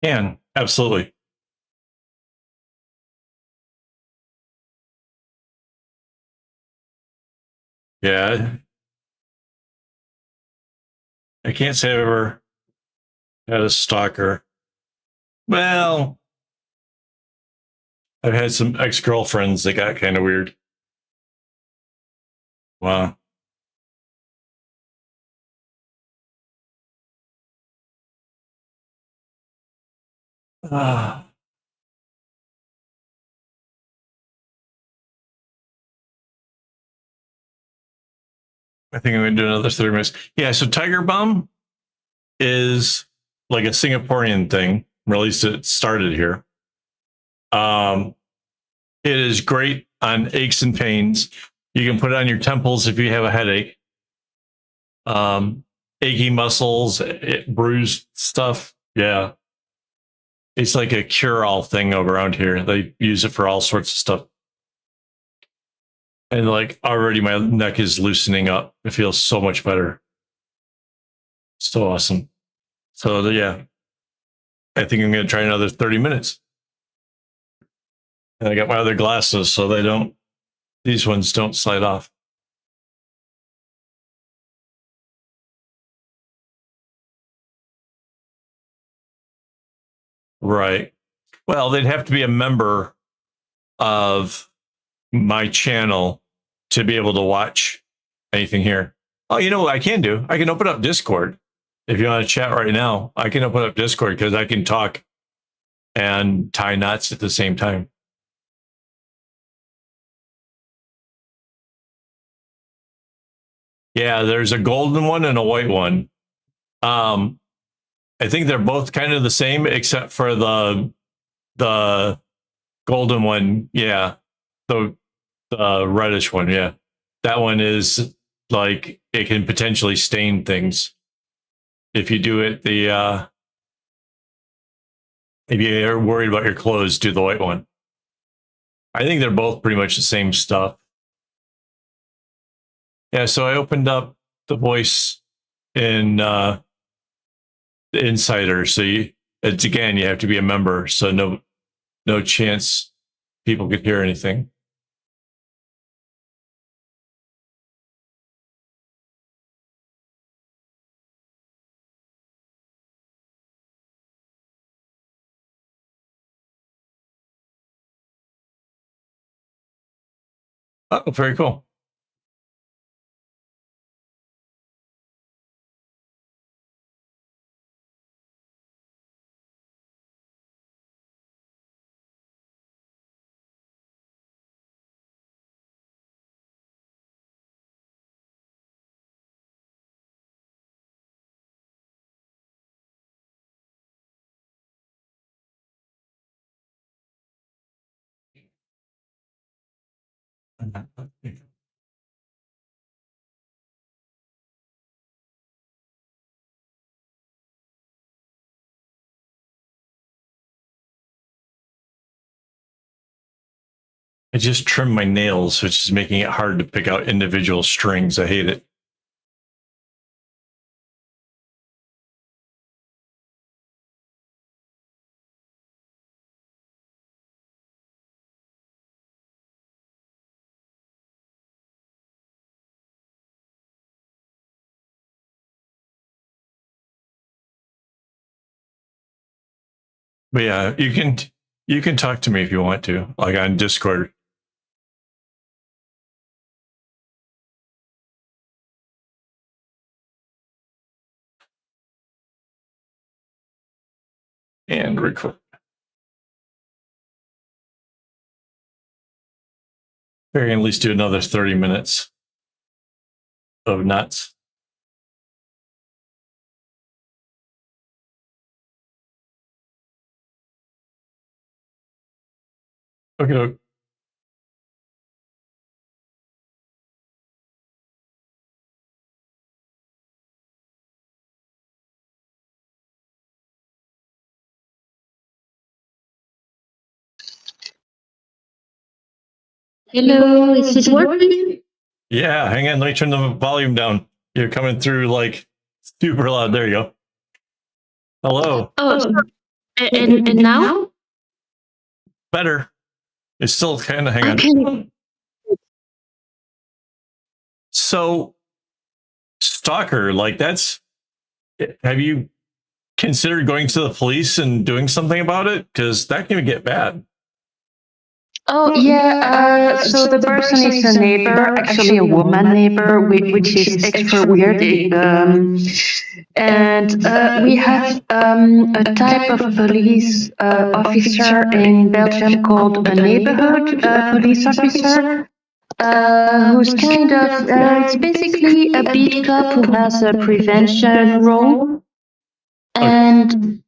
Can, absolutely. Yeah. I can't say I've ever had a stalker. Well, I've had some ex-girlfriends that got kind of weird. Wow. Ah. I think I'm going to do another 30 minutes. Yeah, so Tiger Balm is like a Singaporean thing, or at least it started here. It is great on aches and pains. You can put it on your temples if you have a headache. Achy muscles, bruised stuff. Yeah. It's like a cure-all thing over around here. They use it for all sorts of stuff. And like already my neck is loosening up. It feels so much better. So awesome. So yeah, I think I'm going to try another 30 minutes. And I got my other glasses so these ones don't slide off. Right. Well, they'd have to be a member of my channel to be able to watch anything here. Oh, you know what I can do? I can open up Discord. If you want to chat right now, I can open up Discord because I can talk and tie knots at the same time. Yeah, there's a golden one and a white one. I think they're both kind of the same, except for the golden one. Yeah, the reddish one. Yeah, that one is like it can potentially stain things if you do it. If you're worried about your clothes, do the white one. I think they're both pretty much the same stuff. Yeah, so I opened up the voice in the Insider. So it's again, you have to be a member. So no chance people could hear anything. Oh, very cool. I just trimmed my nails, which is making it hard to pick out individual strings. I hate it. But yeah, you can talk to me if you want to, like on Discord. And record. We're going to at least do another 30 minutes of nuts. Okay. Hello, is it working? Yeah, hang on. Let me turn the volume down. You're coming through like super loud. There you go. Hello. Oh, and now? Better. It's still kind of, hang on. Okay. So, stalker, like have you considered going to the police and doing something about it? Because that can get bad. Oh, yeah. So the person is a neighbor, actually a woman neighbor, which is extra weird. And we have a type of police officer in Belgium called a neighborhood police officer. Who's kind of, it's basically a beat cop who has a prevention role. And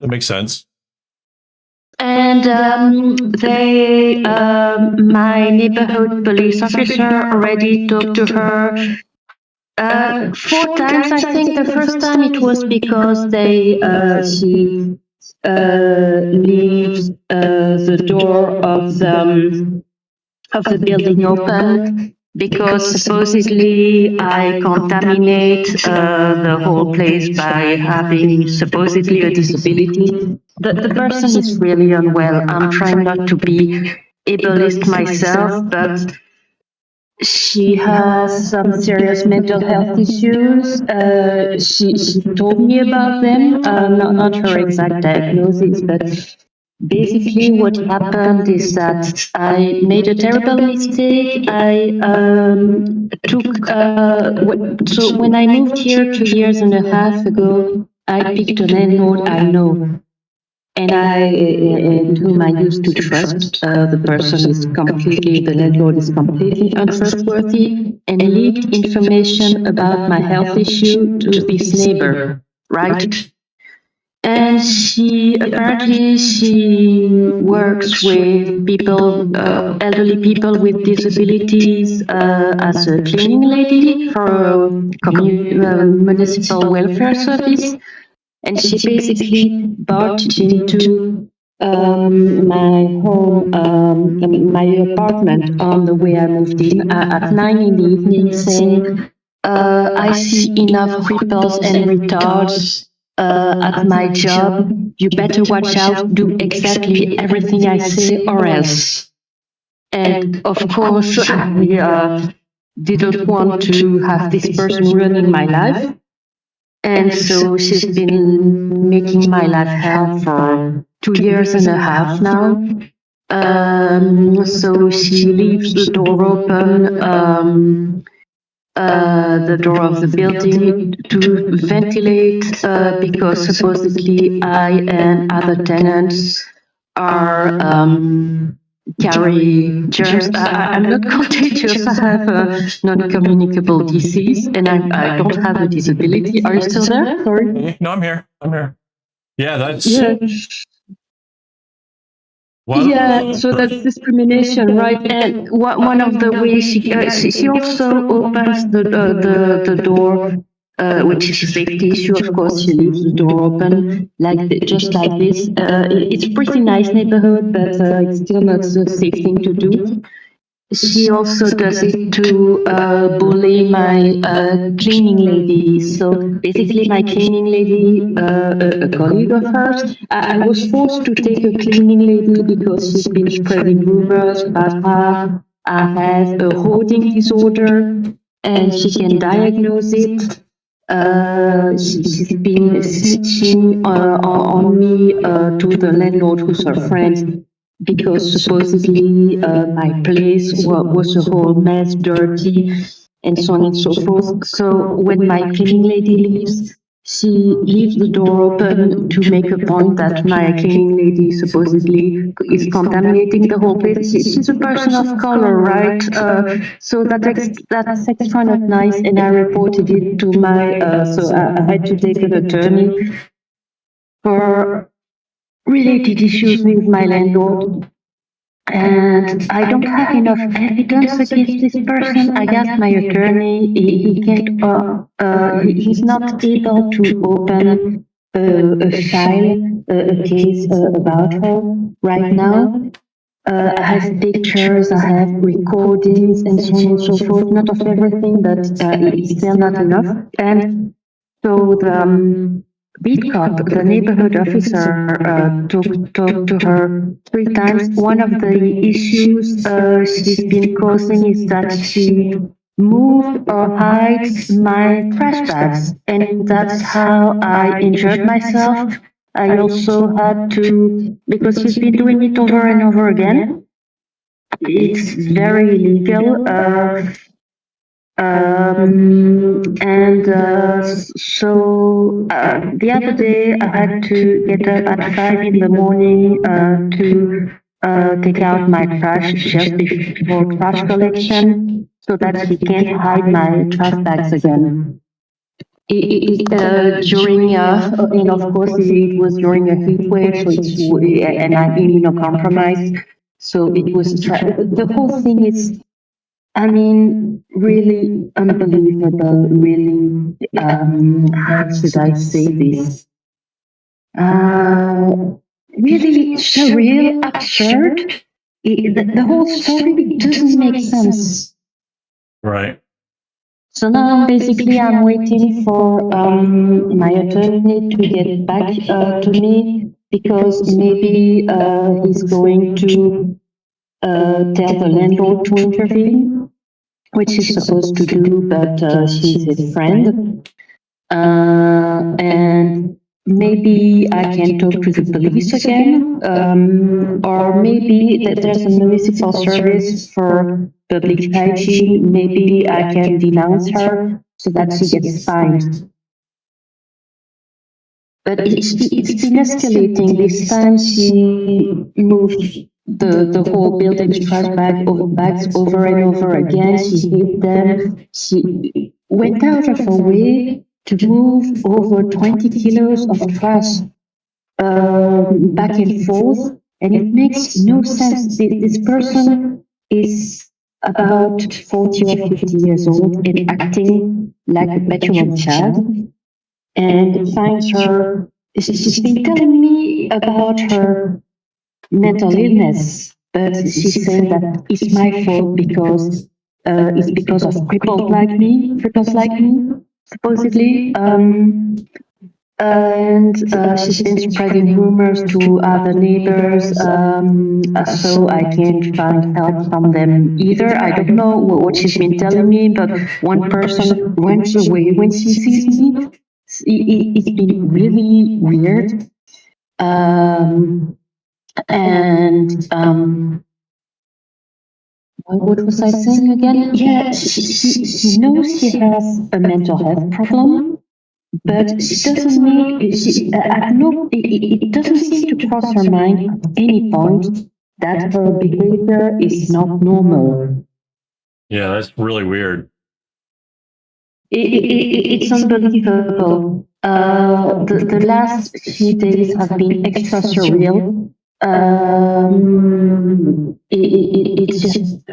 that makes sense. And my neighborhood police officer already talked to her 4 times. I think the first time it was because she leaves the door of the building open because supposedly I contaminate the whole place by having supposedly a disability. The person is really unwell. I'm trying not to be ableist myself, but she has some serious mental health issues. She told me about them, not her exact diagnosis, but basically what happened is that I made a terrible mistake. I took, so when I moved here 2.5 years ago, I picked a landlord I know. And whom I used to trust. The landlord is completely untrustworthy and leaked information about my health issue to this neighbor, right? And she works with people, elderly people with disabilities, as a cleaning lady for a municipal welfare service. And she basically barged into my home, my apartment on the way I moved in at 9 in the evening, saying, I see enough cripples and retards at my job. You better watch out, do exactly everything I say or else. And of course, I didn't want to have this person ruining my life. And so she's been making my life hell for 2.5 years now. So she leaves the door open, the door of the building to ventilate, because supposedly I and other tenants are carry germs. I'm not contagious. I have a non-communicable disease, and I don't have a disability. Are you still there? Sorry. No, I'm here. Yeah, that's. Yeah. Yeah, so that's discrimination, right? And one of the ways she also opens the door which is a safety issue. Of course, she leaves the door open, just like this. It's a pretty nice neighborhood, but it's still not the safe thing to do. She also does it to bully my cleaning lady. So basically, my cleaning lady, a colleague of hers, I was forced to take a cleaning lady because she's been spreading rumors about her. I have a hoarding disorder, and she can diagnose it. She's been snitching on me to the landlord, who's her friend, because supposedly my place was a whole mess, dirty, and so on and so forth. So when my cleaning lady leaves, she leaves the door open to make a point that my cleaning lady supposedly is contaminating the whole place. She's a person of color, right? So that's extra not nice, and I reported it to my. So I had to take an attorney for related issues with my landlord. And I don't have enough evidence against this person. I asked my attorney. He can't. He's not able to open a file, a case about her right now. I have pictures, I have recordings, and so on and so forth. Not of everything, but it's still not enough. And so the beat cop, the neighborhood officer, talked to her 3 times. One of the issues she's been causing is that she moved or hides my trash bags, and that's how I injured myself. I also had to, because she's been doing it over and over again. It's very illegal. And so the other day I had to get up at 5 in the morning to take out my trash just before trash collection, so that she can't hide my trash bags again. During, and of course, it was during a heat wave, so and I'm immunocompromised, so it was the whole thing is, I mean, really unbelievable, really, how should I say this? Really surreal, absurd. The whole story doesn't make sense. Right. So now basically I'm waiting for my attorney to get back to me, because maybe he's going to tell the landlord to intervene, which he's supposed to do, but she's his friend. And maybe I can talk to the police again, or maybe that there's a municipal service for public hygiene. Maybe I can denounce her so that she gets fined. But it's been escalating. This time she moved the whole building's bags over and over again. She hid them. She went out of her way to move over 20 kilos of trash back and forth. And it makes no sense. This person is about 40 or 50 years old and acting like a petulant child, and finds her. She's been telling me about her mental illness, but she's saying that it's my fault because it's because of cripples like me, supposedly. And she's been spreading rumors to other neighbors, so I can't find help from them either. I don't know what she's been telling me, but one person runs away when she sees me. It's been really weird. And what was I saying again? Yeah, she knows she has a mental health problem, but she doesn't make. It doesn't seem to cross her mind at any point that her behavior is not normal. Yeah, that's really weird. It's unbelievable. The last few days have been extra surreal. It's just,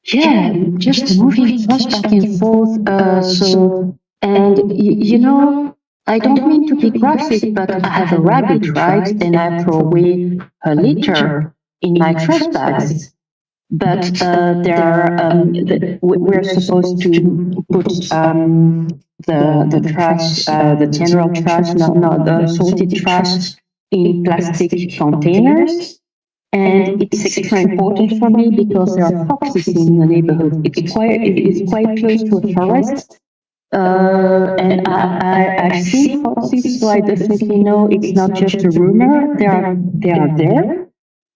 yeah, just moving flash back and forth. So And you know, I don't mean to be graphic, but I have a rabbit, right? And I throw away her litter in my trash bags. But we're supposed to put the trash, the general trash, not the sorted trash, in plastic containers. And it's extra important for me because there are foxes in the neighborhood. It's quite close to a forest, and I've seen foxes, so I definitely know it's not just a rumor. They are there.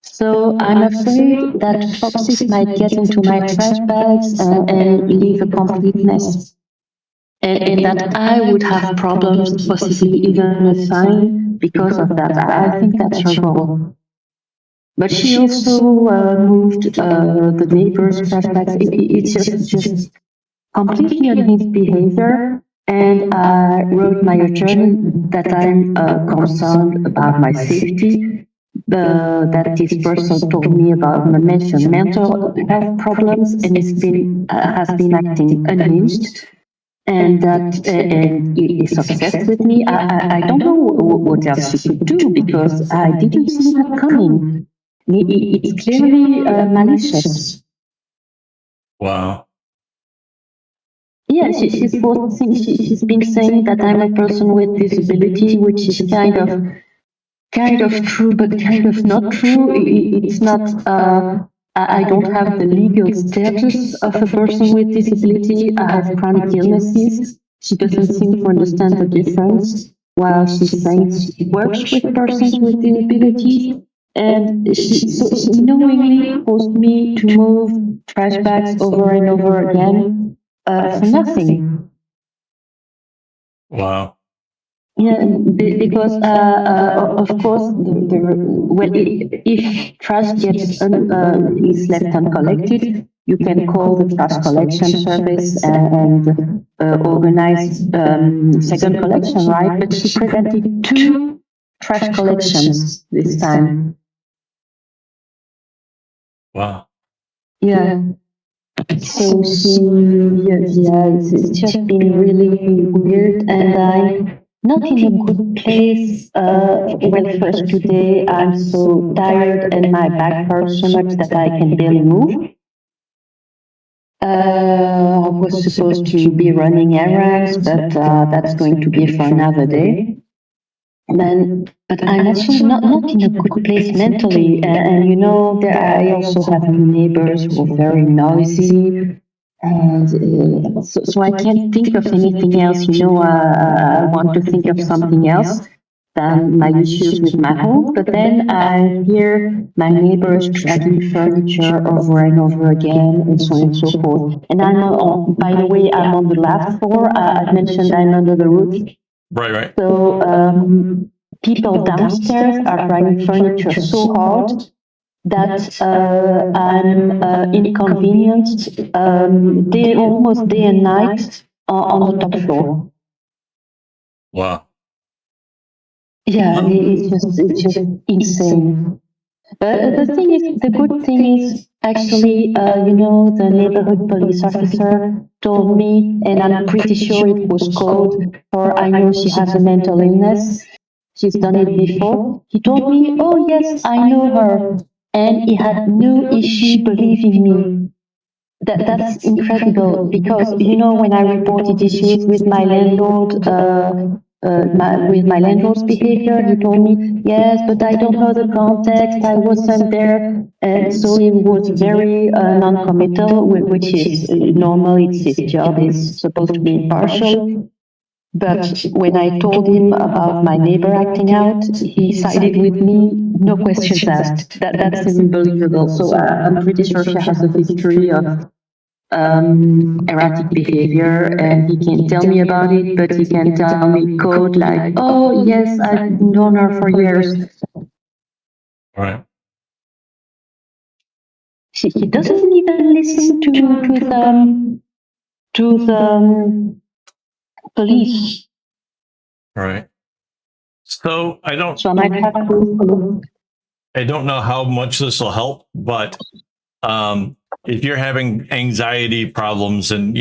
So I'm afraid that foxes might get into my trash bags and leave a complete mess, and that I would have problems, possibly even a fine because of that. I think that's her goal. But she also moved the neighbor's trash bags. It's just completely against behavior. And I wrote my attorney that I'm concerned about my safety. That this person told me about mentioned mental health problems and has been acting unhinged, and that and is obsessed with me. I don't know what else she could do because I didn't see that coming. It's clearly malicious. Wow. Yeah, she's been saying that I'm a person with disability, which is kind of true, but kind of not true. It's not. I don't have the legal status of a person with disability. I have chronic illnesses. She doesn't seem to understand the difference. While she's saying she works with persons with disabilities, and she knowingly forced me to move trash bags over and over again for nothing. Wow. Yeah, because of course, if trash is left uncollected, you can call the trash collection service and organize second collection, right? But she prevented two trash collections this time. Wow. Yeah. So it's just been really weird, and I'm not in a good place. Well, first today I'm so tired and my back hurts so much that I can barely move. I was supposed to be running errands, but that's going to be for another day. But I'm also not in a good place mentally, and you know, I also have new neighbors who are very noisy, and so I can't think of anything else. You know, I want to think of something else than my issues with my home. But then I hear my neighbors dragging furniture over and over again, and so on and so forth. And by the way, I'm on the last floor. I've mentioned I'm under the roof. Right, right. So people downstairs are dragging furniture so hard that I'm inconvenienced almost day and night on the top floor. Wow. Yeah, it's just insane. The good thing is actually, the neighborhood police officer told me, and I'm pretty sure it was called, or I know she has a mental illness. She's done it before. He told me, oh yes, I know her. And he had no issue believing me. That's incredible because, when I reported issues with my landlord, with my landlord's behavior, he told me, yes, but I don't know the context, I wasn't there. And so he was very non-committal, which is normal, it's his job, he's supposed to be impartial. But when I told him about my neighbor acting out, he sided with me, no questions asked. That's unbelievable. So I'm pretty sure she has a history of erratic behavior, and he can tell me about it, but he can tell me code like, oh, yes, I've known her for years. Right. He doesn't even listen to the police. Right. So So I might have to. I don't know how much this will help, but if you're having anxiety problems and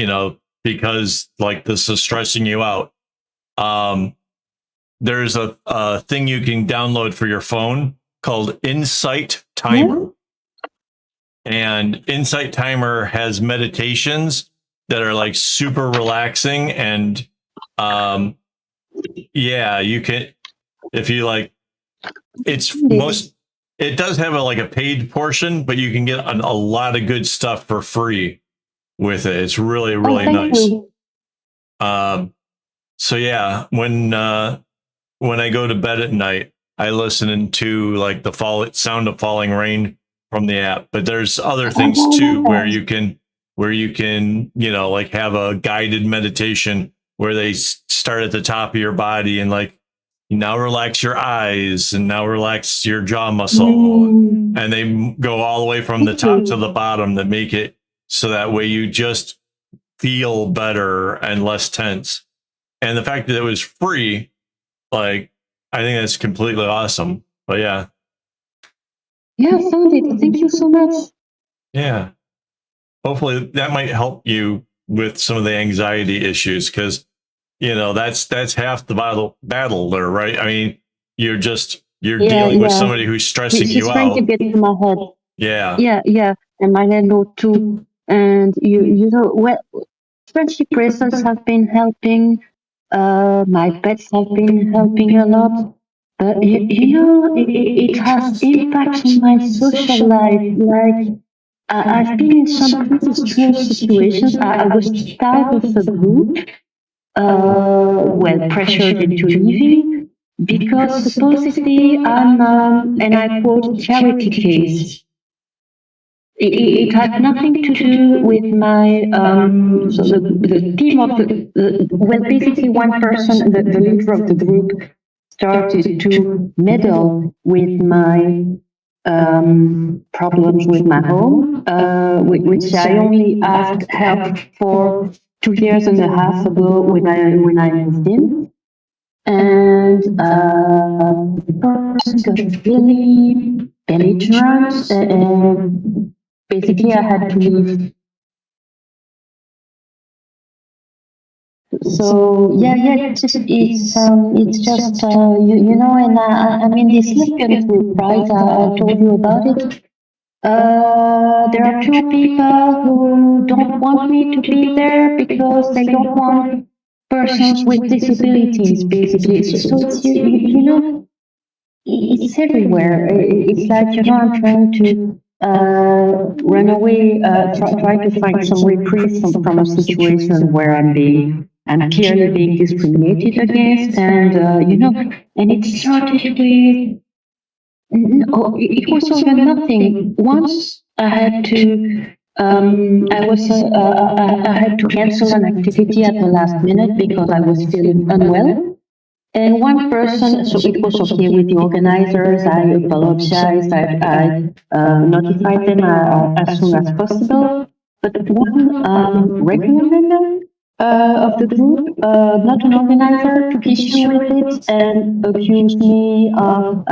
because like this is stressing you out. There's a thing you can download for your phone called Insight Timer. And Insight Timer has meditations that are like super relaxing. And yeah, you can, if you like, it does have a paid portion, but you can get a lot of good stuff for free with it. It's really, really nice. So yeah, when I go to bed at night, I listen to like the sound of falling rain from the app. But there's other things too where you can like have a guided meditation where they start at the top of your body and like now relax your eyes and now relax your jaw muscle, and they go all the way from the top to the bottom to make it so that way you just feel better and less tense. And the fact that it was free, like, I think that's completely awesome. But yeah. Yeah, I found it. Thank you so much. Yeah. Hopefully that might help you with some of the anxiety issues, because that's half the battle there, right? I mean, you're dealing with somebody who's stressing you out. She's trying to get to my head. Yeah. Yeah. And my landlord too. And friendship bracelets have been helping. My pets have been helping a lot. But it has impact on my social life. Like I've been in some pretty strange situations. I was part of a group, pressured into leaving because supposedly I'm, and I quote, charity case. It had nothing to do with my, so the team of basically one person, the leader of the group, started to meddle with my problems with my home, which I only asked help for 2 years and a half ago when I moved in. And the person got really belligerent, and basically I had to leave. So it's just and I mean this lesbian group, right? I told you about it. There are two people who don't want me to be there because they don't want persons with disabilities, basically. So it's it's everywhere. It's like I'm trying to run away, try to find some reprieve from a situation where I'm clearly being discriminated against, and and it started with. No, it was over nothing. Once I had to, I had to cancel an activity at the last minute because I was feeling unwell. And one person, so it was okay with the organizers. I apologized. I notified them as soon as possible. But one regular member of the group, not an organizer, took issue with it and accused me of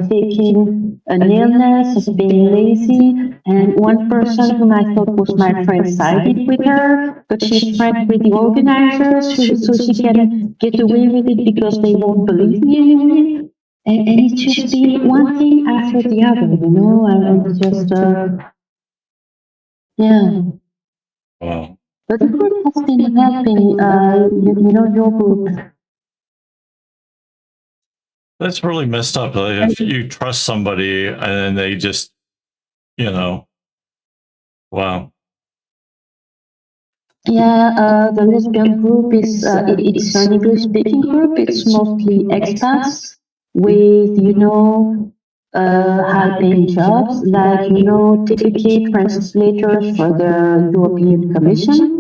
faking an illness, of being lazy. And one person whom I thought was my friend sided with her, but she's friends with the organizers, so she can get away with it because they won't believe me anymore. And it's just been one thing after the other, and just, yeah. Wow. But the group has been helping, your group. That's really messed up. Like, if you trust somebody and then they just, wow. Yeah, the lesbian group it's an English-speaking group. It's mostly expats with, high-paying jobs, like, typically translators for the European Commission.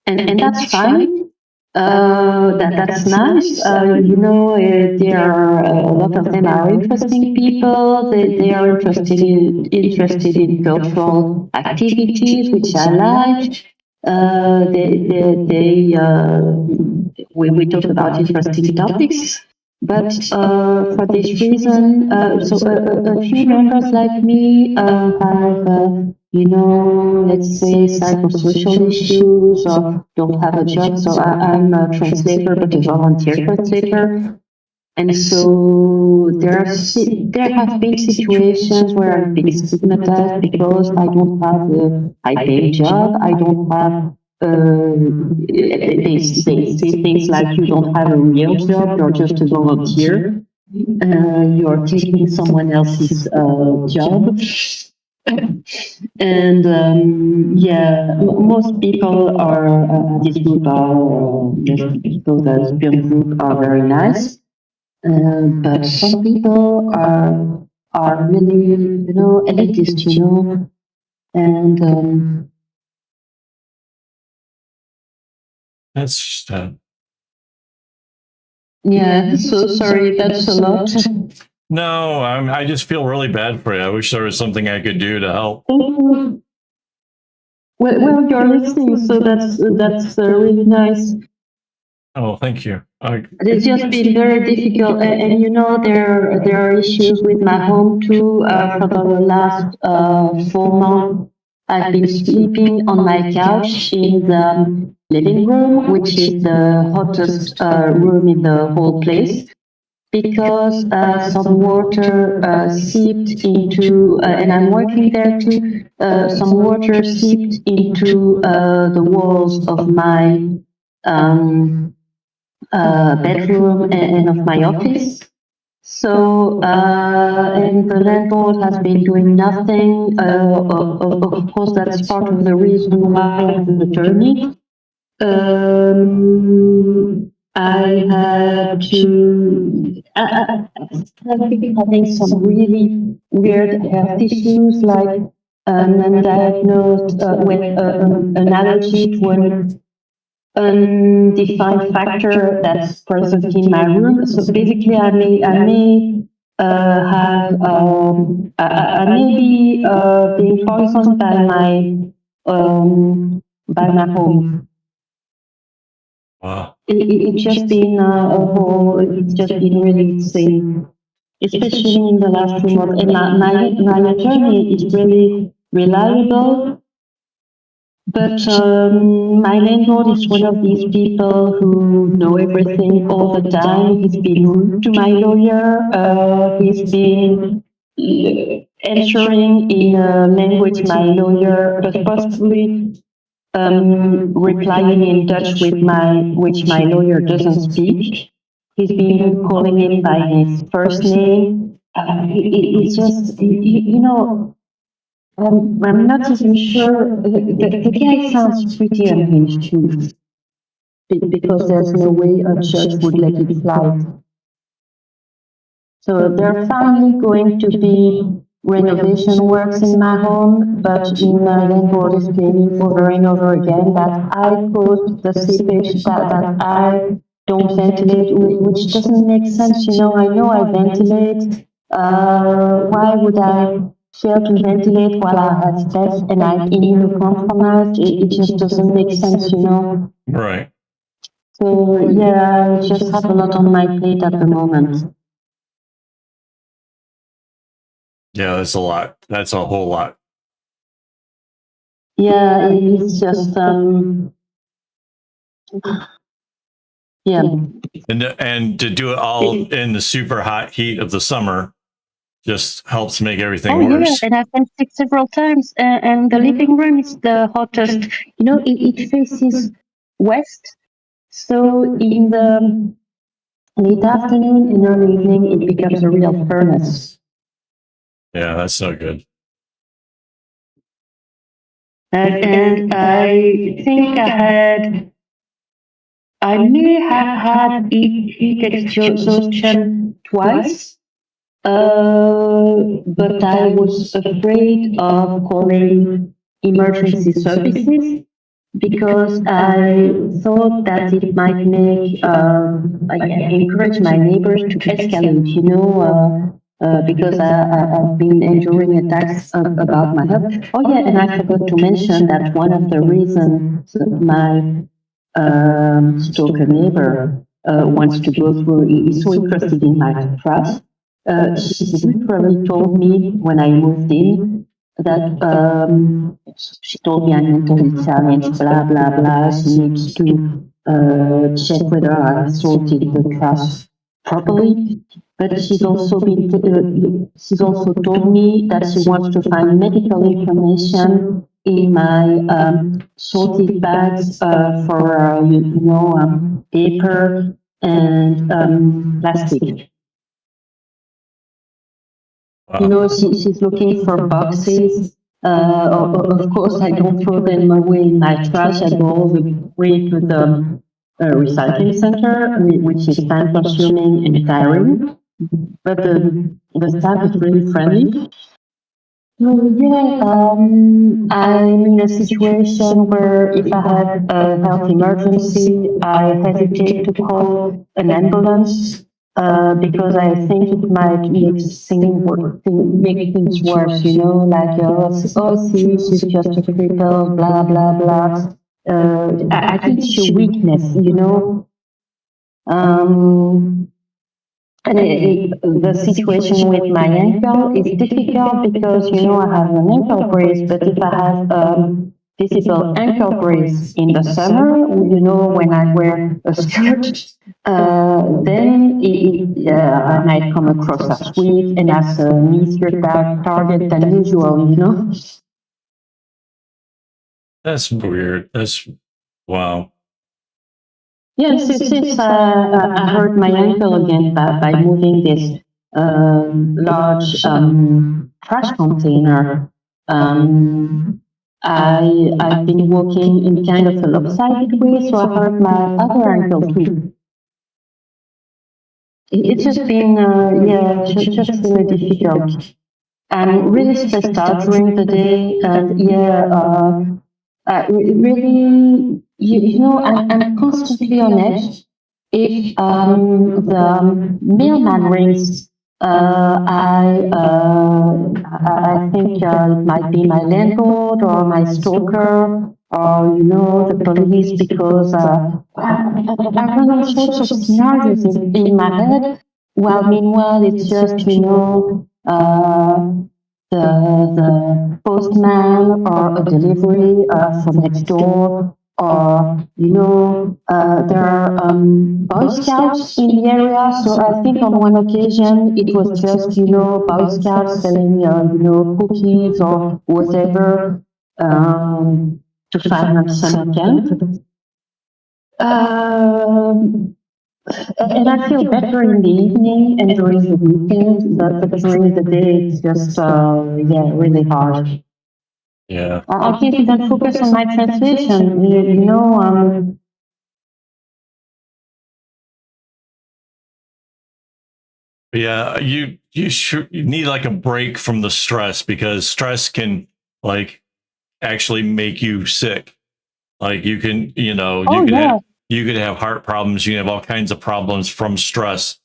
And that's fine. That's nice. There are a lot of them are interesting people. They are interested in cultural activities, which I like. We talk about interesting topics. But for this reason, a few members like me have, let's say psychosocial issues or don't have a job. So I'm a translator, but a volunteer translator. And so there have been situations where I've been stigmatized because I don't have a high-paying job. I don't have. They say things like you don't have a real job. You're just a volunteer. You're taking someone else's job. And most people are this group are most people that film group are very nice. But some people are really, elitist, and That's yeah. So sorry, that's a lot. no. I just feel really bad for you. I wish there was something I could do to help. Well, you're listening, so that's really nice. Oh, thank you. It's just been very difficult, and there are issues with my home too. For the last 4 months, I've been sleeping on my couch in the living room, which is the hottest room in the whole place, because some water seeped into, and I'm working there too. Some water seeped into the walls of my. Bedroom and of my office. So, and the landlord has been doing nothing. Of course, that's part of the reason why I have the journey. I had to. I've been having some really weird health issues, like undiagnosed with an allergy to an undefined factor that's present in my room. So basically, I may be being poisoned by my home. Wow. It's just been it's just been really insane, especially in the last 2 months. And my attorney is really reliable. But my landlord is one of these people who know everything all the time. He's been rude to my lawyer. He's been answering in a language my lawyer, but possibly replying in Dutch which my lawyer doesn't speak. He's been calling him by his first name. It's just, I'm not even sure. The guy sounds pretty unhinged too, because there's no way a judge would let it slide. So there are finally going to be renovation works in my home, but my landlord is claiming over and over again that I caused the seepage, that I don't ventilate, which doesn't make sense. I know I ventilate. Why would I fail to ventilate while I have stress and I'm immunocompromised? It just doesn't make sense. Right. So yeah, I just have a lot on my plate at the moment. Yeah, that's a lot. That's a whole lot. Yeah, it's just yeah. And to do it all in the super hot heat of the summer just helps make everything worse. Yeah, and I've been sick several times, and the living room is the hottest. It faces west, so in the late afternoon and early evening, it becomes a real furnace. Yeah, that's no good. And I think I may have had heat exhaustion twice, but I was afraid of calling emergency services because I thought that it might encourage my neighbors to escalate, because I've been enduring attacks about my health. Oh yeah, and I forgot to mention that one of the reasons my stalker neighbor wants to go through. He's so interested in my trust. She literally told me when I moved in that she told me I'm mentally challenged, blah blah blah. She needs to check whether I sorted the trash properly. But she's also told me that she wants to find medical information in my sorted bags for paper and plastic. She's looking for boxes. Of course, I don't throw them away in my trash. I go all the way to the recycling center, which is time consuming and tiring. But the staff is really friendly. So yeah, I'm in a situation where if I have a health emergency, I hesitate to call an ambulance because I think it might make things worse. Like see, she's just a cripple, blah blah blah. I think it's a weakness. And the situation with my ankle is difficult because, I have an ankle brace, but if I have visible ankle brace in the summer, when I wear a skirt, then I might come across as weak and as an easier target than usual. That's weird. Wow. Yeah, since I hurt my ankle again by moving this large trash container, I've been walking in kind of a lopsided way, so I hurt my other ankle too. It's just been, just really difficult. I'm really stressed out during the day, and really, I'm constantly on edge. If the mailman rings, I think it might be my landlord or my stalker or the police because I run all sorts of scenarios in my head. While meanwhile, it's just the postman or a delivery from next door, or there are Boy Scouts in the area. So I think on one occasion it was just Boy Scouts selling cookies or whatever to finance summer camp. And I feel better in the evening and during the weekend, but during the day it's just really hard. Yeah. I can't even focus on my translation. Yeah, you need like a break from the stress, because stress can like actually make you sick. Like you can, you could have heart problems, you can have all kinds of problems from stress.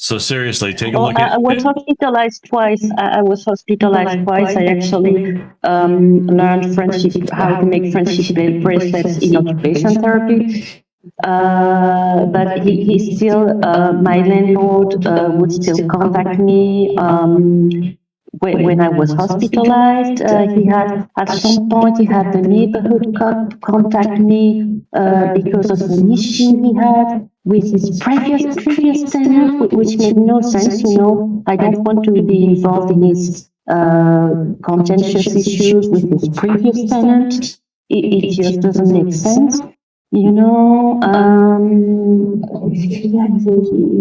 So seriously, take a look at I was hospitalized twice. I was hospitalized twice. I actually learned how to make friendship bracelets in occupation therapy. But he still, my landlord would still contact me when I was hospitalized. He had, at some point, he had the neighborhood contact me because of an issue he had with his previous tenant, which made no sense. I don't want to be involved in his contentious issues with his previous tenant. It just doesn't make sense.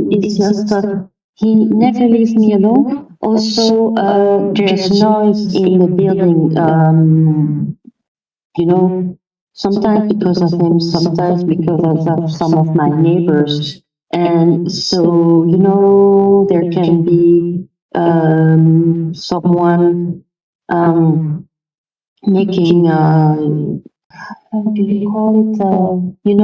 It's just he never leaves me alone. Also, there's noise in the building. Sometimes because of him, sometimes because of some of my neighbors, and so there can be someone making. How do you call it?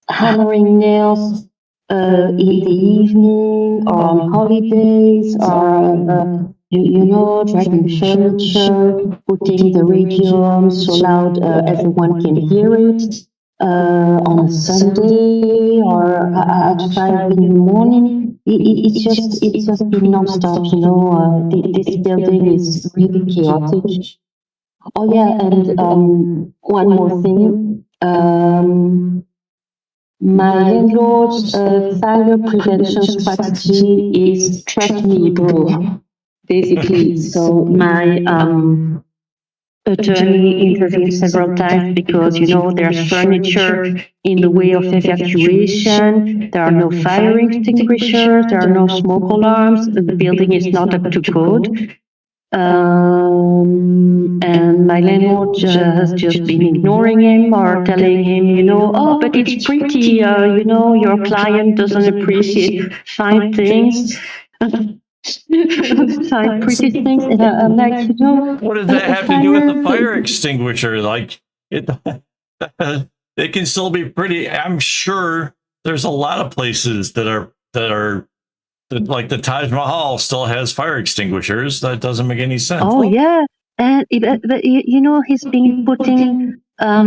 Hammering nails in the evening or on holidays, or dragging furniture, putting the radio on so loud everyone can hear it. on a Sunday or at 5 in the morning. It's just been nonstop. This building is really chaotic. Oh yeah, and one more thing. My landlord's fire prevention strategy is trust me, bro. Basically, so my attorney intervened several times because there's furniture in the way of evacuation. There are no fire extinguishers. There are no smoke alarms. The building is not up to code. And my landlord has just been ignoring him or telling him, oh, but it's pretty, your client doesn't appreciate fine things. Fine, pretty things. And I'm like, What does that have to do with the fire extinguisher? Like it, it can still be pretty. I'm sure there's a lot of places that like the Taj Mahal still has fire extinguishers. That doesn't make any sense. Oh yeah, and he's been putting up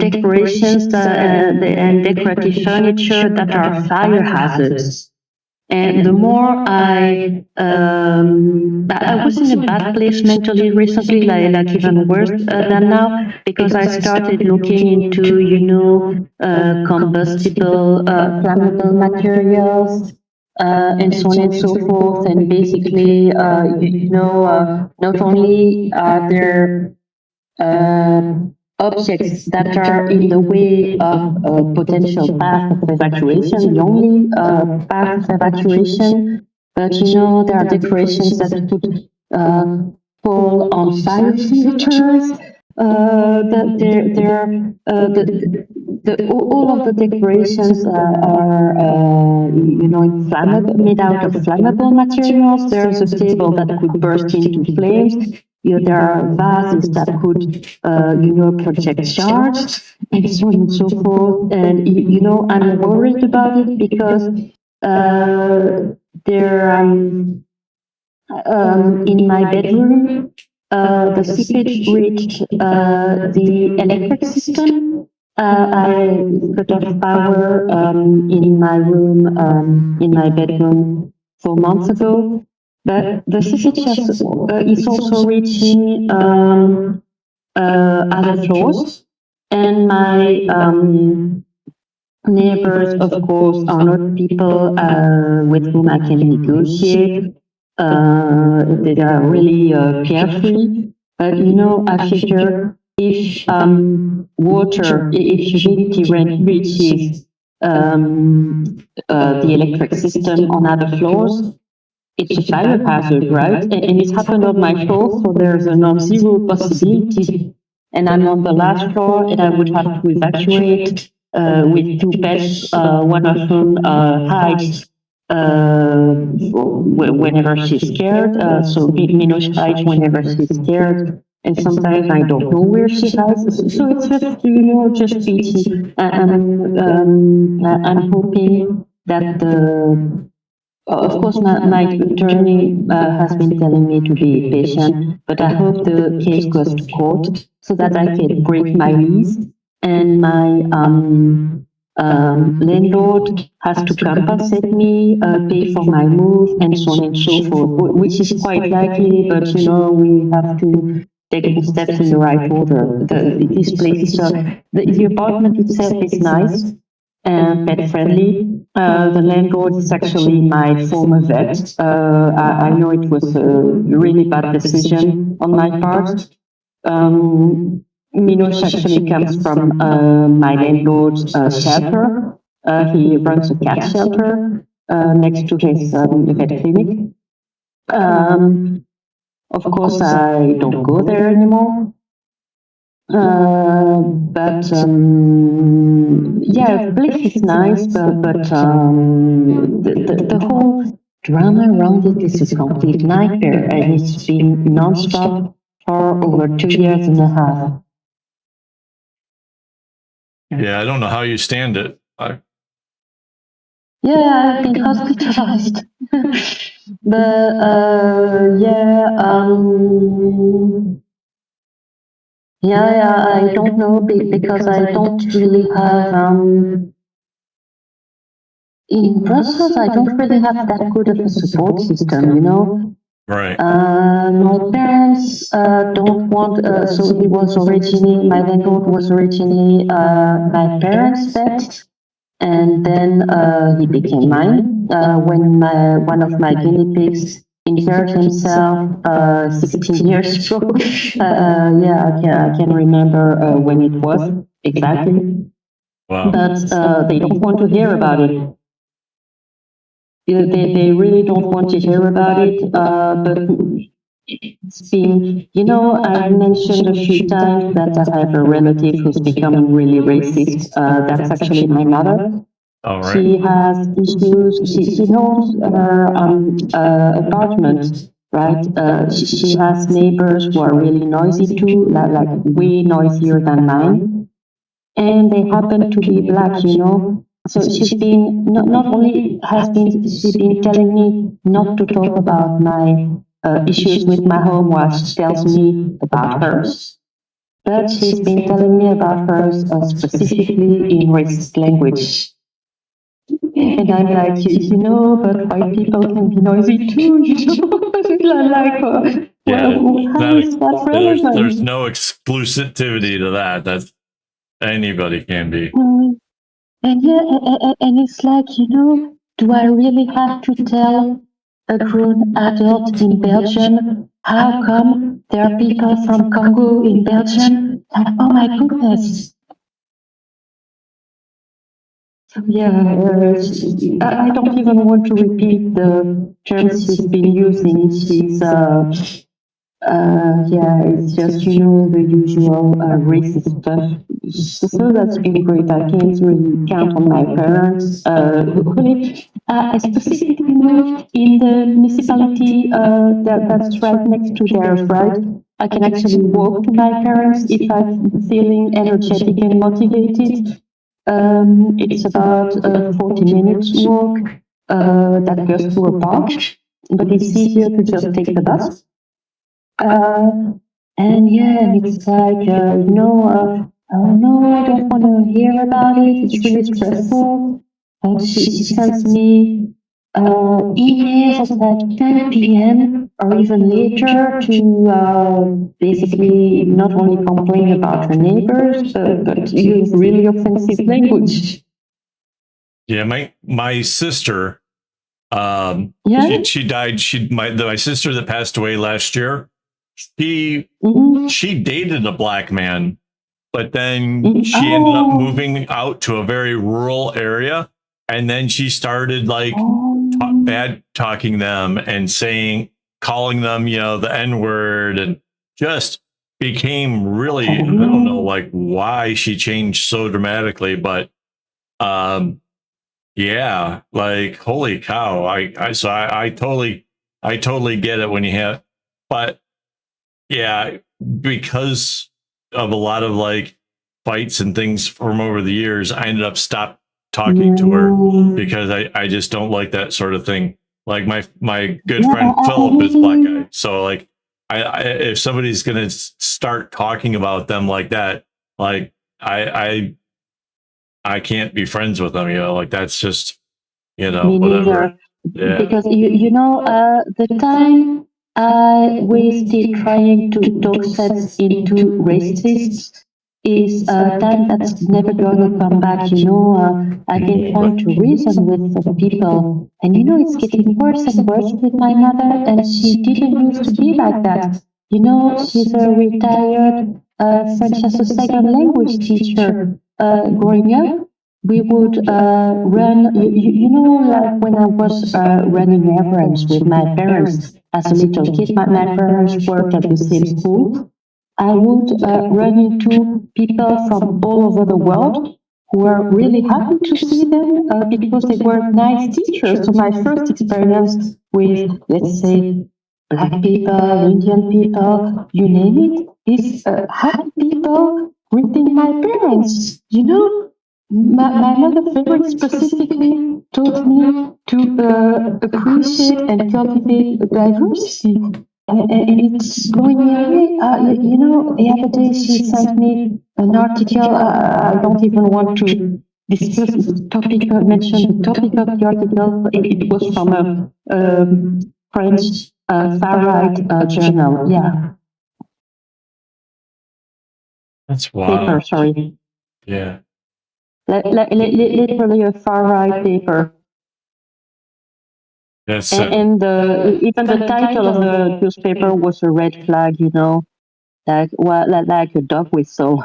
decorations and decorative furniture that are fire hazards. And the more I was in a bad place mentally recently, like even worse than now, because I started looking into, combustible, flammable materials, and so on and so forth. And basically, not only are there objects that are in the way of a potential path of evacuation, the only path of evacuation, but there are decorations that could fall on fire extinguishers. All of the decorations are, inflammable, made out of flammable materials. There's a table that could burst into flames. There are vases that could, project shards, and so on and so forth. And, I'm worried about it because there, in my bedroom, the seepage reached the electric system. I cut off power in my room, in my bedroom 4 months ago. But the seepage is also reaching other floors, and my neighbors, of course, are not people with whom I can negotiate. They are really carefree. But I figure if if humidity reaches the electric system on other floors, it's a fire hazard, right? And it happened on my floor, so there's a non-zero possibility. And I'm on the last floor, and I would have to evacuate with two pets, one of whom hides whenever she's scared. So Minnosh hides whenever she's scared, and sometimes I don't know where she hides. So it's just just pity. I'm hoping that of course, my attorney has been telling me to be patient, but I hope the case goes to court so that I can break my lease and my landlord has to compensate me, pay for my move, and so on and so forth, which is quite likely, but we have to take the steps in the right order. This place is the apartment itself is nice and pet friendly. The landlord is actually my former vet. I know it was a really bad decision on my part. Minos actually comes from my landlord's shelter. He runs a cat shelter next to his vet clinic. Of course, I don't go there anymore. But yeah, the place is nice, but the whole drama around it is a complete nightmare, and it's been non-stop for over 2 years and a half. Yeah, I don't know how you stand it. Yeah, I've been hospitalized. But yeah, Yeah, I don't know because I don't really have in Brussels. I don't really have that good of a support system, you know. Right. My parents don't want. So he was originally my landlord was originally my parents' pet, and then he became mine when one of my guinea pigs injured himself 16 years ago. Yeah, I can remember when it was exactly, Wow. but they don't want to hear about it. They really don't want to hear about it, but it's been, you know, I've mentioned a few times that I have a relative who's becoming really racist. That's actually my mother. All right. She has issues. She owns her apartment, right? She has neighbors who are really noisy too, like way noisier than mine, and they happen to be black, you know. So she's been not only has been she been telling me not to talk about my issues with my home while she tells me about hers, but she's been telling me about hers specifically in racist language. And I'm like, you know, but white people can be noisy too, you know? Like, Yeah. well, how is that There's relevant? no exclusivity to that. That's anybody can be. And yeah, and it's like, you know, do I really have to tell a grown adult in Belgium how come there are people from Congo in Belgium? Like, oh my goodness. Yeah, I don't even want to repeat the terms she's been using. She's yeah, it's just, you know, the usual racist stuff. So that's been great. I can't really count on my parents. Really, I specifically moved in the municipality that's right next to theirs, right? I can actually walk to my parents if I'm feeling energetic and motivated. It's about a 40 minutes walk that goes through a park, but it's easier to just take the bus. Uh, and yeah, and it's like, you know, oh no, I don't want to hear about it. It's really stressful. But she sends me emails at like 10 p.m. or even later to basically not only complain about her neighbors, but use really offensive language. Yeah, my sister, Yeah. she died. My sister that passed away last year. She dated a black man, but then she ended up moving out to a very rural area, and then she started like bad talking them and calling them, you know, the N word, and just became really, I don't know, like why she changed so dramatically, but um yeah, like holy cow. I totally get it when you have, but yeah, because of a lot of like fights and things from over the years, I ended up stop talking to her because I just don't like that sort of thing. Like my good friend Philip is black guy, so like if somebody's gonna start talking about them like that, like I can't be friends with them. You know, like that's just, you know, Me whatever. neither. Yeah. Because you know, the time I wasted trying to talk sense into racists is time that's never gonna come back. You know, I've been trying to reason with the people, and you know, it's getting worse and worse with my mother, and she didn't used to be like that. You know, she's a retired French as a second language teacher. Growing up, we would run, you know, like when I was running errands with my parents as a little kid, my parents worked at the same school. I would run into people from all over the world who were really happy to see them because they were nice teachers. So my first experience with, let's say, black people, Indian people, you name it, is happy people greeting my parents. You know, my mother very specifically taught me to appreciate and cultivate diversity. and it's blowing me away. The other day she sent me an article. I don't even want to discuss the topic, mention the topic of the article. It was from a French far-right journal. Yeah, That's paper. wild. Sorry, Yeah. literally a far-right paper. That's And even the title of the newspaper was a red flag. Like a dog whistle.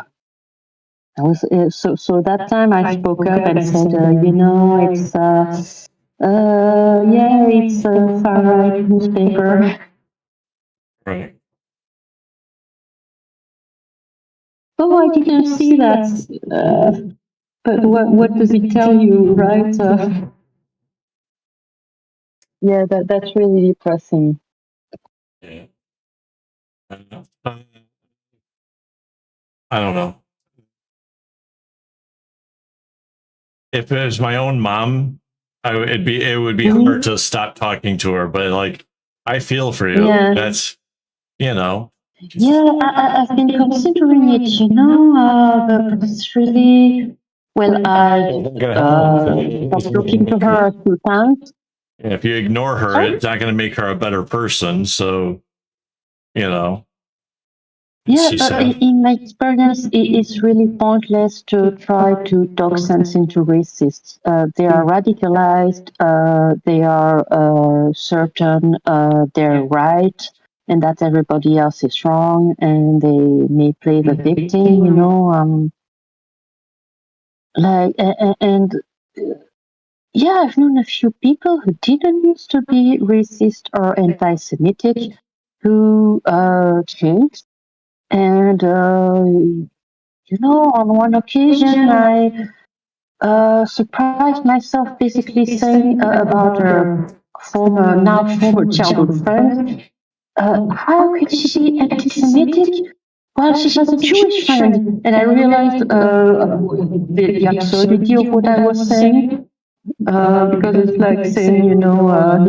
I was so that time I spoke up and said, it's a far right newspaper. right. Oh, I didn't see that. But what does it tell you, right? Yeah, that's really depressing. Yeah. I don't know. If it was my own mom, it would be hard to stop talking to her. But like, I feel for you. Yeah. That's Yeah, I've been considering it. But it's really I stopped talking to her a few times. If you ignore her, Sorry? it's not going to make her a better person. So, you know. Yeah, She but said, in my experience, it's really pointless to try to talk sense into racists. They are radicalized. They are certain they're right, and that everybody else is wrong, and they may play the victim. And yeah, I've known a few people who didn't used to be racist or anti-Semitic who changed. And, on one occasion, I surprised myself basically saying about a now former childhood friend, how could she be anti-Semitic? Well, she has a Jewish friend. And I realized the absurdity of what I was saying. Because it's like saying, I'm not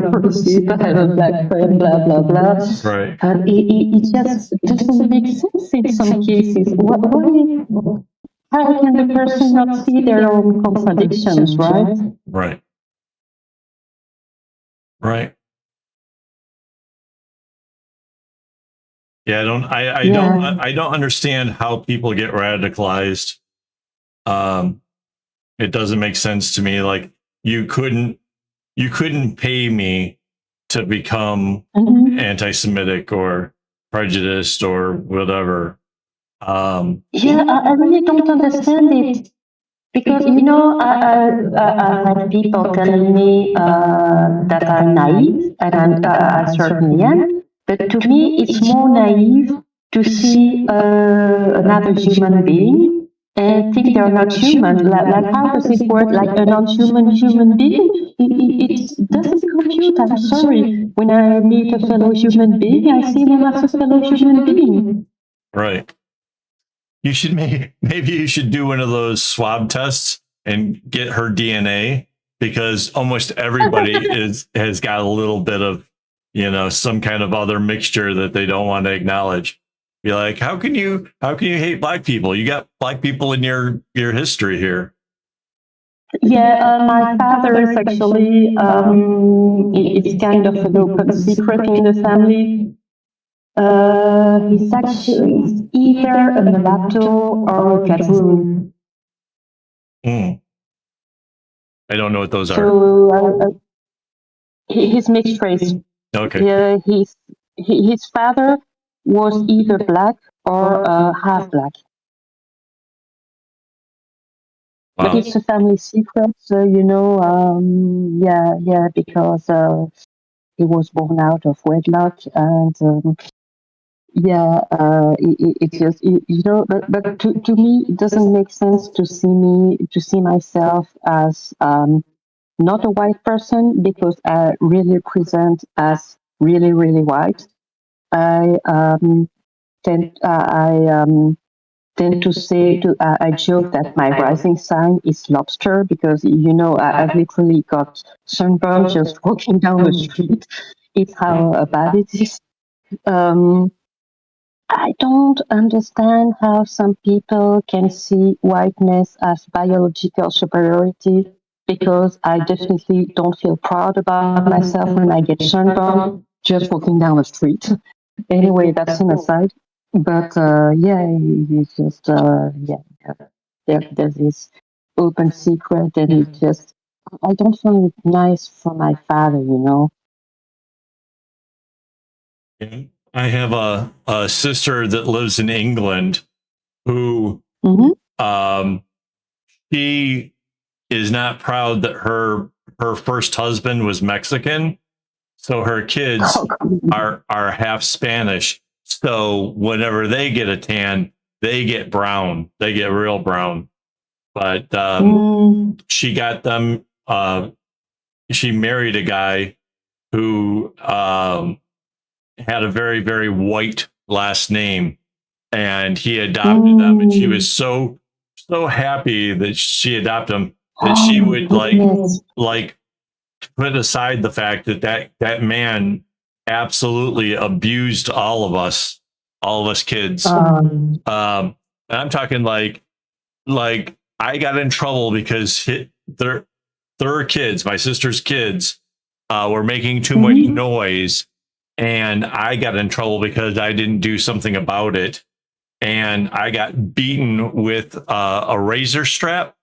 racist, I have a black friend, blah, blah, blah. right. It just doesn't make sense in some cases. How can the person not see their own contradictions, right? Right. Right. Yeah, I don't understand how people get radicalized. It doesn't make sense to me. Like you couldn't pay me to become anti-Semitic or prejudiced or whatever. I really don't understand it. Because, I've had people telling me that I'm naive, and I certainly am. But to me, it's more naive to see another human being and think they're not human. Like how does it work? Like a non-human human being? It doesn't compute. I'm sorry. When I meet a fellow human being, I see them as a fellow human being. Right. You should maybe you should do one of those swab tests and get her DNA, because almost everybody has got a little bit of, some kind of other mixture that they don't want to acknowledge. Be like, how can you hate black people? You got black people in your history here. Yeah, my father is actually, it's kind of an open secret in the family. He's actually either a mulatto or a gadroon. I don't know what those are. So he's mixed race. Okay. His father was either black or half black. But Wow. it's a family secret, so because he was born out of wedlock, and it's just but to me it doesn't make sense to see myself as not a white person, because I really present as really really white. I tend to say I joke that my rising sign is lobster, because I've literally got sunburn just walking down the street. It's how bad it is. Um, I don't understand how some people can see whiteness as biological superiority because I definitely don't feel proud about myself when I get sunburned just walking down the street. Anyway, that's an aside. But yeah, it's just there's this open secret, and it just I don't find it nice for my father, you know. I have a sister that lives in England who Mm-hmm. um, she is not proud that her first husband was Mexican, so her kids are half Spanish. So whenever they get a tan, they get brown. They get real brown. But she got them. She married a guy who had a very very white last name, and he adopted them, and she was so happy that she adopted him that she would like put aside the fact that that man absolutely abused all of us kids. And I'm talking like I got in trouble because their kids, my sister's kids, were making too much noise, and I got in trouble because I didn't do something about it, and I got beaten with a razor strap,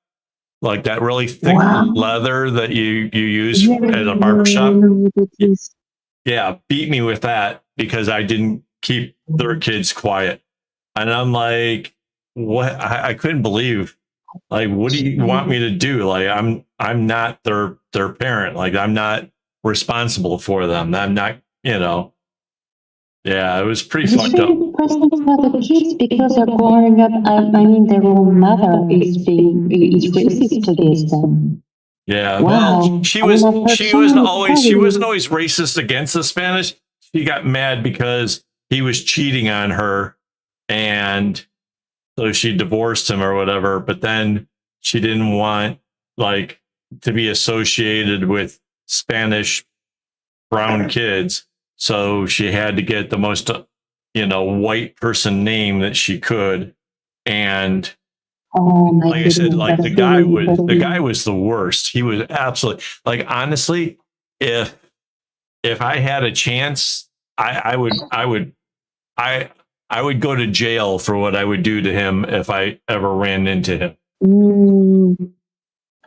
like that really thick leather that you use at a barbershop. Yeah, beat me with that because I didn't keep their kids quiet. And I'm like, what? I couldn't believe. Like, what do you want me to do? Like, I'm not their parent. Like, I'm not responsible for them. I'm not, you know. Yeah, it was pretty fucked up. Depressing for the kids because they're growing up. I mean, their own mother is racist against them. Yeah, Wow. well, she wasn't always racist against the Spanish. She got mad because he was cheating on her, and so she divorced him or whatever. But then she didn't want like to be associated with Spanish brown kids, so she had to get the most white person name that she could. And like I said, like the guy was the worst. He was absolutely, like, honestly, if I had a chance, I I would go to jail for what I would do to him if I ever ran into him.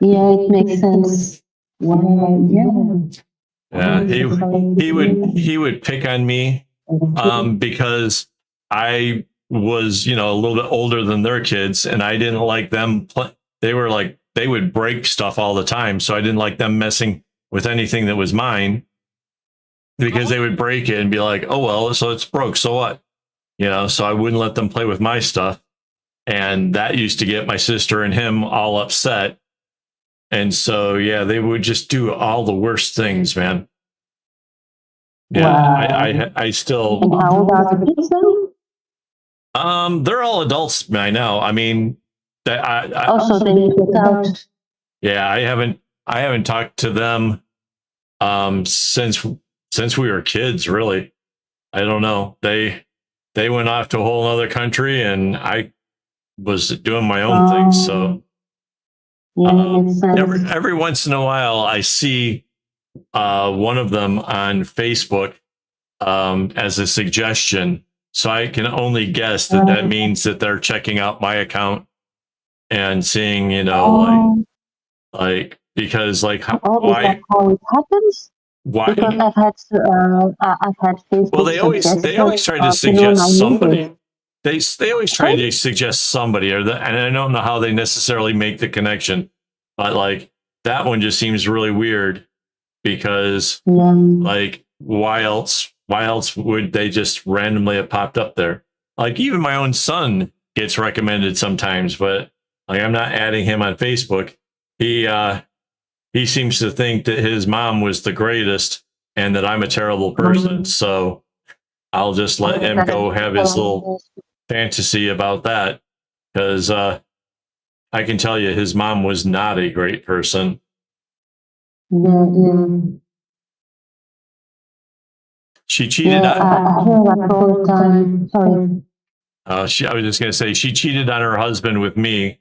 Yeah, it makes sense. Wow, Yeah, he would pick on me because I was, a little bit older than their kids, and I didn't like them. They were like, they would break stuff all the time, so I didn't like them messing with anything that was mine because they would break it and be like, "Oh well, so it's broke, so what?" So I wouldn't let them play with my stuff, and that used to get my sister and him all upset. And so, yeah, they would just do all the worst things, man. Yeah, wow. I still. And how old are the kids now? They're all adults by now. I mean, also they get out. Yeah, I haven't talked to them since we were kids. Really, I don't know. They went off to a whole other country, and I was doing my own thing. So every once in a while, I see one of them on Facebook as a suggestion. So I can only guess that means that they're checking out my account and seeing, like because like why? Is that how it happens? Why? Because I've had Facebook. Well, they always try to suggest somebody. They always try to suggest somebody, and I don't know how they necessarily make the connection, but like that one just seems really weird because like why else would they just randomly have popped up there? Like even my own son gets recommended sometimes, but like I'm not adding him on Facebook. He seems to think that his mom was the greatest and that I'm a terrible person. So I'll just let him go have his little fantasy about that, because I can tell you his mom was not a great person. She cheated Yeah, I hear that all the time. Sorry. I was just gonna say she cheated on her husband with me,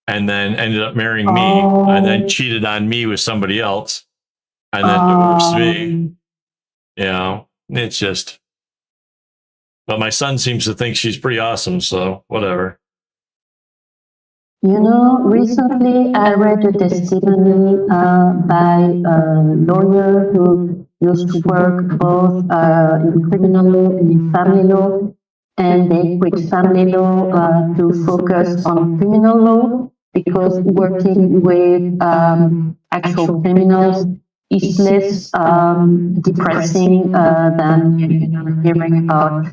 and then ended up marrying me, Oh. and then cheated on me with somebody else, and then divorced me. You know, it's just. But my son seems to think she's pretty awesome, so whatever. You know, recently I read a testimony by a lawyer who used to work both in criminal law and in family law, and they quit family law to focus on criminal law because working with actual criminals is less depressing than hearing about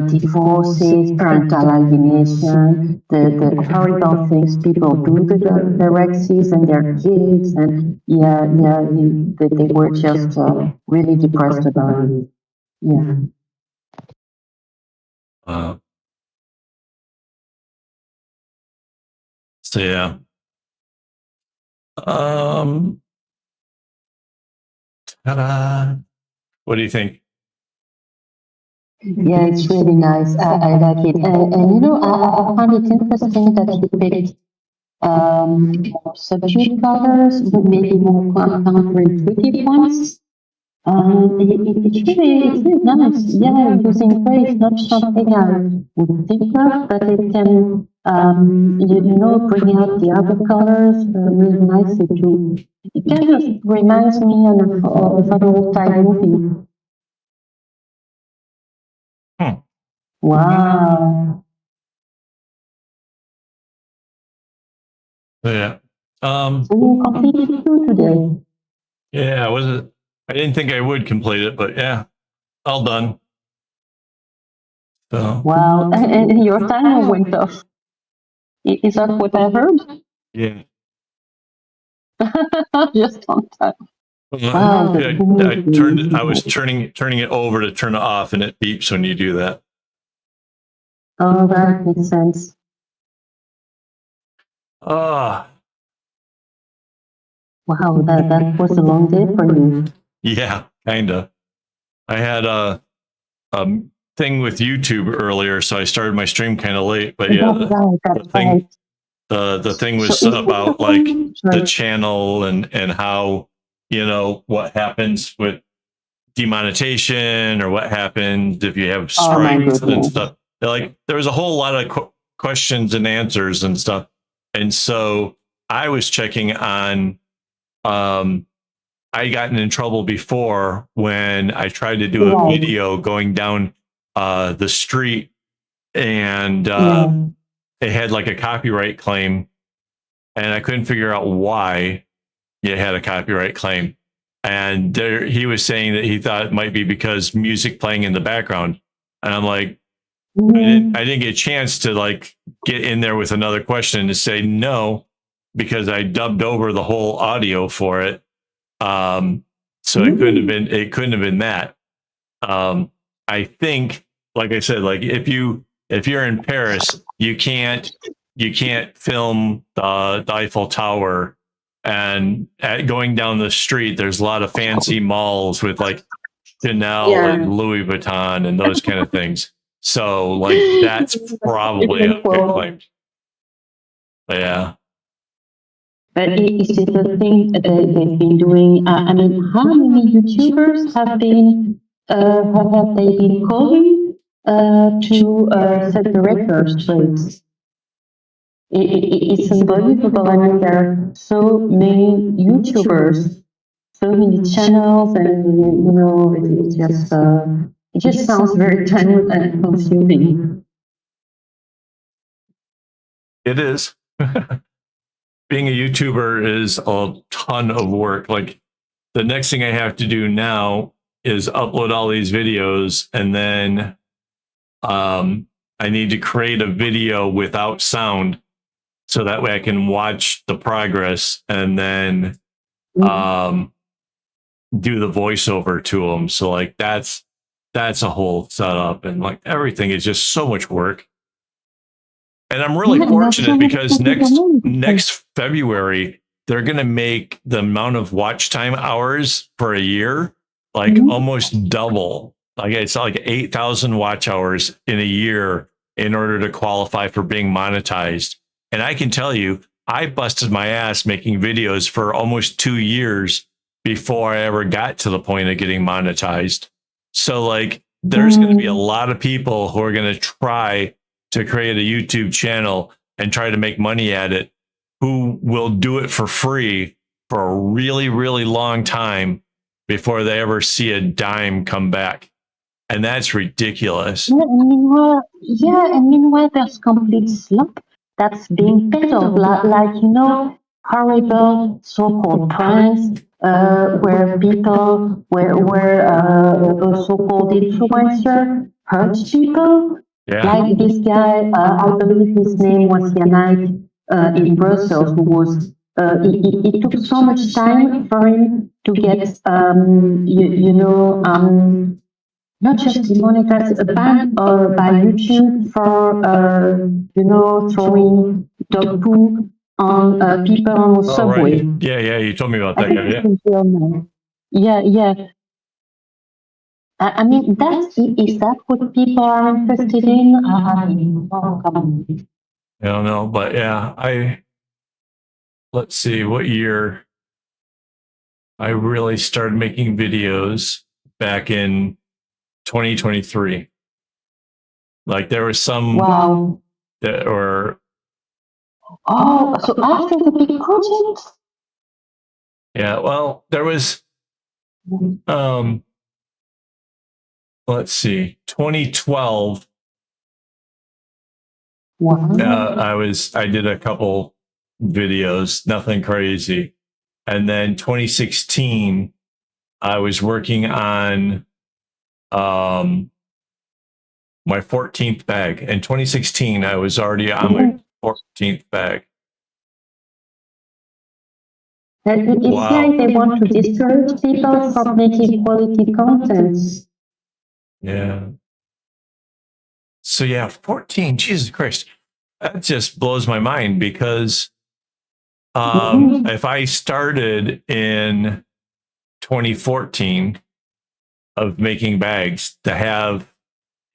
divorces, parental alienation, the horrible things people do to their exes and their kids, and they were just really depressed about it. Yeah. Uh, so yeah. Ta-da. What do you think? Yeah, it's really nice. I like it. And you know, I find it interesting that you picked subdued colors, but maybe more counterintuitive ones. It's really nice. Yeah, using gray is not something I would think of, but it can, you know, bring out the other colors really nicely too. It kind of reminds me of an old-time movie. Wow. Yeah. So you completed two today. Yeah, was it? I didn't think I would complete it, but yeah, all done. So Wow. And your timer went off. Is that what I heard? yeah. Just on time. Wow. I was turning it over to turn it off, and it beeps when you do that. Oh, that makes sense. Ah, Wow, that was a long day for you. yeah, kinda. I had a thing with YouTube earlier, so I started my stream kind of late. But yeah, the thing was about like the channel and how, you know, what happens with demonetization or what happens if you have strikes and stuff. Like there was a whole lot of questions and answers and stuff. And so I was checking on, I gotten in trouble before when I tried to do a video going down the street, and it had like a copyright claim, and I couldn't figure out why it had a copyright claim. And there, he was saying that he thought it might be because music playing in the background. And I'm like, I didn't get a chance to like get in there with another question to say no, because I dubbed over the whole audio for it. So it couldn't have been that. I think, like I said, like if you're in Paris, you can't film the Eiffel Tower, and going down the street, there's a lot of fancy malls with like Chanel and Louis Vuitton and those kind of things. So like that's probably a claim. Yeah. But is it a thing that they've been doing? I mean, how many YouTubers have they been calling to set the record straight? It's unbelievable. I mean, there are so many YouTubers, so many channels, and you know, it just sounds very time and consuming. It is. Being a YouTuber is a ton of work. Like the next thing I have to do now is upload all these videos, and then I need to create a video without sound, so that way I can watch the progress and then do the voiceover to them. So like that's a whole setup, and like everything is just so much work. And I'm really fortunate because next February they're going to make the amount of watch time hours for a year like almost double. Like it's like 8,000 watch hours in a year in order to qualify for being monetized. And I can tell you, I busted my ass making videos for almost 2 years before I ever got to the point of getting monetized. So like there's going to be a lot of people who are going to try to create a YouTube channel and try to make money at it, who will do it for free for a really, really long time before they ever see a dime come back. And that's ridiculous. And meanwhile, there's complete slop that's being peddled, like, horrible so-called pranks, where people, where a so-called influencer hurts people. Yeah. Like this guy, I believe his name was Yannick in Brussels, who was, it took so much time for him to get, not just demonetized, a ban by YouTube for, throwing dog poo on people on the subway. Right. Yeah, you told me about I that think guy. it's Yeah. in Germany. Yeah. I mean, is that what people are interested in? I mean, oh, come on. I don't know, but yeah, let's see what year I really started making videos back in 2023. Like there was some Wow. that were, Oh, so after the big project? yeah, well, there was, let's see, 2012. Wow. I did a couple videos, nothing crazy. And then 2016, I was working on my 14th bag. In 2016, I was already on my 14th bag. It's like they want to discourage people from making quality content. Yeah. So yeah, 14, Jesus Christ. That just blows my mind because if I started in 2014 of making bags to have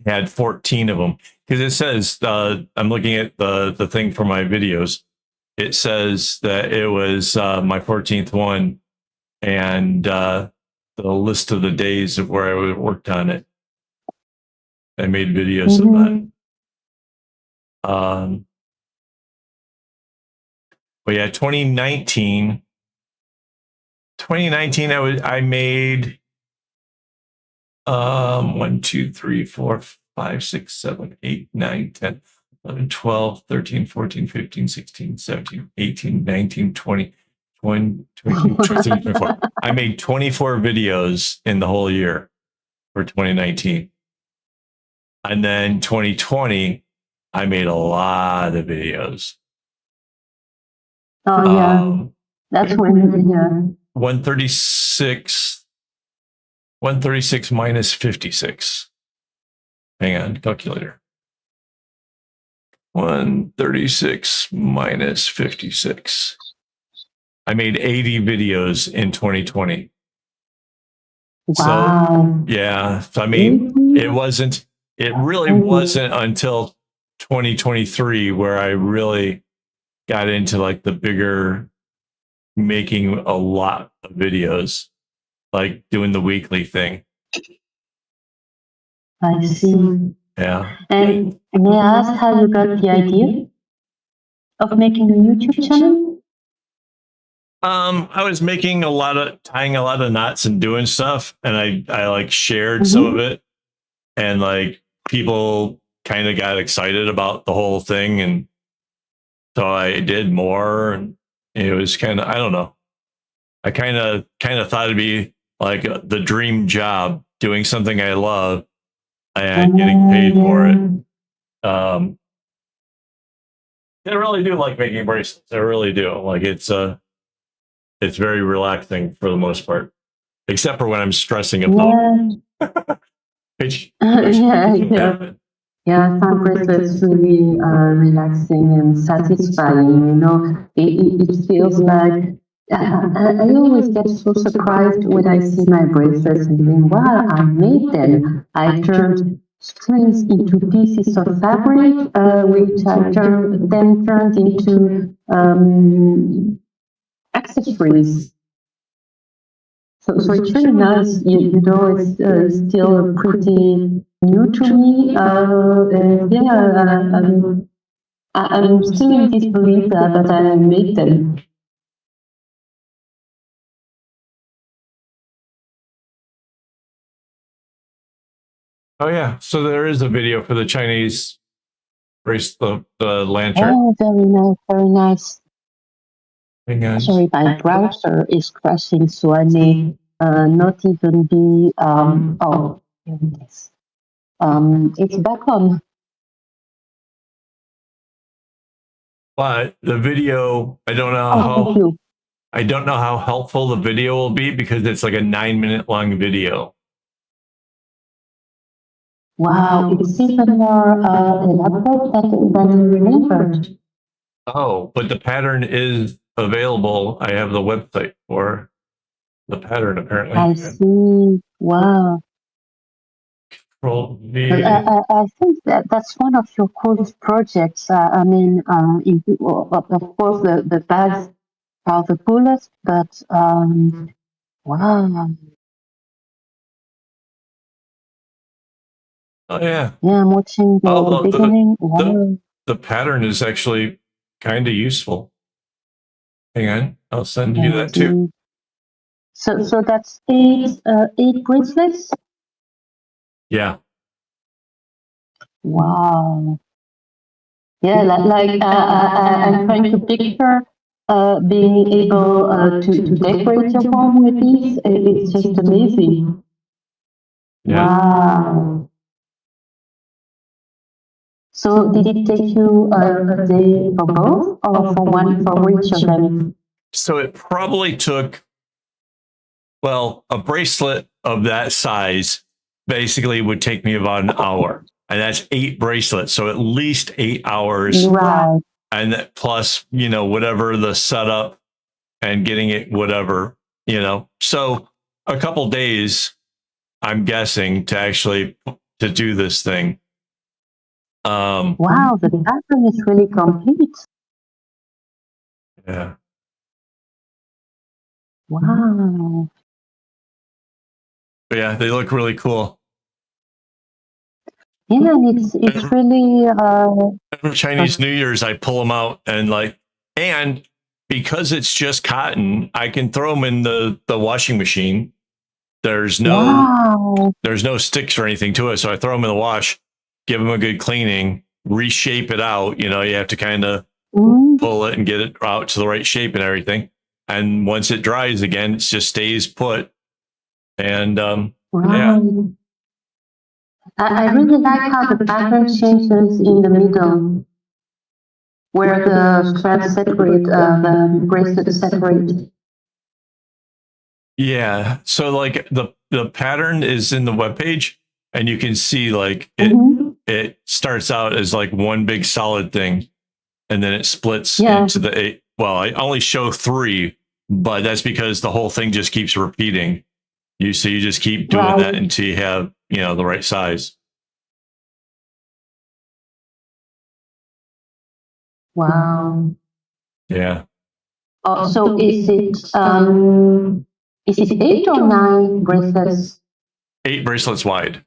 had 14 of them, because it says, I'm looking at the thing for my videos. It says that it was my 14th one and the list of the days of where I worked on it. I made videos of that. But yeah, 2019, I made 1, 2, 3, 4, 5, 6, 7, 8, 9, 10, 11, 12, 13, 14, 15, 16, 17, 18, 19, 20, 21, 22, 23, 24. I made 24 videos in the whole year for 2019. And then 2020, I made a lot of videos. Oh, yeah. That's when, yeah. 136 minus 56. Hang on, calculator. 136 minus 56. I made 80 videos in 2020. Wow. So, yeah. So, I mean, it really wasn't until 2023 where I really got into like the bigger making a lot of videos, like doing the weekly thing. I see. Yeah. And may I ask how you got the idea of making a YouTube channel? I was tying a lot of knots and doing stuff, and I like shared some of it, and like people kind of got excited about the whole thing, and so I did more, and it was kind of, I don't know. I kind of thought it'd be like the dream job, doing something I love and getting paid for it. I really do like making bracelets. I really do. Like it's very relaxing for the most part, except for when I'm stressing about it. Yeah, some bracelets really relaxing and satisfying. It feels like I always get so surprised when I see my bracelets and think, wow, I made them. I turned strings into pieces of fabric, which I turned into accessories. So it's really nice. It's still pretty new to me. And yeah, I'm still in disbelief that I made them. Oh yeah. So there is a video for the Chinese race, the lantern. Oh, very nice, very nice. Hang on. Sorry, my browser is crashing, so I may not even be. Oh, here it is. It's back on. But the video, I don't know Oh, thank you. I don't know how helpful the video will be because it's like a 9-minute long video. Wow, it's even more elaborate than I remembered. Oh, but the pattern is available. I have the website for the pattern apparently. I see. Wow. Control V. I think that's one of your coolest projects. I mean, of course, the bags are the coolest, but wow. Oh yeah. Yeah, I'm watching the beginning. Wow. The pattern is actually kind of useful. Hang on, I'll send you that too. So that's eight bracelets. Yeah. Wow. Yeah, I'm trying to picture being able to decorate your home with these. It's just amazing. Yeah. Wow. So did it take you a day for both or for each of them? So it probably took, well, a bracelet of that size basically would take me about an hour. And that's 8 bracelets. So at least 8 hours. Right. And that plus, whatever the setup and getting it, whatever, So a couple days, I'm guessing, to do this thing. Wow, the pattern is really complete. Yeah. Wow. But yeah, they look really cool. Yeah, it's really For Chinese New Year's, I pull them out and because it's just cotton, I can throw them in the washing machine. There's no sticks or anything to it, so I throw them in the wash, give them a good cleaning, reshape it out. You have to kind of pull it and get it out to the right shape and everything. And once it dries again, it just stays put. And yeah. I really like how the pattern changes in the middle, where the straps separate, the bracelets separate. Yeah. So like the pattern is in the webpage, and you can see like it starts out as like one big solid thing, and then it splits into the 8. Well, I only show 3, but that's because the whole thing just keeps repeating. You just keep doing that until you have, the right size. Wow. Yeah. Oh, so is it 8 or 9 bracelets? 8 bracelets wide.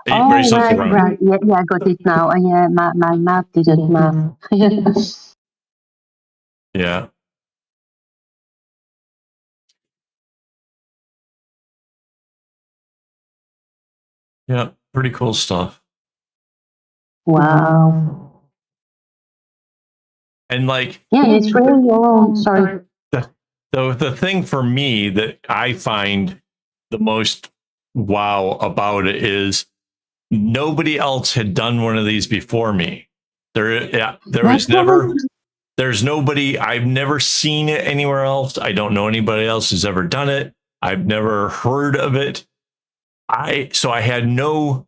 8 bracelets around. Right. Yeah, I got it now. Yeah, my math didn't math. Yeah. Yeah, pretty cool stuff. Wow. And it's really your sorry. The thing for me that I find the most wow about it is nobody else had done one of these before me. There's nobody, I've never seen it anywhere else. I don't know anybody else who's ever done it. I've never heard of it. So I had no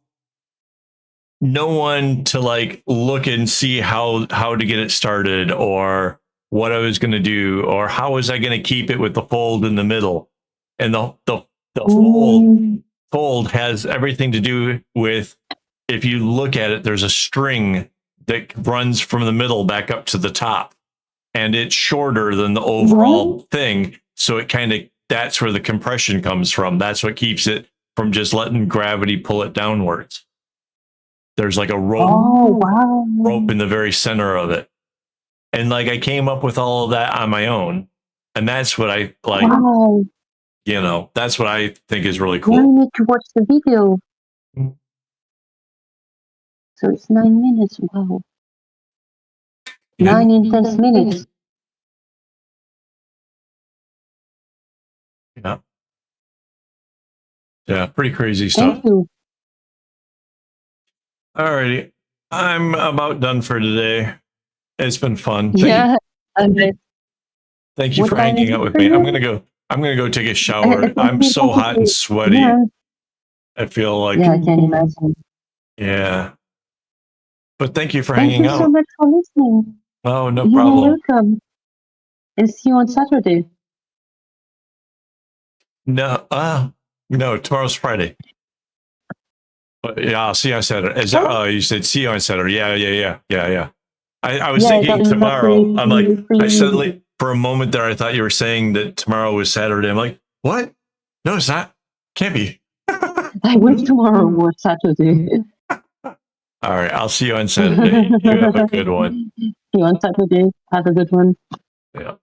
one to look and see how to get it started or what I was going to do, or how was I going to keep it with the fold in the middle. And the fold has everything to do with, if you look at it, there's a string that runs from the middle back up to the top, and it's shorter than the overall thing. So it kind of, that's where the compression comes from. That's what keeps it from just letting gravity pull it downwards. There's like a rope in the very center of it. And like, I came up with all of that on my own. And that's what I like, you know, that's what I think is really cool. Now you need to watch the video. So it's 9 minutes. Wow. Yeah. 9 intense minutes. Yeah. Yeah, pretty crazy stuff. Thank you. Alrighty. I'm about done for today. It's been fun. Yeah. Thank you What for time hanging is out it with for me. you? I'm gonna go take a shower. I'm so hot and sweaty. Yeah, I feel like, I can imagine. yeah. But thank you for Thank hanging you so out. much for listening. Oh, no You're problem. welcome. And see you on Saturday. No, tomorrow's Friday. But yeah, I'll see you on Saturday. You said see you on Saturday. Yeah. I was thinking tomorrow. I'm like, I suddenly, for a moment there, I thought you were saying that tomorrow was Saturday. I'm like, what? No, it's not. Can't be. I wish tomorrow was Saturday. All right, I'll see you on Saturday. You have a good one. See you on Saturday. Have a good one. Yeah.